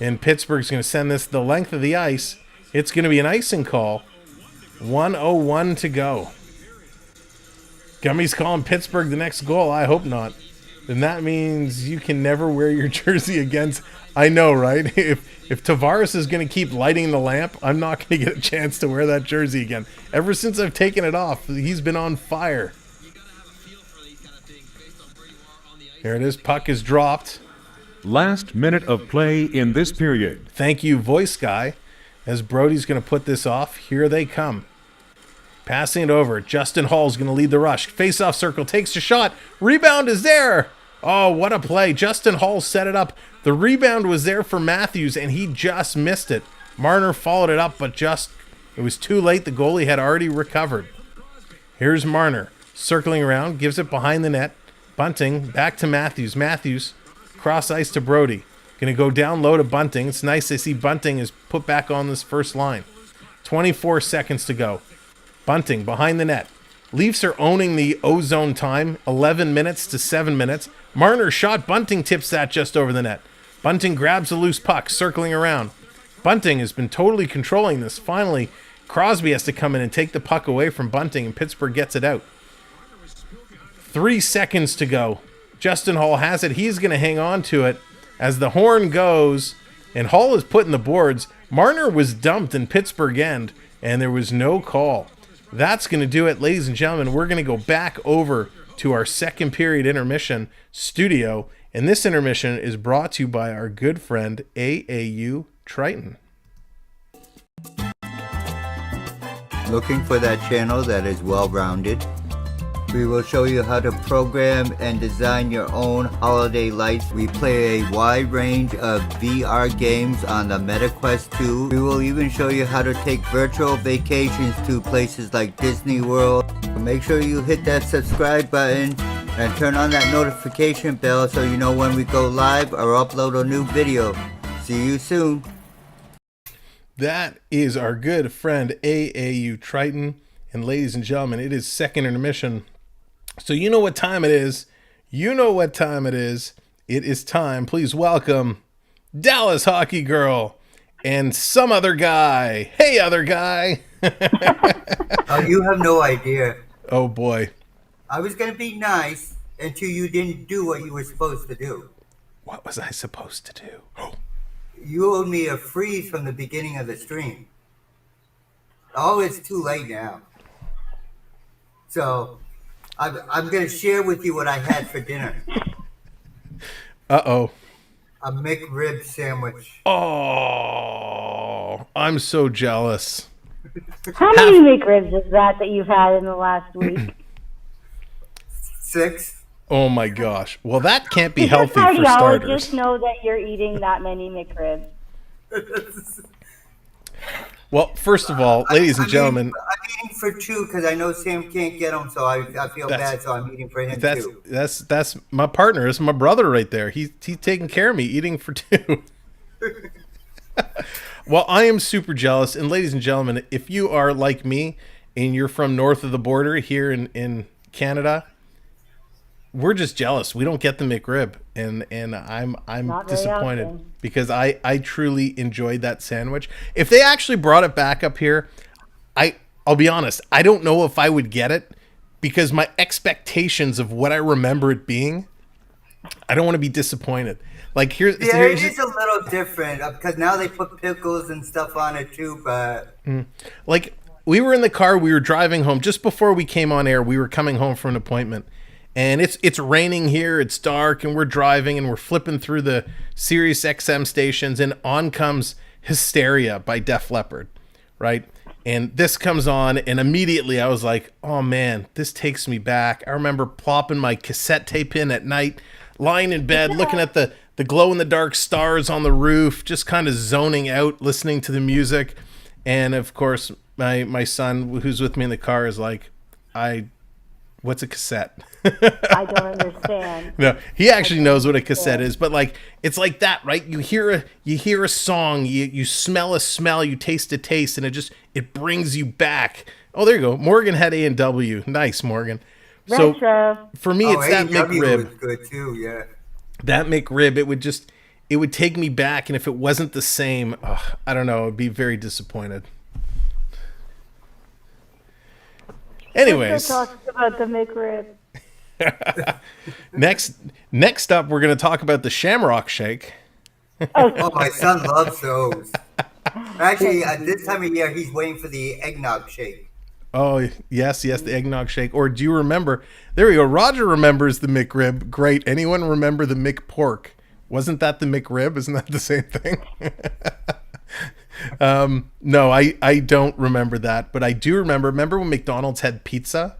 And Pittsburgh's going to send this the length of the ice. It's going to be an icing call. 1:01 to go. Gummy's calling Pittsburgh the next goal. I hope not. Then that means you can never wear your jersey against... I know, right? If Tavares is going to keep lighting the lamp, I'm not going to get a chance to wear that jersey again. Ever since I've taken it off, he's been on fire. Here it is. Puck is dropped. Last minute of play in this period. Thank you, voice guy. As Brody's going to put this off, here they come. Passing it over. Justin Hall's going to lead the rush. Face-off circle. Takes a shot. Rebound is there. Oh, what a play. Justin Hall set it up. The rebound was there for Matthews, and he just missed it. Marner followed it up, but it was too late. The goalie had already recovered. Here's Marner. Circling around. Gives it behind the net. Bunting. Back to Matthews. Matthews. Cross ice to Brody. Going to go down low to Bunting. It's nice to see Bunting is put back on this first line. 24 seconds to go. Bunting behind the net. Leafs are owning the ozone time. 11 minutes to 7 minutes. Marner shot. Bunting tips that just over the net. Bunting grabs a loose puck, circling around. Bunting has been totally controlling this. Finally, Crosby has to come in and take the puck away from Bunting, and Pittsburgh gets it out. 3 seconds to go. Justin Hall has it. He's going to hang on to it as the horn goes, and Hall is put in the boards. Marner was dumped in Pittsburgh end, and there was no call. That's going to do it, ladies and gentlemen. We're going to go back over to our second period intermission studio, and this intermission is brought to you by our good friend AAU Triton. Looking for that channel that is well-rounded? We will show you how to program and design your own holiday lights. We play a wide range of VR games on the MetaQuest 2. We will even show you how to take virtual vacations to places like Disney World. Make sure you hit that subscribe button and turn on that notification bell so you know when we go live or upload a new video. See you soon. That is our good friend AAU Triton. And ladies and gentlemen, it is second intermission. So you know what time it is. You know what time it is. It is time. Please welcome Dallas Hockey Girl and some other guy. Hey, other guy. Oh, you have no idea. Oh, boy. I was going to be nice until you didn't do what you were supposed to do. What was I supposed to do? Oh. You owed me a freeze from the beginning of the stream. Oh, it's too late now. So, I'm going to share with you what I had for dinner. Uh-oh. A McRib sandwich. Oh, I'm so jealous. How many McRibs is that you've had in the last week? 6. Oh, my gosh. Well, that can't be Does your healthy for starters. cardiologist know that you're eating that many McRibs? Well, first of all, ladies and gentlemen, I'm eating for 2 because I know Sam can't get them, so I feel bad, so I'm eating for him too. That's my partner. It's my brother right there. He's taking care of me, eating for 2. Well, I am super jealous. And ladies and gentlemen, if you are like me and you're from north of the border here in Canada, we're just jealous. We don't get the McRib, and I'm disappointed often. because I truly enjoyed that sandwich. If they actually brought it back up here, I'll be honest, I don't know if I would get it because my expectations of what I remember it being, I don't want to be disappointed. Like here's it is a little different because now they put pickles and stuff on it too, but like we were in the car, we were driving home just before we came on air. We were coming home from an appointment. And it's raining here, it's dark, and we're driving, and we're flipping through the Sirius XM stations, and on comes Hysteria by Def Leppard, right? And this comes on, and immediately I was like, oh man, this takes me back. I remember plopping my cassette tape in at night, lying in bed, looking at the glow-in-the-dark stars on the roof, just kind of zoning out, listening to the music. And of course, my son, who's with me in the car, is like, what's a cassette? I don't understand. No, he actually knows what a cassette is, but like it's like that, right? You hear a song, you smell a smell, you taste a taste, and it brings you back. Oh, there you go. Morgan had A&W. Nice, Morgan. Retro. So for me, it's that A&W McRib. was good too, yeah. that McRib, it would take me back, and if it wasn't the same, I don't know, I'd be very disappointed. Anyways, Still talking about the McRib. next up, we're going to talk about the Shamrock Shake. Oh, my son loves those. Actually, at this time of year, he's waiting for the eggnog shake. Oh, yes, the eggnog shake. Or do you remember? There we go. Roger remembers the McRib. Great. Anyone remember the McPork? Wasn't that the McRib? Isn't that the same thing? No, I don't remember that, but I do remember when McDonald's had pizza?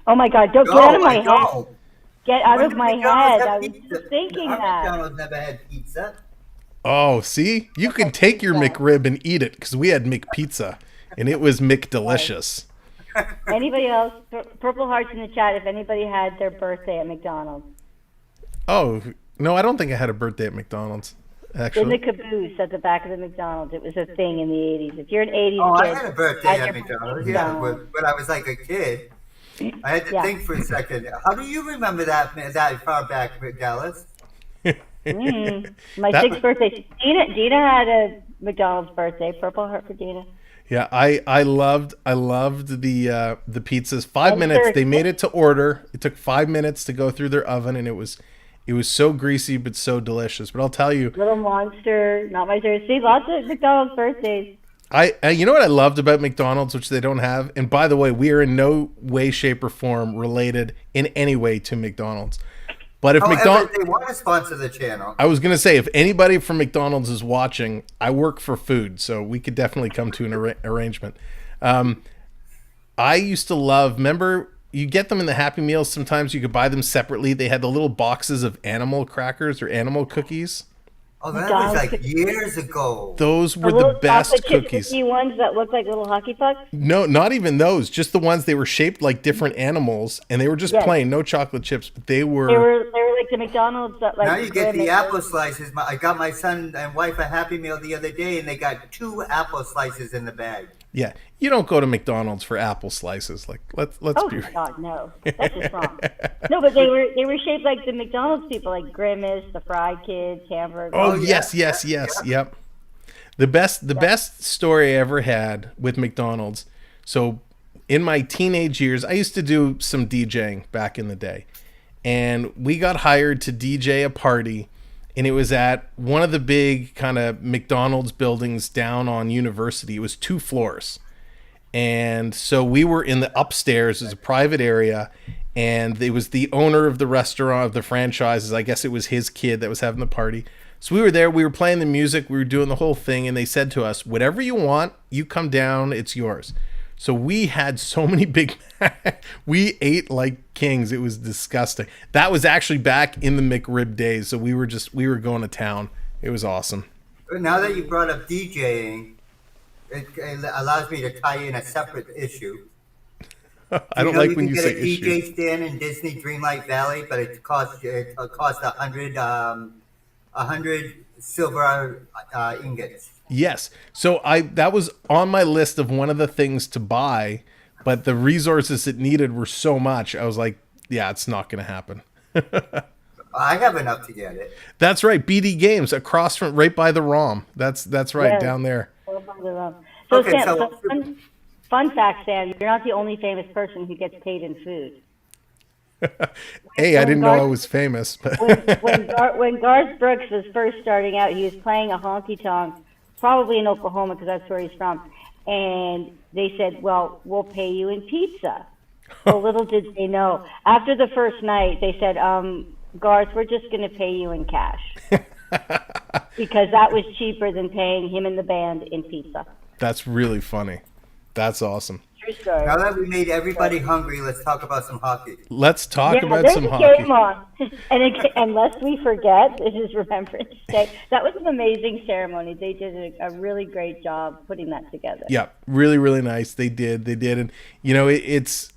Oh my God! Don't get out of my head. No. Get out When of did my McDonald's head. have I was pizza? just thinking Our that. McDonald's never had pizza. Oh, see? You can take your McRib and eat it, because we had McPizza, and it was McDelicious. Anybody else? Purple hearts in the chat. If anybody had their birthday at McDonald's. Oh, no, I don't think I had a birthday at McDonald's, In the actually. caboose at the back of the McDonald's. It was a thing in the 80s. If you're an 80s Oh, kid. I had a birthday had at your McDonald's. Yeah, when I was like a kid. I had to think for a second. How do you remember that far back, Dallas? My That- 6th birthday. Dina had a McDonald's birthday. Purple heart for Dina. Yeah, I loved the pizzas. 5 I'm minutes. sure- They made it to order. It took 5 minutes to go through their oven, and it was so greasy but so delicious. But I'll tell you, Little Monster. Not my favorite. See, lots of McDonald's birthdays. you know what I loved about McDonald's, which they don't have. And by the way, we are in no way, shape, or form related in any way to McDonald's. But if However, they want to sponsor the channel. I was gonna say, if anybody from McDonald's is watching, I work for food, so we could definitely come to an arrangement. I used to love. Remember, you get them in the Happy Meals. Sometimes you could buy them separately. They had the little boxes of animal crackers or animal cookies. Oh, that was like years ago. Those were little the best chocolate chip cookies. cookie ones that look like little hockey pucks. No, not even those. Just the ones they were shaped like different animals, and they were just Yes. plain, no chocolate chips. But they were. They were like the McDonald's that like. Now you get the Grimace. apple slices. I got my son and wife a Happy Meal the other day, and they got 2 apple slices in the bag. Yeah, you don't go to McDonald's for apple slices. Like let's Oh be. God, no! That's just wrong. No, but they were shaped like the McDonald's people, like Grimace, the Fried Kids, Hamburger. Oh, yeah. yes, yep. The best story I ever had with McDonald's. So, in my teenage years, I used to do some DJing back in the day, and we got hired to DJ a party, and it was at one of the big kind of McDonald's buildings down on University. It was 2 floors, and so we were in the upstairs as a private area. And it was the owner of the restaurant, of the franchises. I guess it was his kid that was having the party. So we were there. We were playing the music. We were doing the whole thing. And they said to us, whatever you want, you come down. It's yours. So we had so many Big Mac. We ate like kings. It was disgusting. That was actually back in the McRib days. So we were going to town. It was awesome. Now that you brought up DJing, it allows me to tie in a separate issue. I don't like when you say you can get a issue. DJ stand in Disney Dreamlight Valley, but it costs 100 silver ingots. Yes. So that was on my list of one of the things to buy, but the resources it needed were so much. I was like, yeah, it's not going to happen. I have enough to get it. That's right. BD Games across from right by the ROM. That's right Yes. down there. So Okay, Sam, so- fun fact, Sam, you're not the only famous person who gets paid in food. Hey, I didn't know I was famous, but When Garth Brooks was first starting out, he was playing a honky tonk, probably in Oklahoma because that's where he's from. And they said, "Well, we'll pay you in pizza." Well, little did they know. After the first night, they said, "Garth, we're just going to pay you in cash," because that was cheaper than paying him and the band in pizza. that's really funny. That's awesome. True story. Now that we made everybody hungry, let's talk about some hockey. Let's talk about there's some a hockey. game on. And lest we forget, this is Remembrance Day. That was an amazing ceremony. They did a really great job putting that together. Yeah, really, really nice. They did, and you know, it's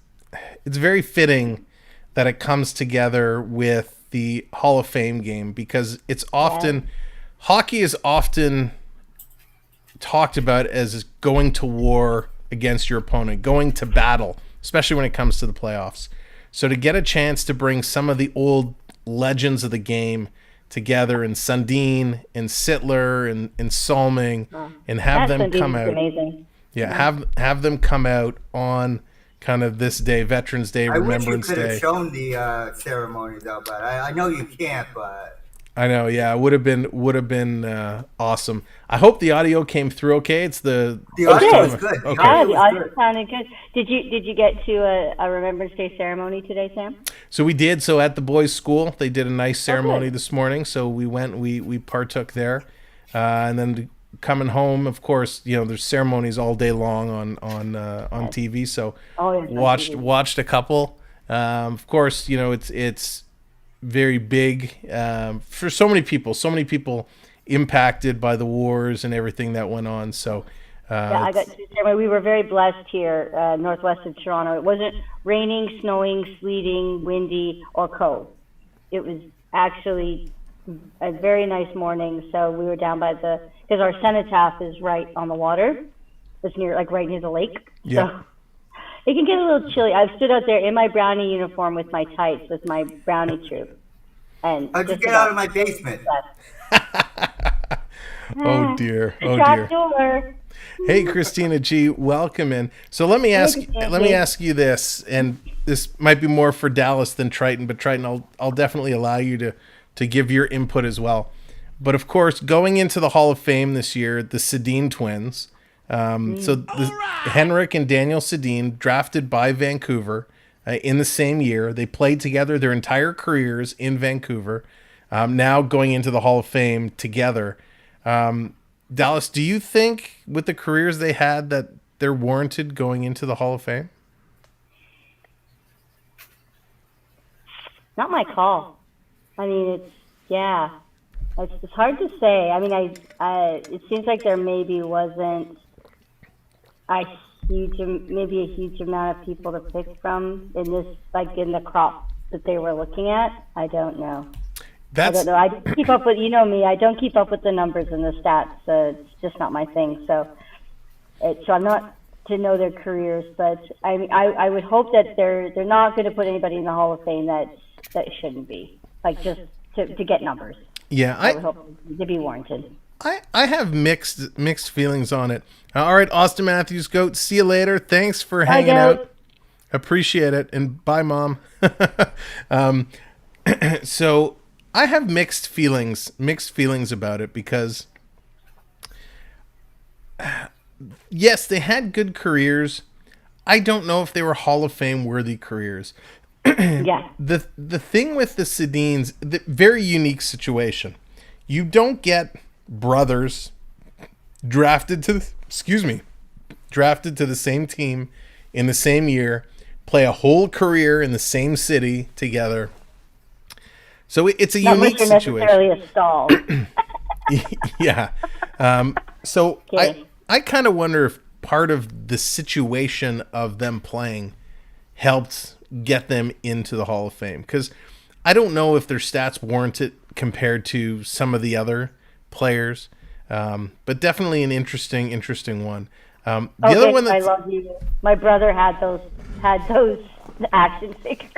very fitting that it comes together with the Hall of Fame game, because it's often hockey is often talked about as going to war against your opponent, going to battle, especially when it comes to the playoffs. So to get a chance to bring some of the old legends of the game together, and Sundin and Sittler and Salming, and have them come out. Amazing. Yeah, have them come out on kind of this day, Veterans Day, Remembrance Day. I wish you could have Day. shown the ceremony though, but I know you can't. But I know, yeah, it would have been awesome. I hope the audio came through okay. It's the audio was good. Okay. Yeah, the audio sounded good. Did you get to a Remembrance Day ceremony today, Sam? So we did. So at the boys' school, they did a nice ceremony good. this morning. So we went, we partook there, and then coming home, of course, there's ceremonies all day long on TV. So watched a couple. Of course, it's very big for so many people impacted by the wars and everything that went on. So I got to say, we were very blessed here, northwest of Toronto. It wasn't raining, snowing, sleeting, windy, or cold. It was actually a very nice morning. So we were down by because our cenotaph is right on the water. It's right near the lake. Yeah. So it can get a little chilly. I've stood out there in my brownie uniform with my tights, with my brownie troop. And how'd you get out of my basement? Oh dear. Door. Hey, Christina G, welcome in. So let me ask you this, and this might be more for Dallas than Triton, but Triton, I'll definitely allow you to give your input as well. But of course, going into the Hall of Fame this year, the Sedin twins. Henrik and Daniel Sedin, drafted by Vancouver in the same year. They played together their entire careers in Vancouver. Now going into the Hall of Fame together. Dallas, do you think with the careers they had that they're warranted going into the Hall of Fame? Not my call. I mean, it's hard to say. I mean, it seems like there maybe wasn't maybe a huge amount of people to pick from in this, in the crop that they were looking at. I don't know. I don't know. I keep up with, me, I don't keep up with the numbers and the stats. It's just not my thing. So I'm not to know their careers, but I mean, I would hope that they're not going to put anybody in the Hall of Fame that shouldn't be, just to get numbers. Yeah, I would hope to be warranted. I have mixed feelings on it. All right, Austin Matthews, Goat, see you later. Thanks for hanging out. Appreciate it, and bye, Mom. So I have mixed feelings about it because, yes, they had good careers. I don't know if they were Hall of Fame worthy careers. Yeah. The thing with the Sedins, the very unique situation. You don't get brothers drafted to the same team in the same year, play a whole career in the same city together. So it's a unique situation. Not necessarily a stall. Yeah. So Okay. I kind of wonder if part of the situation of them playing helped get them into the Hall of Fame, because I don't know if their stats warrant it compared to some of the other players, but definitely an interesting one. The other one I love you. My brother had those action figures.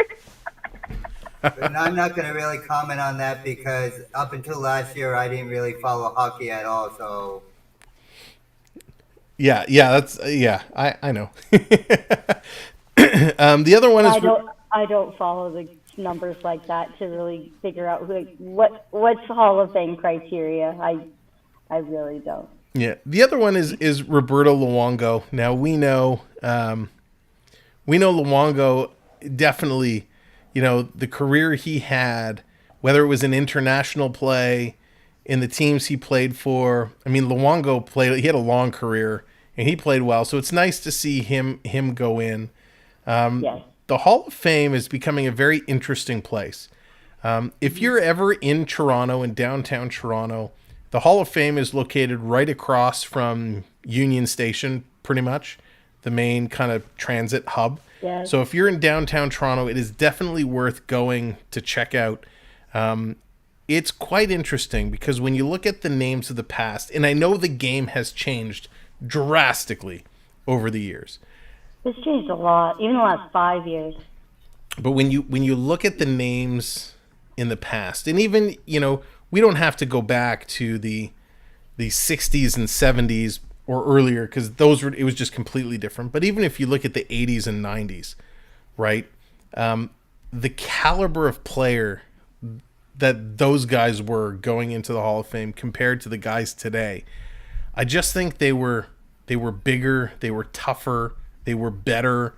And I'm not going to really comment on that because up until last year, I didn't really follow hockey at all. So yeah, I know. The other one is I don't follow the numbers like that to really figure out what's Hall of Fame criteria. I really don't. Yeah, the other one is Roberto Luongo. Now we know Luongo definitely, the career he had, whether it was in international play, in the teams he played for. I mean, Luongo he had a long career and he played well, so it's nice to see him go in. Yes. The Hall of Fame is becoming a very interesting place. If you're ever in Toronto, in downtown Toronto, the Hall of Fame is located right across from Union Station, pretty much, the main kind of transit hub. Yes. So if you're in downtown Toronto, it is definitely worth going to check out. It's quite interesting because when you look at the names of the past, and I know the game has changed drastically over the years. It's changed a lot, even the last 5 years. But when you look at the names in the past, and even, we don't have to go back to the 60s and 70s or earlier, because it was just completely different. But even if you look at the 80s and 90s, right, the caliber of player that those guys were going into the Hall of Fame compared to the guys today, I just think they were bigger, they were tougher, they were better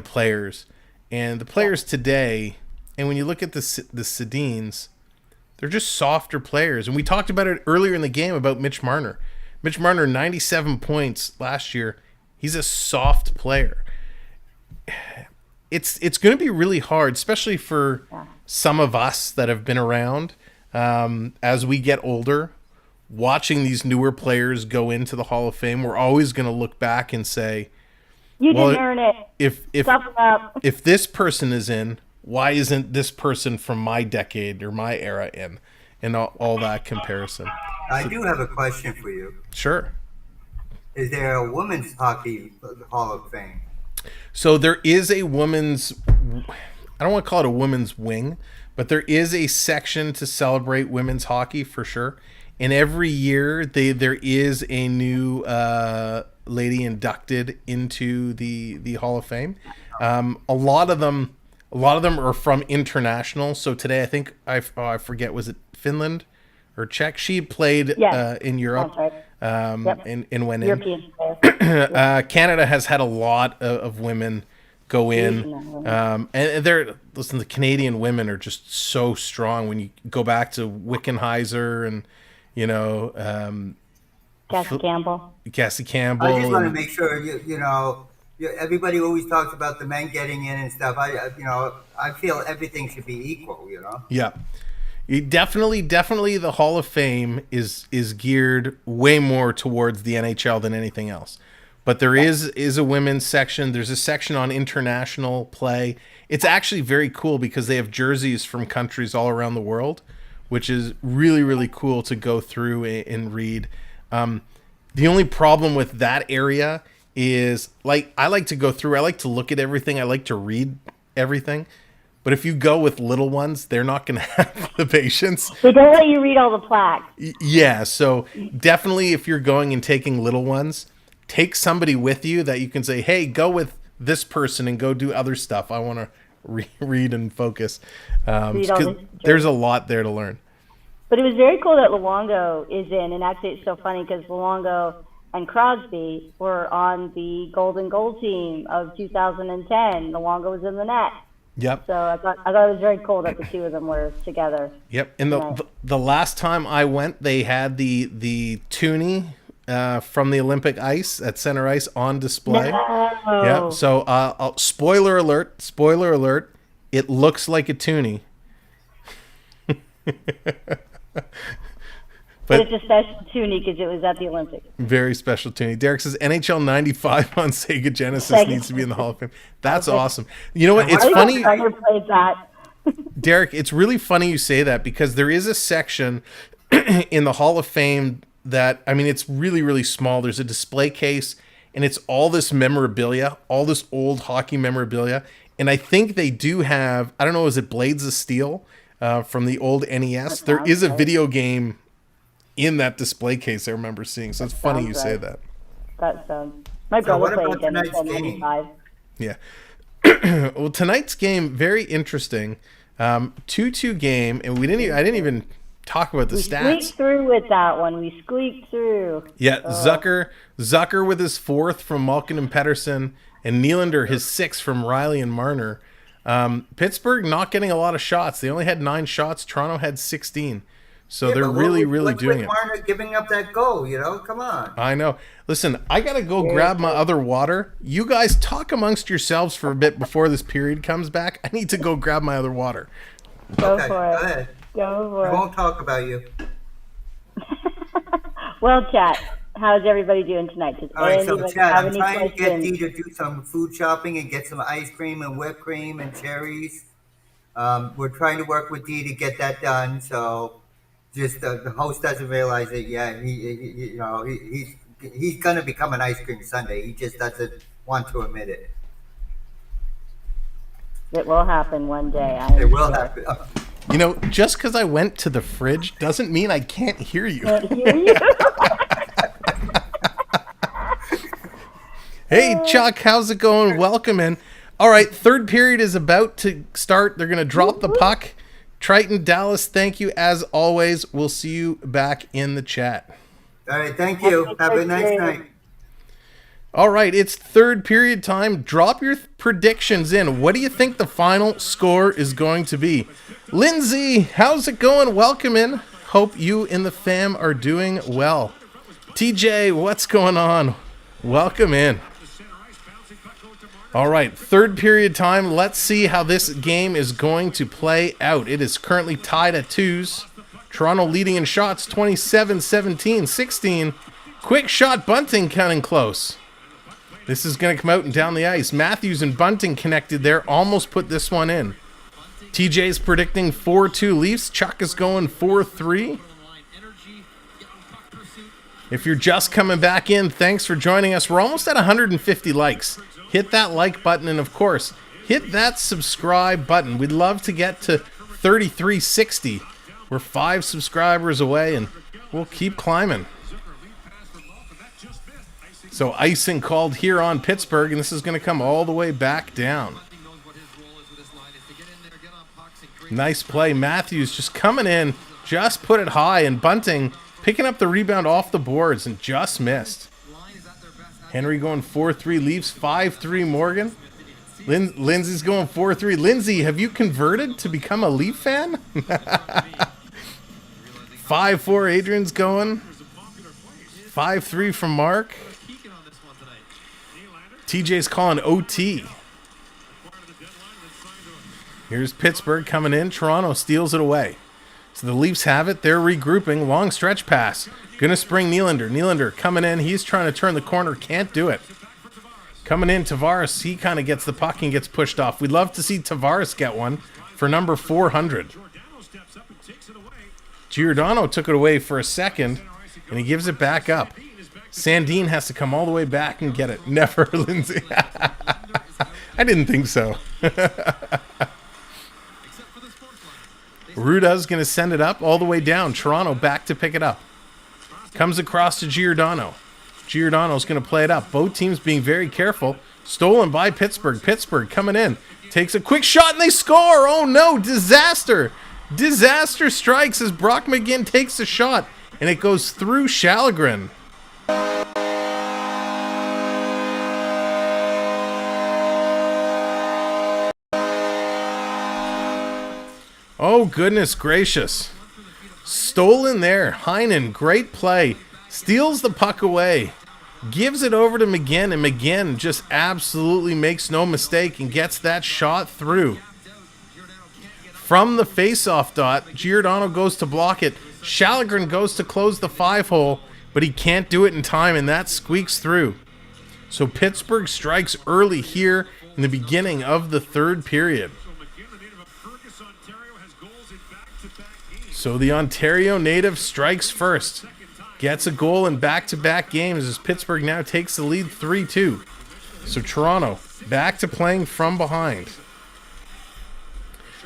players. And the players today, and when you look at the Sedins, they're just softer players. And we talked about it earlier in the game about Mitch Marner. Mitch Marner, 97 points last year. He's a soft player. It's going to be really hard, especially for some of us that have been around as we get older. Watching these newer players go into the Hall of Fame, we're always going to look back and say, You didn't earn it. If this person is in, why isn't this person from my decade or my era in? And all that comparison. I do have a question for you. Sure. Is there a women's hockey Hall of Fame? So there is a women's, I don't want to call it a women's wing, but there is a section to celebrate women's hockey for sure. And every year there is a new lady inducted into the Hall of Fame. A lot of them are from international. So today I think I forget, was it Finland or Czech? She played in Europe. And went in. Canada has had a lot of women go in, and the Canadian women are just so strong. When you go back to Wickenheiser and Cassie Campbell. I just want to make sure everybody always talks about the men getting in and stuff. I feel everything should be equal. Yeah. Definitely the Hall of Fame is geared way more towards the NHL than anything else. But there is a women's section. There's a section on international play. It's actually very cool because they have jerseys from countries all around the world, which is really, really cool to go through and read. The only problem with that area is, I like to go through, I like to look at everything, I like to read everything. But if you go with little ones, they're not going to have the patience. They don't let you read all the plaques. Yeah, so definitely if you're going and taking little ones, take somebody with you that you can say, hey, go with this person and go do other stuff. I want to read and focus. There's a lot there to learn. But it was very cool that Luongo is in. And actually it's so funny because Luongo and Crosby were on the golden goal team of 2010. Luongo was in the net. Yep. So I thought it was very cool that the two of them were together. Yep. And the last time I went, they had the toonie from the Olympic ice at center ice on display. No. Yeah. So spoiler alert, it looks like a toonie. But it's a special toonie because it was at the Olympics. Very special toonie. Derek says NHL 95 on Sega Genesis needs to be in the Hall of Fame. That's awesome. You know what? It's funny. I never played that. Derek, it's really funny you say that because there is a section in the Hall of Fame that, it's really, really small. There's a display case and it's all this memorabilia, all this old hockey memorabilia. And I think they do have, I don't know, is it Blades of Steel from the old NES? There is a video game in that display case I remember seeing. So it's funny you say that. That sounds. My brother played NHL 95. Yeah. Well, tonight's game, very interesting. 2-2 game, and I didn't even talk about the stats. We squeaked through with that one. We squeaked through. Yeah, Zucker with his 4th from Malkin and Pettersson, and Nylander his 6th from Riley and Marner. Pittsburgh not getting a lot of shots. They only had 9 shots. Toronto had 16. So they're really, really doing it. Marner giving up that goal, come on. I know. Listen, I got to go grab my other water. You guys talk amongst yourselves for a bit before this period comes back. I need to go grab my other water. Go for it. Go ahead. Go for it. I won't talk about you. Well, chat, how's everybody doing tonight? All right, so Chad, I'm trying to get Dee to do some food shopping and get some ice cream and whipped cream and cherries. We're trying to work with Dee to get that done, so... Just the host doesn't realize it yet. He's going to become an ice cream sundae. He just doesn't want to admit it. It will happen one day. It will happen. You know, just because I went to the fridge doesn't mean I can't hear you. Hey, Chuck, how's it going? Welcome in. All right, third period is about to start. They're going to drop the puck. Triton, Dallas, thank you as always. We'll see you back in the chat. All right, thank you. Have a nice night. All right, it's third period time. Drop your predictions in. What do you think the final score is going to be? Lindsay, how's it going? Welcome in. Hope you and the fam are doing well. TJ, what's going on? Welcome in. All right, third period time. Let's see how this game is going to play out. It is currently tied at 2s. Toronto leading in shots, 27-17, 16. Quick shot, Bunting cutting close. This is going to come out and down the ice. Matthews and Bunting connected there. Almost put this one in. TJ's predicting 4-2 Leafs. Chuck is going 4-3. If you're just coming back in, thanks for joining us. We're almost at 150 likes. Hit that like button and, of course, hit that subscribe button. We'd love to get to 3360. We're 5 subscribers away, and we'll keep climbing. So icing called here on Pittsburgh, and this is going to come all the way back down. Nice play. Matthews just coming in, just put it high, and Bunting picking up the rebound off the boards and just missed. Henry going 4-3 Leafs, 5-3 Morgan. Lindsay's going 4-3. Lindsay, have you converted to become a Leaf fan? 5-4 Adrian's going. 5-3 from Mark. TJ's calling OT. Here's Pittsburgh coming in. Toronto steals it away. So the Leafs have it. They're regrouping. Long stretch pass. Gonna spring Nylander. Nylander coming in. He's trying to turn the corner. Can't do it. Coming in, Tavares. He kind of gets the puck and gets pushed off. We'd love to see Tavares get one for number 400. Giordano took it away for a second, and he gives it back up. Sedin has to come all the way back and get it. Never, Lindsay. I didn't think so. Ruda's going to send it up all the way down. Toronto back to pick it up. Comes across to Giordano. Giordano's going to play it up. Both teams being very careful. Stolen by Pittsburgh. Pittsburgh coming in. Takes a quick shot and they score. Oh no, disaster. Disaster strikes as Brock McGinn takes a shot. And it goes through Sallinen. Oh, goodness gracious. Stolen there. Heinen, great play. Steals the puck away. Gives it over to McGinn, and McGinn just absolutely makes no mistake and gets that shot through. From the face-off dot, Giordano goes to block it. Sallinen goes to close the 5-hole, but he can't do it in time, and that squeaks through. So Pittsburgh strikes early here in the beginning of the third period. So the Ontario native strikes first. Gets a goal in back-to-back games as Pittsburgh now takes the lead 3-2. So Toronto back to playing from behind.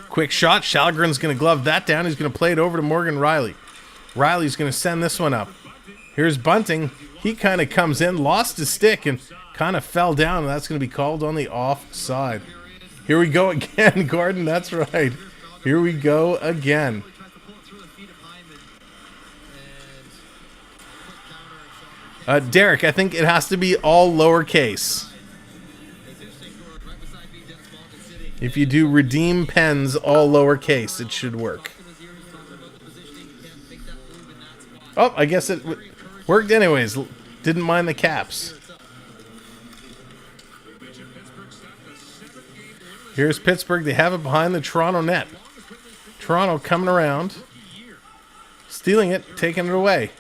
Quick shot. Shalgren's going to glove that down. He's going to play it over to Morgan Riley. Riley's going to send this one up. Here's Bunting. He kind of comes in, lost his stick, and kind of fell down. And that's going to be called on the offside. Here we go again, Gordon. That's right. Here we go again. Derek, I think it has to be all lowercase. If you do redeem pens all lowercase, it should work. Oh, I guess it worked anyways. Didn't mind the caps. Here's Pittsburgh. They have it behind the Toronto net. Toronto coming around. Stealing it, taking it away.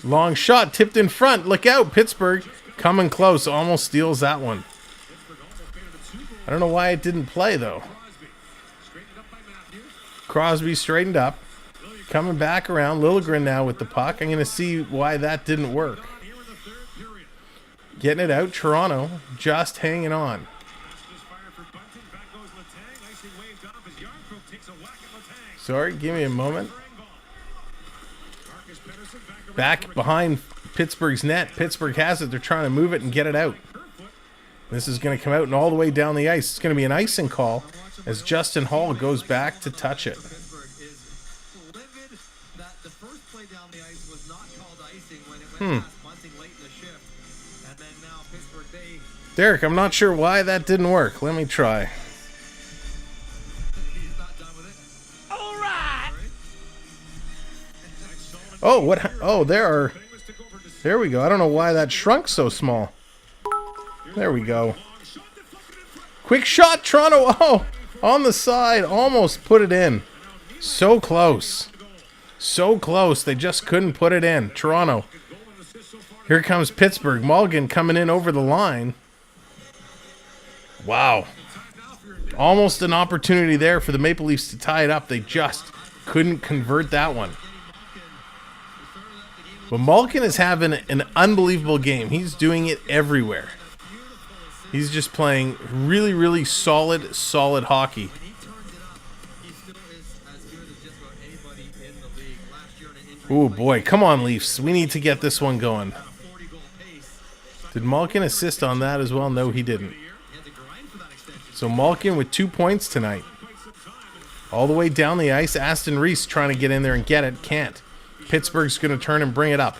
Long shot, tipped in front. Look out, Pittsburgh. Coming close, almost steals that one. I don't know why it didn't play, though. Crosby straightened up. Coming back around. Liljegren now with the puck. I'm going to see why that didn't work. Getting it out. Toronto just hanging on. Sorry, give me a moment. Back behind Pittsburgh's net. Pittsburgh has it. They're trying to move it and get it out. This is going to come out and all the way down the ice. It's going to be an icing call as Justin Hall goes back to touch it. Derek, I'm not sure why that didn't work. Let me try. Oh, what? Oh, there we go. I don't know why that shrunk so small. There we go. Quick shot, Toronto. Oh, on the side. Almost put it in. So close. So close. They just couldn't put it in. Toronto. Here comes Pittsburgh. Mulligan coming in over the line. Wow. Almost an opportunity there for the Maple Leafs to tie it up. They just couldn't convert that one. But Malkin is having an unbelievable game. He's doing it everywhere. He's just playing really, really solid hockey. Oh boy, come on Leafs. We need to get this one going. Did Malkin assist on that as well? No, he didn't. So Malkin with 2 points tonight. All the way down the ice. Aston Reese trying to get in there and get it. Can't. Pittsburgh's going to turn and bring it up.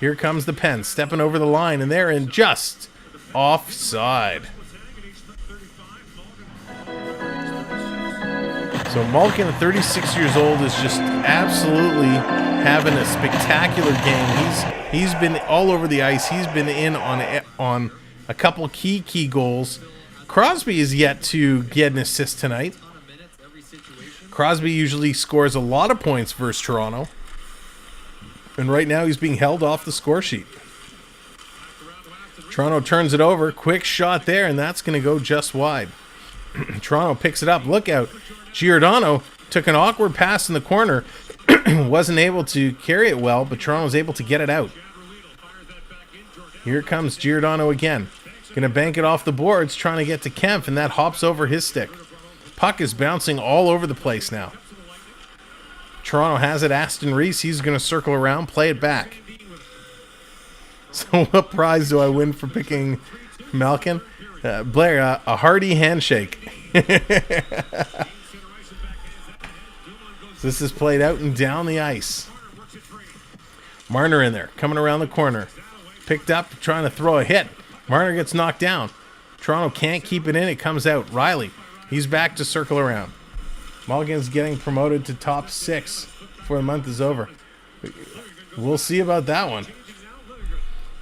Here comes the Pens stepping over the line, and they're in just offside. So Malkin, at 36 years old, is just absolutely having a spectacular game. He's been all over the ice. He's been in on a couple key goals. Crosby is yet to get an assist tonight. Crosby usually scores a lot of points versus Toronto. And right now he's being held off the score sheet. Toronto turns it over. Quick shot there, and that's going to go just wide. Toronto picks it up. Look out. Giordano took an awkward pass in the corner. Wasn't able to carry it well, but Toronto was able to get it out. Here comes Giordano again. Going to bank it off the boards, trying to get to Kempf, and that hops over his stick. Puck is bouncing all over the place now. Toronto has it. Aston Reese, he's going to circle around, play it back. So what prize do I win for picking Malkin? Blair, a hearty handshake. This is played out and down the ice. Marner in there, coming around the corner. Picked up, trying to throw a hit. Marner gets knocked down. Toronto can't keep it in. It comes out. Riley, he's back to circle around. Mulligan's getting promoted to top 6 before the month is over. We'll see about that one.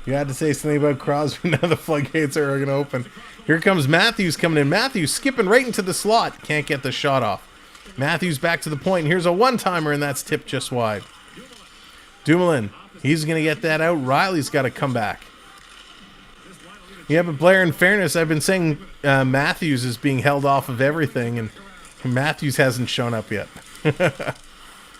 You had to say something about Crosby. Now the floodgates are going to open. Here comes Matthews coming in. Matthews skipping right into the slot. Can't get the shot off. Matthews back to the point. Here's a one-timer, and that's tipped just wide. Dumoulin, he's going to get that out. Riley's got to come back. Yeah, but Blair, in fairness, I've been saying Matthews is being held off of everything, and Matthews hasn't shown up yet.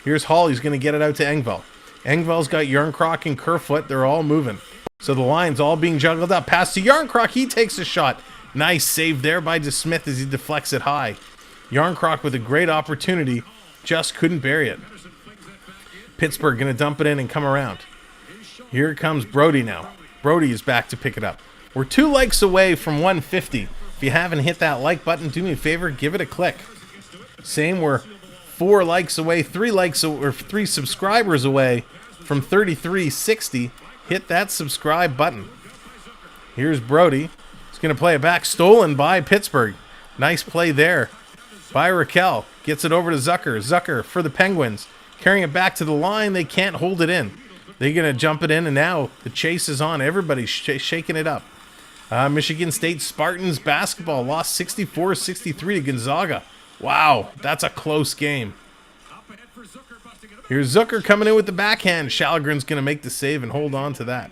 Here's Hall. He's going to get it out to Engvall. Engvall's got Yarncroc and Kerfoot. They're all moving. So the line's all being juggled up. Pass to Yarncroc. He takes a shot. Nice save there by DeSmith as he deflects it high. Yarncroc with a great opportunity. Just couldn't bury it. Pittsburgh going to dump it in and come around. Here comes Brody now. Brody is back to pick it up. We're 2 likes away from 150. If you haven't hit that like button, do me a favor, give it a click. Same, we're 4 likes away, 3 subscribers away from 3360. Hit that subscribe button. Here's Brody. He's going to play it back. Stolen by Pittsburgh. Nice play there by Raquel. Gets it over to Zucker. Zucker for the Penguins. Carrying it back to the line. They can't hold it in. They're going to jump it in, and now the chase is on. Everybody's shaking it up. Michigan State Spartans basketball lost 64-63 to Gonzaga. Wow, that's a close game. Here's Zucker coming in with the backhand. Shalgren's going to make the save and hold on to that.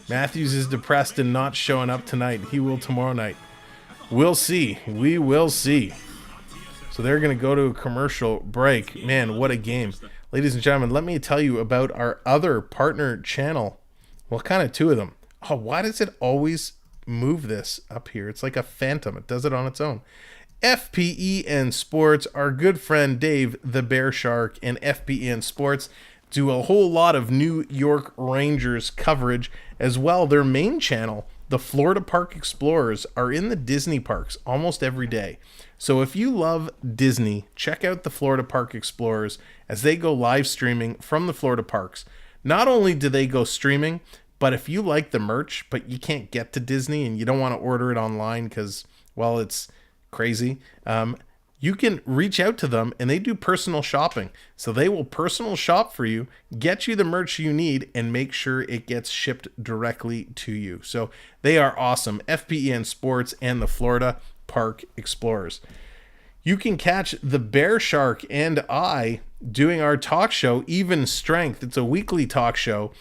Matthews is depressed and not showing up tonight. He will tomorrow night. We'll see. We will see. So they're going to go to a commercial break. Man, what a game. Ladies and gentlemen, let me tell you about our other partner channel. Well, kind of 2 of them. Oh, why does it always move this up here? It's like a phantom. It does it on its own. FPEN Sports, our good friend Dave the Bear Shark, and FPEN Sports do a whole lot of New York Rangers coverage as well. Their main channel, the Florida Park Explorers, are in the Disney parks almost every day. So if you love Disney, check out the Florida Park Explorers as they go live streaming from the Florida parks. Not only do they go streaming, but if you like the merch, but you can't get to Disney and you don't want to order it online because, well, it's crazy, you can reach out to them and they do personal shopping. So they will personal shop for you, get you the merch you need, and make sure it gets shipped directly to you. So they are awesome. FPEN Sports and the Florida Park Explorers. You can catch the Bear Shark and I doing our talk show, Even Strength. It's a weekly talk show.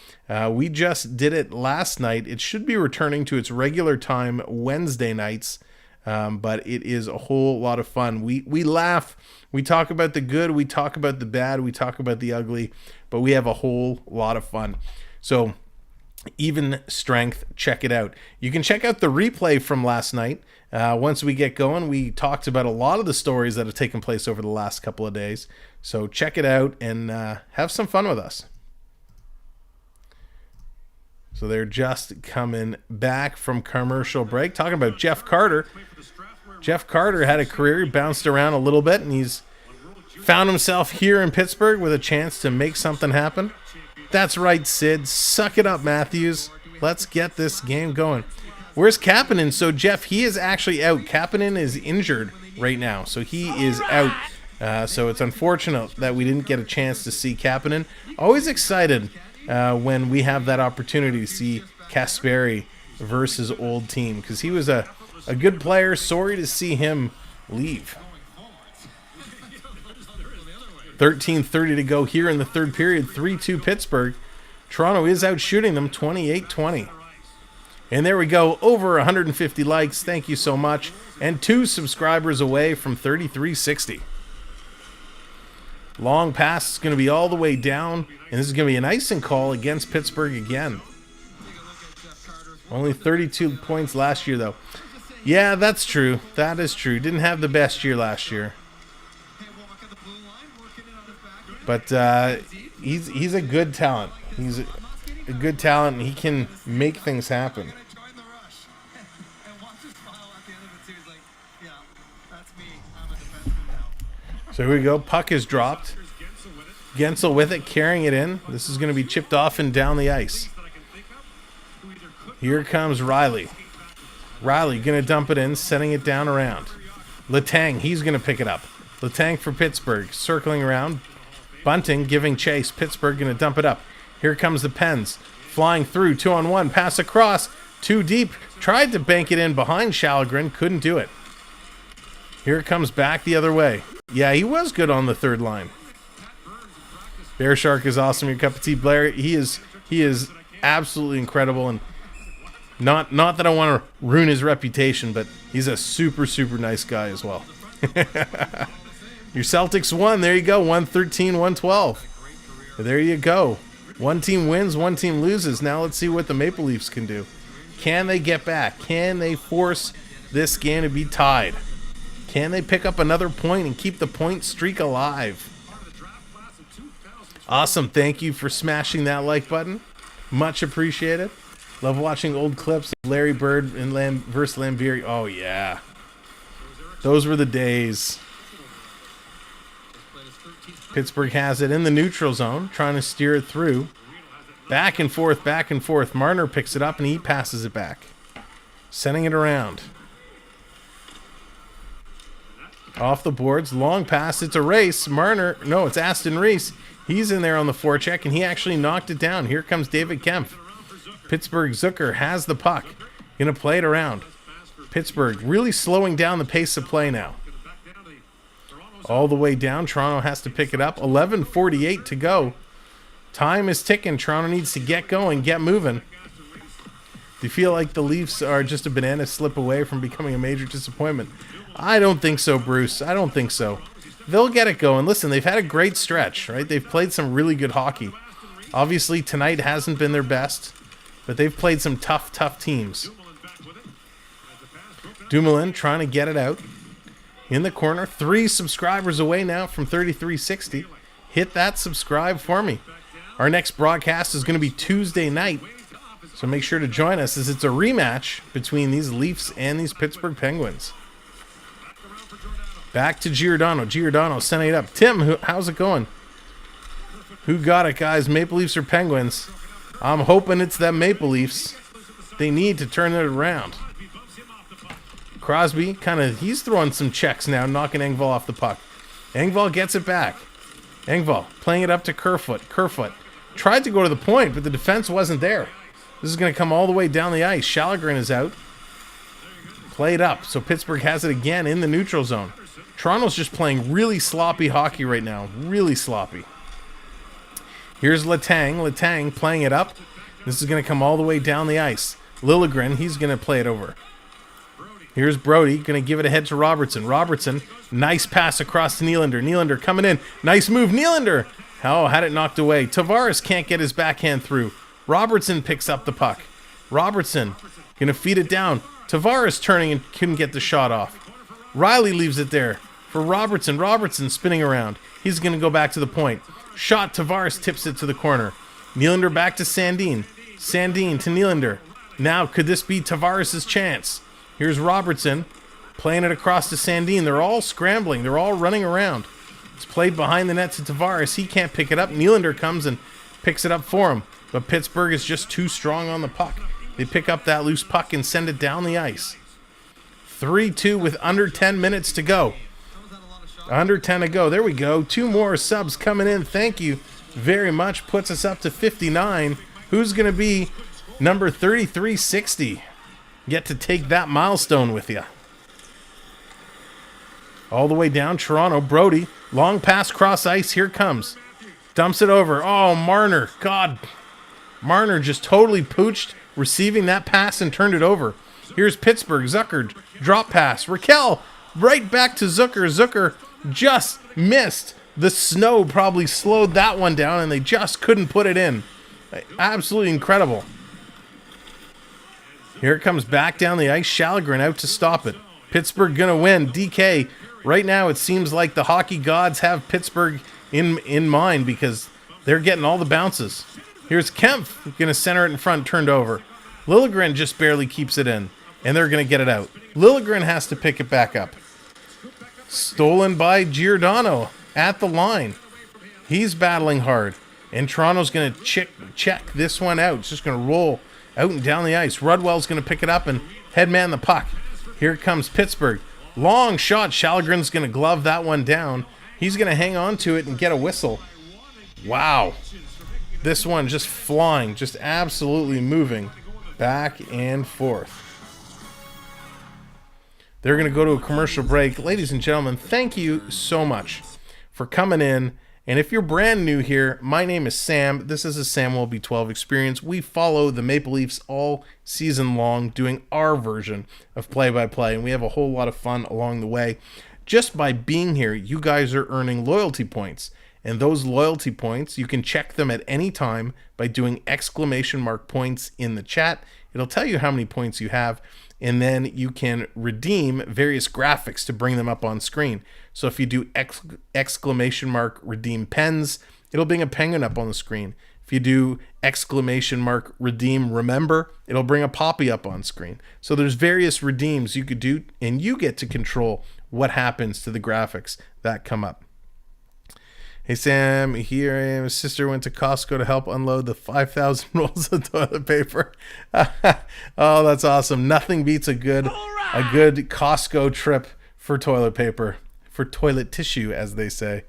We just did it last night. It should be returning to its regular time Wednesday nights. But it is a whole lot of fun. We laugh, we talk about the good, we talk about the bad, we talk about the ugly, but we have a whole lot of fun. So Even Strength, check it out. You can check out the replay from last night. Once we get going, we talked about a lot of the stories that have taken place over the last couple of days. So check it out and have some fun with us. So they're just coming back from commercial break. Talking about Jeff Carter. Jeff Carter had a career. He bounced around a little bit, and he's found himself here in Pittsburgh with a chance to make something happen. That's right, Sid. Suck it up, Matthews. Let's get this game going. Where's Kapanen? So, Jeff, he is actually out. Kapanen is injured right now, so he is out. So it's unfortunate that we didn't get a chance to see Kapanen. Always excited when we have that opportunity to see Kasperi versus old team, because he was a good player. Sorry to see him leave. 13:30 to go here in the third period. 3-2 Pittsburgh. Toronto is out shooting them 28-20. And there we go. Over 150 likes. Thank you so much. And 2 subscribers away from 3360. Long pass is going to be all the way down. And this is going to be an icing call against Pittsburgh again. Only 32 points last year, though. Yeah, that's true. That is true. Didn't have the best year last year. But he's a good talent. He's a good talent, and he can make things happen. So here we go. Puck is dropped. Gensel with it, carrying it in. This is going to be chipped off and down the ice. Here comes Riley. Riley going to dump it in, setting it down around. Letang, he's going to pick it up. Letang for Pittsburgh, circling around. Bunting giving chase. Pittsburgh going to dump it up. Here comes the Pens. Flying through, 2-on-1, pass across. Too deep. Tried to bank it in behind Shalgren, couldn't do it. Here it comes back the other way. Yeah, he was good on the third line. Bear Shark is awesome. Your cup of tea, Blair. He is absolutely incredible, and not that I want to ruin his reputation, but he's a super, super nice guy as well. Your Celtics won. There you go. 113-112. There you go. One team wins, one team loses. Now let's see what the Maple Leafs can do. Can they get back? Can they force this game to be tied? Can they pick up another point and keep the point streak alive? Awesome. Thank you for smashing that like button. Much appreciated. Love watching old clips of Larry Bird and versus Lambiri. Oh, yeah. Those were the days. Pittsburgh has it in the neutral zone, trying to steer it through. Back and forth, back and forth. Marner picks it up and he passes it back. Sending it around. Off the boards, long pass. It's a race. Marner, no, it's Aston Reese. He's in there on the forecheck, and he actually knocked it down. Here comes David Kemp. Pittsburgh Zucker has the puck. Going to play it around. Pittsburgh really slowing down the pace of play now. All the way down. Toronto has to pick it up. 11:48 to go. Time is ticking. Toronto needs to get going, get moving. Do you feel like the Leafs are just a banana slip away from becoming a major disappointment? I don't think so, Bruce. I don't think so. They'll get it going. Listen, they've had a great stretch, right? They've played some really good hockey. Obviously, tonight hasn't been their best, but they've played some tough teams. Dumoulin trying to get it out. in the corner. 3 subscribers away now from 3360. Hit that subscribe for me. Our next broadcast is going to be Tuesday night, so make sure to join us as it's a rematch between these Leafs and these Pittsburgh Penguins. Back to Giordano. Giordano sending it up. Tim, how's it going? Who got it, guys? Maple Leafs or Penguins? I'm hoping it's them Maple Leafs. They need to turn it around. Crosby, he's throwing some checks now, knocking Engvall off the puck. Engvall gets it back. Engvall playing it up to Kerfoot. Kerfoot tried to go to the point, but the defense wasn't there. This is going to come all the way down the ice. Sallinen is out. Played up, so Pittsburgh has it again in the neutral zone. Toronto's just playing really sloppy hockey right now. Really sloppy. Here's Letang. Letang playing it up. This is going to come all the way down the ice. Liljegren, he's going to play it over. Here's Brody, going to give it ahead to Robertson. Robertson, nice pass across to Nylander. Nylander coming in. Nice move, Nylander. Oh, had it knocked away. Tavares can't get his backhand through. Robertson picks up the puck. Robertson, going to feed it down. Tavares turning and couldn't get the shot off. Riley leaves it there for Robertson. Robertson spinning around. He's going to go back to the point. Shot, Tavares tips it to the corner. Nylander back to Sandin. Sandin to Nylander. Now, could this be Tavares' chance? Here's Robertson playing it across to Sandin. They're all scrambling. They're all running around. It's played behind the net to Tavares. He can't pick it up. Nylander comes and picks it up for him. But Pittsburgh is just too strong on the puck. They pick up that loose puck and send it down the ice. 3-2 with under 10 minutes to go. Under 10 to go. There we go. 2 more subs coming in. Thank you very much. Puts us up to 59. Who's going to be number 3360? Get to take that milestone with you. All the way down, Toronto. Brody, long pass cross ice. Here it comes. Dumps it over. Oh, Marner. God. Marner just totally pooched receiving that pass and turned it over. Here's Pittsburgh. Zucker, drop pass. Raquel, right back to Zucker. Zucker just missed. The snow probably slowed that one down, and they just couldn't put it in. Absolutely incredible. Here it comes back down the ice. Sallinen out to stop it. Pittsburgh gonna win. DK, right now it seems like the hockey gods have Pittsburgh in mind because they're getting all the bounces. Here's Kempf, gonna center it in front, turned over. Liljegren just barely keeps it in, and they're gonna get it out. Liljegren has to pick it back up. Stolen by Giordano at the line. He's battling hard, and Toronto's gonna check this one out. It's just gonna roll out and down the ice. Rudwell's going to pick it up and headman the puck. Here comes Pittsburgh. Long shot. Shalgren's going to glove that one down. He's going to hang on to it and get a whistle. Wow. This one just flying, just absolutely moving back and forth. They're going to go to a commercial break. Ladies and gentlemen, thank you so much for coming in. And if you're brand new here, my name is Sam. This is a Samwelb12 Experience. We follow the Maple Leafs all season long, doing our version of play-by-play, and we have a whole lot of fun along the way. Just by being here, you guys are earning loyalty points. And those loyalty points, you can check them at any time by doing ! points in the chat. It'll tell you how many points you have, and then you can redeem various graphics to bring them up on screen. So if you do ! redeem pens, it'll bring a penguin up on the screen. If you do ! redeem remember, it'll bring a poppy up on screen. So there's various redeems you could do, and you get to control what happens to the graphics that come up. Hey Sam, here I am. His sister went to Costco to help unload the 5,000 rolls of toilet paper. Oh, that's awesome. Nothing beats a good Costco trip for toilet paper. For toilet tissue, as they say.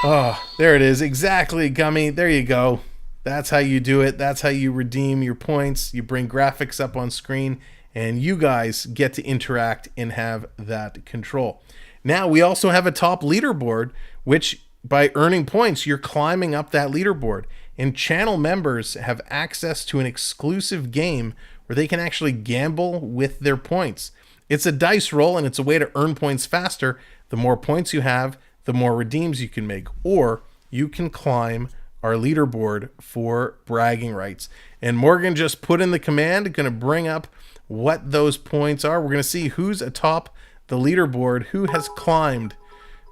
Oh, there it is. Exactly, Gummy. There you go. That's how you do it. That's how you redeem your points. You bring graphics up on screen, and you guys get to interact and have that control. Now, we also have a top leaderboard, which by earning points, you're climbing up that leaderboard. And channel members have access to an exclusive game where they can actually gamble with their points. It's a dice roll, and it's a way to earn points faster. The more points you have, the more redeems you can make. Or you can climb our leaderboard for bragging rights. And Morgan just put in the command, going to bring up what those points are. We're going to see who's atop the leaderboard, who has climbed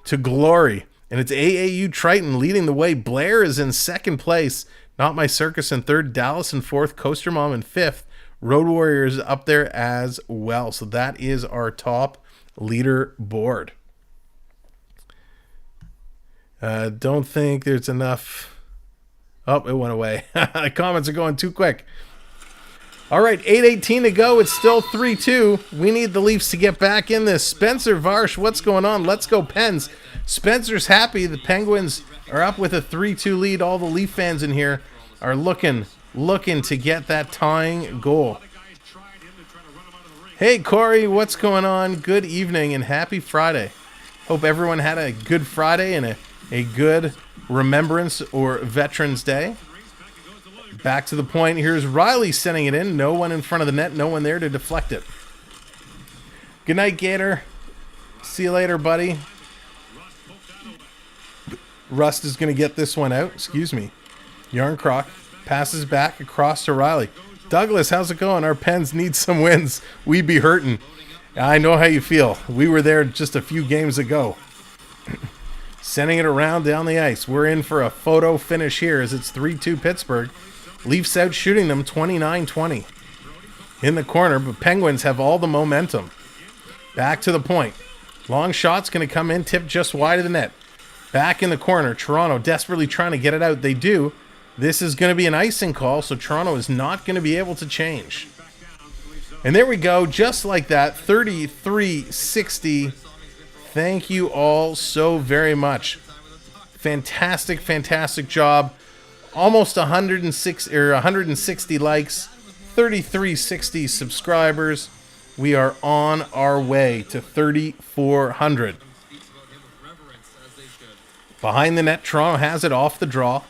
to glory. And it's AAU Triton leading the way. Blair is in second place. Not My Circus in third. Dallas in fourth. Coaster Mom in fifth. Road Warriors up there as well. So that is our top leaderboard. Don't think there's enough. Oh, it went away. The comments are going too quick. All right, 8:18 to go. It's still 3-2. We need the Leafs to get back in this. Spencer Varsh, what's going on? Let's go Pens. Spencer's happy. The Penguins are up with a 3-2 lead. All the Leaf fans in here are looking to get that tying goal. Hey, Corey, what's going on? Good evening and happy Friday. Hope everyone had a good Friday and a good Remembrance or Veterans Day. Back to the point. Here's Riley sending it in. No one in front of the net. No one there to deflect it. Good night, Gator. See you later, buddy. Rust is going to get this one out. Excuse me. Yarncroc passes back across to Riley. Douglas, how's it going? Our Pens need some wins. We be hurting. I know how you feel. We were there just a few games ago. Sending it around down the ice. We're in for a photo finish here as it's 3-2 Pittsburgh. Leafs out shooting them 29-20. In the corner, but Penguins have all the momentum. Back to the point. Long shot's going to come in, tipped just wide of the net. Back in the corner, Toronto desperately trying to get it out. They do. This is going to be an icing call, so Toronto is not going to be able to change. And there we go, just like that, 33-60. Thank you all so very much. Fantastic, fantastic job. Almost 160 likes, 3360 subscribers. We are on our way to 3,400. Behind the net, Toronto has it off the draw.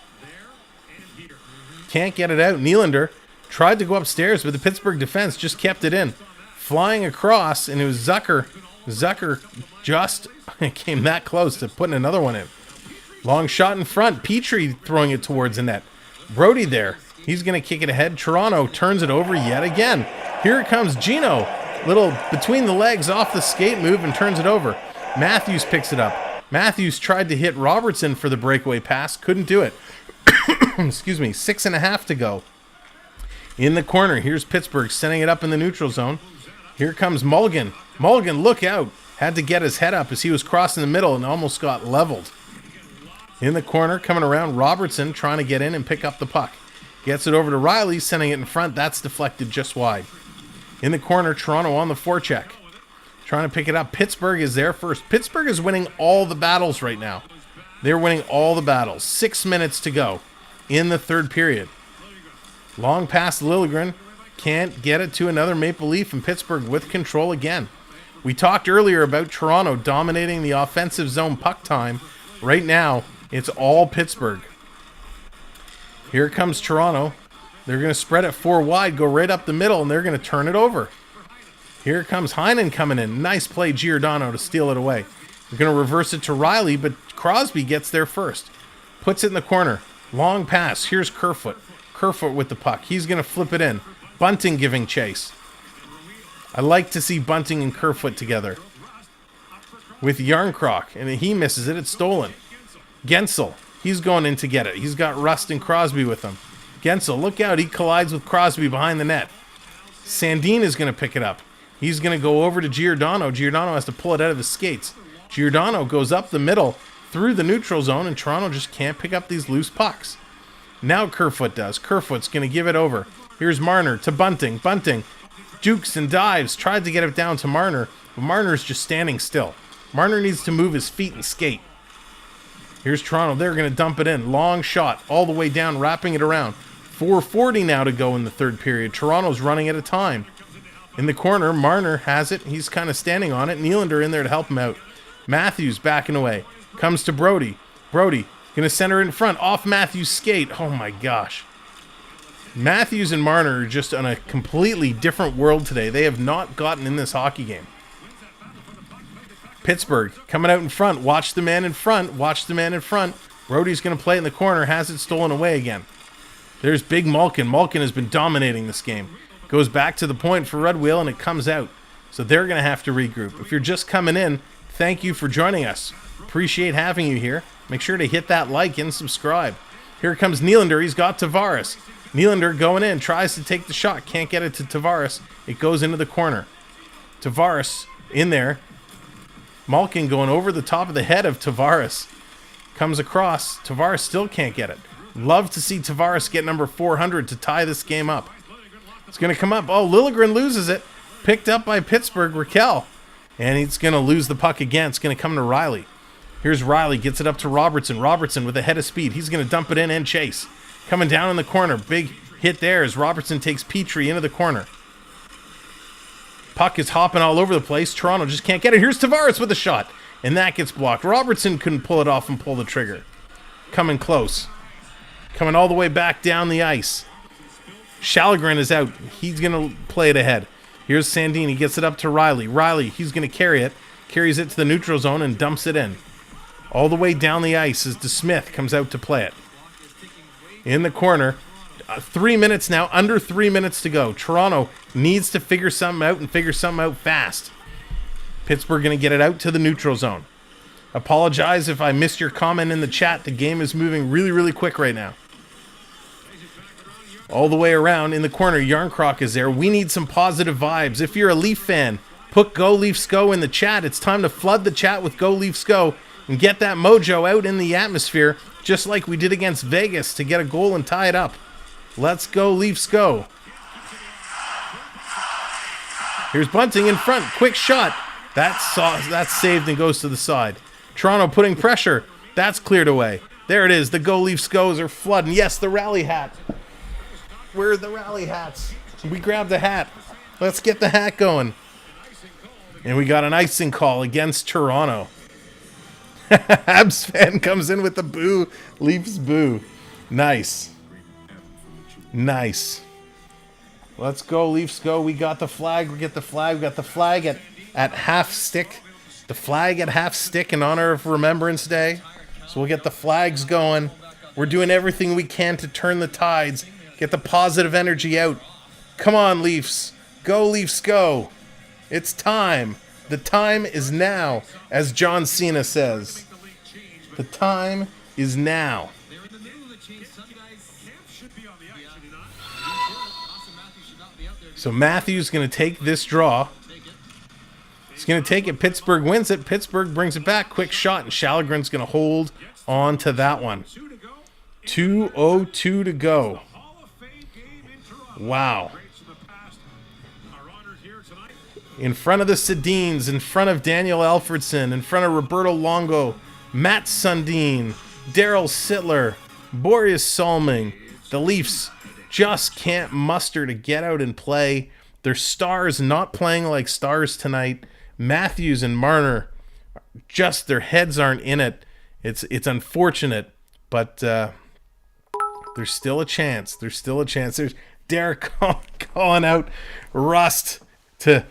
Can't get it out. Nylander tried to go upstairs, but the Pittsburgh defense just kept it in. Flying across, and it was Zucker. Zucker just came that close to putting another one in. Long shot in front. Petrie throwing it towards the net. Brody there. He's going to kick it ahead. Toronto turns it over yet again. Here it comes Gino. Little between the legs off the skate move and turns it over. Matthews picks it up. Matthews tried to hit Robertson for the breakaway pass. Couldn't do it. Excuse me. 6.5 to go. In the corner, here's Pittsburgh sending it up in the neutral zone. Here comes Mulligan. Mulligan, look out. Had to get his head up as he was crossing the middle and almost got leveled. In the corner, coming around, Robertson trying to get in and pick up the puck. Gets it over to Riley, sending it in front. That's deflected just wide. In the corner, Toronto on the forecheck. Trying to pick it up. Pittsburgh is there first. Pittsburgh is winning all the battles right now. They're winning all the battles. 6 minutes to go in the third period. Long pass Liljegren. Can't get it to another Maple Leaf, and Pittsburgh with control again. We talked earlier about Toronto dominating the offensive zone puck time. Right now, it's all Pittsburgh. Here comes Toronto. They're going to spread it 4 wide, go right up the middle, and they're going to turn it over. Here comes Heinen coming in. Nice play, Giordano, to steal it away. They're going to reverse it to Riley, but Crosby gets there first. Puts it in the corner. Long pass. Here's Kerfoot. Kerfoot with the puck. He's going to flip it in. Bunting giving chase. I like to see Bunting and Kerfoot together. With Yarncroc, and he misses it. It's stolen. Gensel. He's going in to get it. He's got Rust and Crosby with him. Gensel, look out. He collides with Crosby behind the net. Sandin is going to pick it up. He's going to go over to Giordano. Giordano has to pull it out of his skates. Giordano goes up the middle through the neutral zone, and Toronto just can't pick up these loose pucks. Now Kerfoot does. Kerfoot's going to give it over. Here's Marner to Bunting. Bunting jukes and dives. Tried to get it down to Marner, but Marner's just standing still. Marner needs to move his feet and skate. Here's Toronto. They're going to dump it in. Long shot all the way down, wrapping it around. 4:40 now to go in the third period. Toronto's running out of time. In the corner, Marner has it. He's kind of standing on it. Nylander in there to help him out. Matthews backing away. Comes to Brody. Brody going to center in front. Off Matthews' skate. Oh my gosh. Matthews and Marner are just on a completely different world today. They have not gotten in this hockey game. Pittsburgh coming out in front. Watch the man in front. Watch the man in front. Brody's going to play it in the corner. Has it stolen away again. There's big Malkin. Malkin has been dominating this game. Goes back to the point for Red Wheel, and it comes out. So they're going to have to regroup. If you're just coming in, thank you for joining us. Appreciate having you here. Make sure to hit that like and subscribe. Here comes Nylander. He's got Tavares. Nylander going in, tries to take the shot. Can't get it to Tavares. It goes into the corner. Tavares in there. Malkin going over the top of the head of Tavares. Comes across. Tavares still can't get it. Love to see Tavares get number 400 to tie this game up. It's going to come up. Oh, Liljegren loses it. Picked up by Pittsburgh, Raquel. And he's going to lose the puck again. It's going to come to Riley. Here's Riley. Gets it up to Robertson. Robertson with a head of speed. He's going to dump it in and chase. Coming down in the corner. Big hit there as Robertson takes Petrie into the corner. Puck is hopping all over the place. Toronto just can't get it. Here's Tavares with a shot. And that gets blocked. Robertson couldn't pull it off and pull the trigger. Coming close. Coming all the way back down the ice. Sallinen is out. He's going to play it ahead. Here's Sedin. He gets it up to Riley. Riley, he's going to carry it. Carries it to the neutral zone and dumps it in. All the way down the ice as DeSmith comes out to play it. In the corner. 3 minutes now. Under 3 minutes to go. Toronto needs to figure something out and figure something out fast. Pittsburgh going to get it out to the neutral zone. Apologize if I missed your comment in the chat. The game is moving really, really quick right now. All the way around in the corner, Yarncroc is there. We need some positive vibes. If you're a Leaf fan, put Go Leafs Go in the chat. It's time to flood the chat with Go Leafs Go and get that mojo out in the atmosphere, just like we did against Vegas to get a goal and tie it up. Let's go Leafs Go. Here's Bunting in front. Quick shot. That's saved and goes to the side. Toronto putting pressure. That's cleared away. There it is. The Go Leafs Goes are flooding. Yes, the rally hat. Where are the rally hats? We grabbed the hat. Let's get the hat going. And we got an icing call against Toronto. Habs fan comes in with the boo. Leafs boo. Nice. Nice. Let's go, Leafs go. We got the flag. We get the flag. We got the flag at half stick. The flag at half stick in honor of Remembrance Day. So we'll get the flags going. We're doing everything we can to turn the tides. Get the positive energy out. Come on, Leafs. Go, Leafs, go. It's time. The time is now, as John Cena says. The time is now. So Matthews going to take this draw. He's going to take it. Pittsburgh wins it. Pittsburgh brings it back. Quick shot, and Shalligren's going to hold on to that one. 2:02 to go. Wow. In front of the Sedins, in front of Daniel Alfredsson, in front of Roberto Luongo, Matt Sundin, Daryl Sittler, Boris Salming, the Leafs just can't muster to get out and play. Their stars not playing like stars tonight. Matthews and Marner, just their heads aren't in it. It's unfortunate, but there's still a chance. There's still a chance. There's Derek calling out Rust to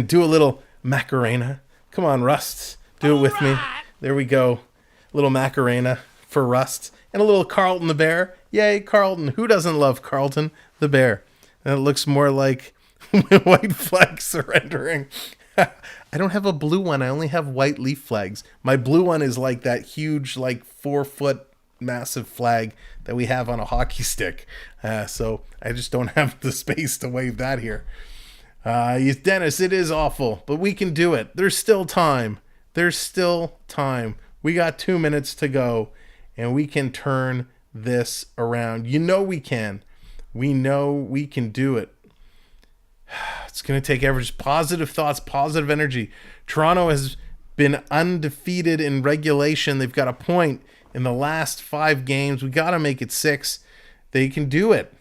do a little Macarena. Come on, Rust. Do it with me. There we go. A little Macarena for Rust. And a little Carlton the Bear. Yay, Carlton. Who doesn't love Carlton the Bear? And it looks more like white flag surrendering. I don't have a blue one. I only have white Leaf flags. My blue one is like that huge, like 4-foot massive flag that we have on a hockey stick. So I just don't have the space to wave that here. Dennis, it is awful, but we can do it. There's still time. There's still time. We got 2 minutes to go, and we can turn this around. You know we can. We know we can do it. It's going to take just positive thoughts, positive energy. Toronto has been undefeated in regulation. They've got a point in the last 5 games. We got to make it 6. They can do it.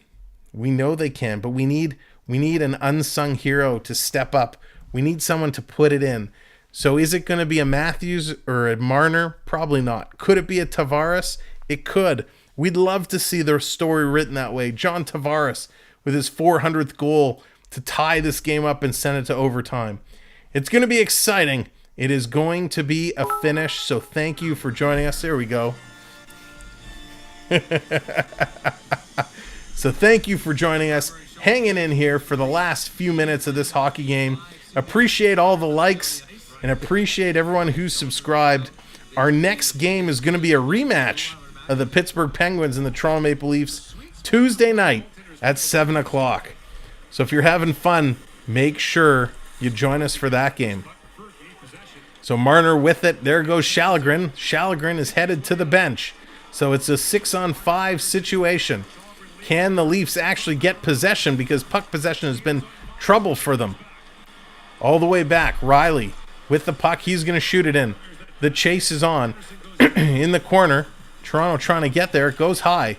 We know they can, but we need an unsung hero to step up. We need someone to put it in. So is it going to be a Matthews or a Marner? Probably not. Could it be a Tavares? It could. We'd love to see their story written that way. John Tavares with his 400th goal to tie this game up and send it to overtime. It's going to be exciting. It is going to be a finish. So thank you for joining us. There we go. So thank you for joining us. hanging in here for the last few minutes of this hockey game. Appreciate all the likes and appreciate everyone who's subscribed. Our next game is going to be a rematch of the Pittsburgh Penguins and the Toronto Maple Leafs Tuesday night at 7 o'clock. So if you're having fun, make sure you join us for that game. So Marner with it. There goes Sallinen. Sallinen is headed to the bench. So it's a 6-on-5 situation. Can the Leafs actually get possession? Because puck possession has been trouble for them. All the way back, Riley with the puck. He's going to shoot it in. The chase is on. In the corner. Toronto trying to get there. It goes high.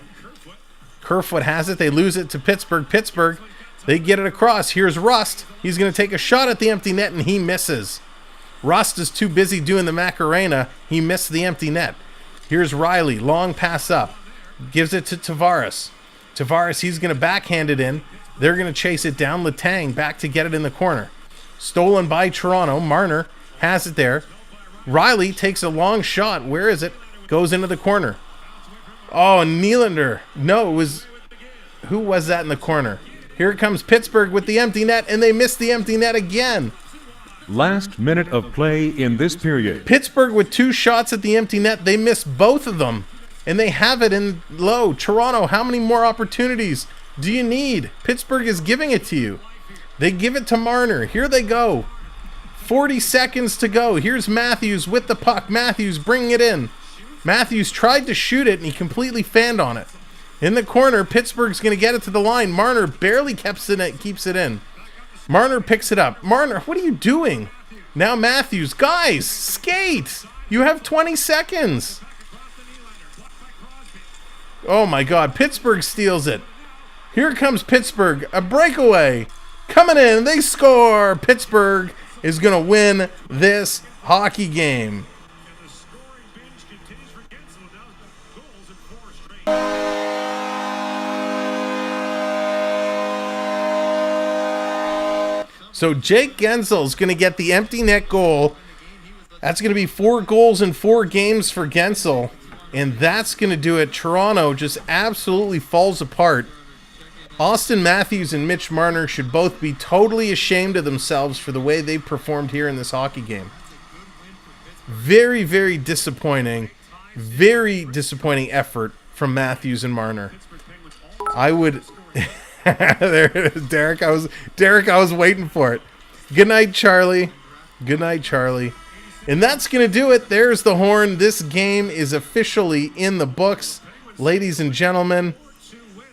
Kerfoot has it. They lose it to Pittsburgh. Pittsburgh, they get it across. Here's Rust. He's going to take a shot at the empty net, and he misses. Rust is too busy doing the Macarena. He missed the empty net. Here's Riley. Long pass up. Gives it to Tavares. Tavares, he's going to backhand it in. They're going to chase it down. Letang back to get it in the corner. Stolen by Toronto. Marner has it there. Riley takes a long shot. Where is it? Goes into the corner. Oh, Nylander. No, it was... Who was that in the corner? Here comes Pittsburgh with the empty net, and they missed the empty net again. Last minute of play in this period. Pittsburgh with 2 shots at the empty net. They missed both of them, and they have it in low. Toronto, how many more opportunities do you need? Pittsburgh is giving it to you. They give it to Marner. Here they go. 40 seconds to go. Here's Matthews with the puck. Matthews bringing it in. Matthews tried to shoot it, and he completely fanned on it. In the corner, Pittsburgh's going to get it to the line. Marner barely keeps it in. Marner picks it up. Marner, what are you doing? Now Matthews. Guys, skate! You have 20 seconds. Oh my God, Pittsburgh steals it. Here comes Pittsburgh. A breakaway. Coming in, they score. Pittsburgh is going to win this hockey game. So Jake Gensel's going to get the empty net goal. That's going to be 4 goals in 4 games for Gensel. And that's going to do it. Toronto just absolutely falls apart. Austin Matthews and Mitch Marner should both be totally ashamed of themselves for the way they performed here in this hockey game. Very, very disappointing. Very disappointing effort from Matthews and Marner. I would... There it is, Derek. I was waiting for it. Good night, Charlie. Good night, Charlie. And that's going to do it. There's the horn. This game is officially in the books. Ladies and gentlemen,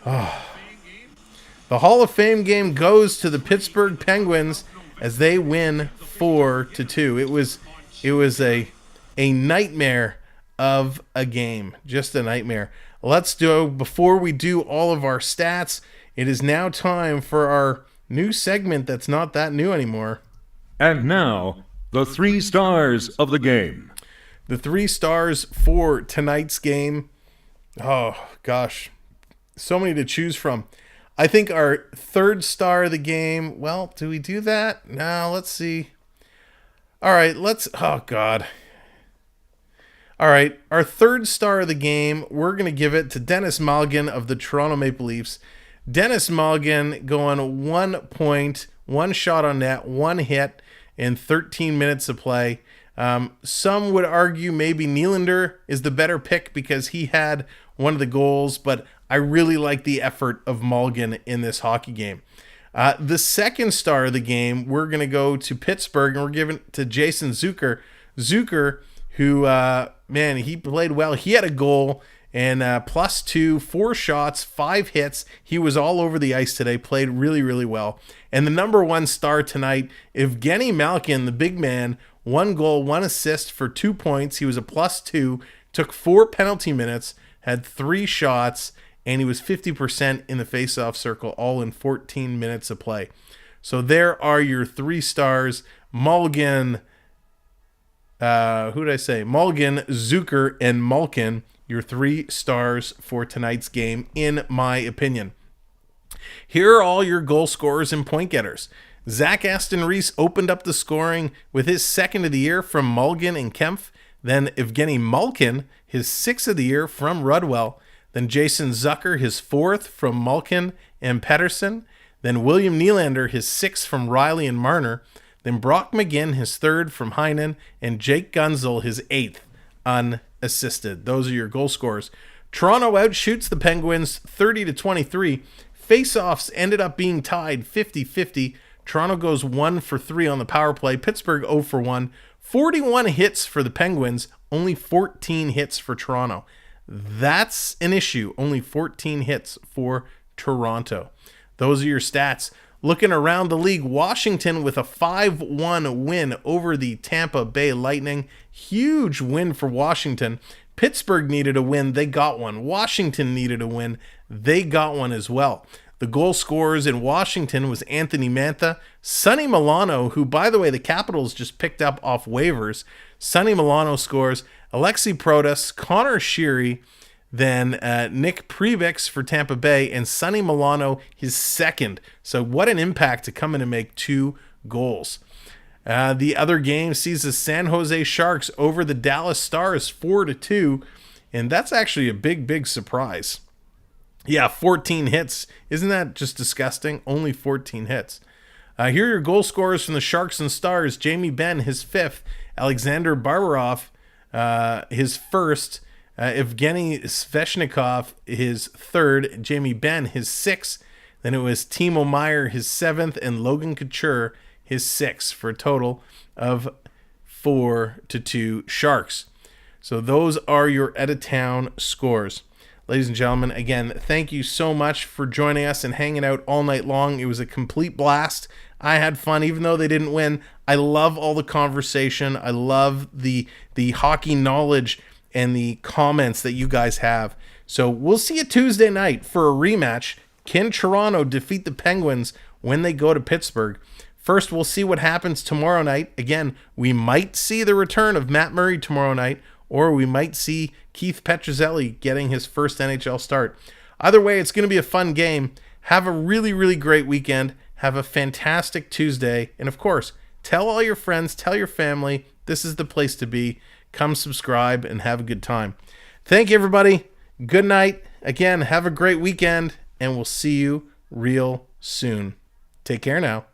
the Hall of Fame game goes to the Pittsburgh Penguins as they win 4-2. It was a nightmare of a game. Just a nightmare. Before we do all of our stats, it is now time for our new segment that's not that new anymore. And now, the 3 stars of the game. The 3 stars for tonight's game. Oh, gosh. So many to choose from. I think our 3rd star of the game... Well, do we do that? No, let's see. All right, oh, God. All right, our 3rd star of the game, we're going to give it to Dennis Malgin of the Toronto Maple Leafs. Dennis Malgin going 1 point, 1 shot on net, 1 hit in 13 minutes of play. Some would argue maybe Nylander is the better pick because he had one of the goals, but I really like the effort of Malgin in this hockey game. The 2nd star of the game, we're going to go to Pittsburgh, and we're giving it to Jason Zucker. Zucker, who, he played well. He had a goal. And +2, 4 shots, 5 hits. He was all over the ice today, played really, really well. And the number 1 star tonight, Evgeny Malkin, the big man, 1 goal, 1 assist for 2 points. He was a +2, took 4 penalty minutes, had 3 shots, and he was 50% in the faceoff circle, all in 14 minutes of play. So there are your 3 stars. Mulligan, Mulligan, Zucker, and Malkin. Your 3 stars for tonight's game, in my opinion. Here are all your goal scorers and point getters. Zach Aston Reese opened up the scoring with his 2nd of the year from Mulligan and Kempf. Then Evgeny Malkin, his 6th of the year from Rudwell. Then Jason Zucker, his 4th from Malkin and Pettersson. Then William Nylander, his 6th from Riley and Marner. Then Brock McGinn, his 3rd from Heinen. And Jake Gunzel, his 8th, unassisted. Those are your goal scorers. Toronto outshoots the Penguins 30-23. Face-offs ended up being tied 50-50. Toronto goes 1 for 3 on the power play. Pittsburgh 0 for 1. 41 hits for the Penguins, only 14 hits for Toronto. That's an issue. Only 14 hits for Toronto. Those are your stats. Looking around the league, Washington with a 5-1 win over the Tampa Bay Lightning. Huge win for Washington. Pittsburgh needed a win. They got one. Washington needed a win. They got one as well. The goal scorers in Washington was Anthony Mantha, Sonny Milano, who, by the way, the Capitals just picked up off waivers. Sonny Milano scores. Alexi Protas, Connor Sheary, then Nick Prebiks for Tampa Bay, and Sonny Milano, his 2nd. So what an impact to come in and make 2 goals. The other game sees the San Jose Sharks over the Dallas Stars 4-2, and that's actually a big surprise. Yeah, 14 hits. Isn't that just disgusting? Only 14 hits. Here are your goal scorers from the Sharks and Stars. Jamie Benn, his 5th. Alexander Barbarov, his 1st. Evgeny Sveshnikov, his 3rd. Jamie Benn, his 6th. Then it was Timo Meier, his 7th. And Logan Couture, his 6th, for a total of 4-2 Sharks. So those are your out-of-town scores. Ladies and gentlemen, again, thank you so much for joining us and hanging out all night long. It was a complete blast. I had fun, even though they didn't win. I love all the conversation. I love the hockey knowledge and the comments that you guys have. So we'll see you Tuesday night for a rematch. Can Toronto defeat the Penguins when they go to Pittsburgh? First, we'll see what happens tomorrow night. Again, we might see the return of Matt Murray tomorrow night, or we might see Keith Petruzzelli getting his first NHL start. Either way, it's going to be a fun game. Have a really great weekend. Have a fantastic Tuesday. And of course, tell all your friends, tell your family, this is the place to be. Come subscribe and have a good time. Thank you, everybody. Good night. Again, have a great weekend, and we'll see you real soon. Take care now.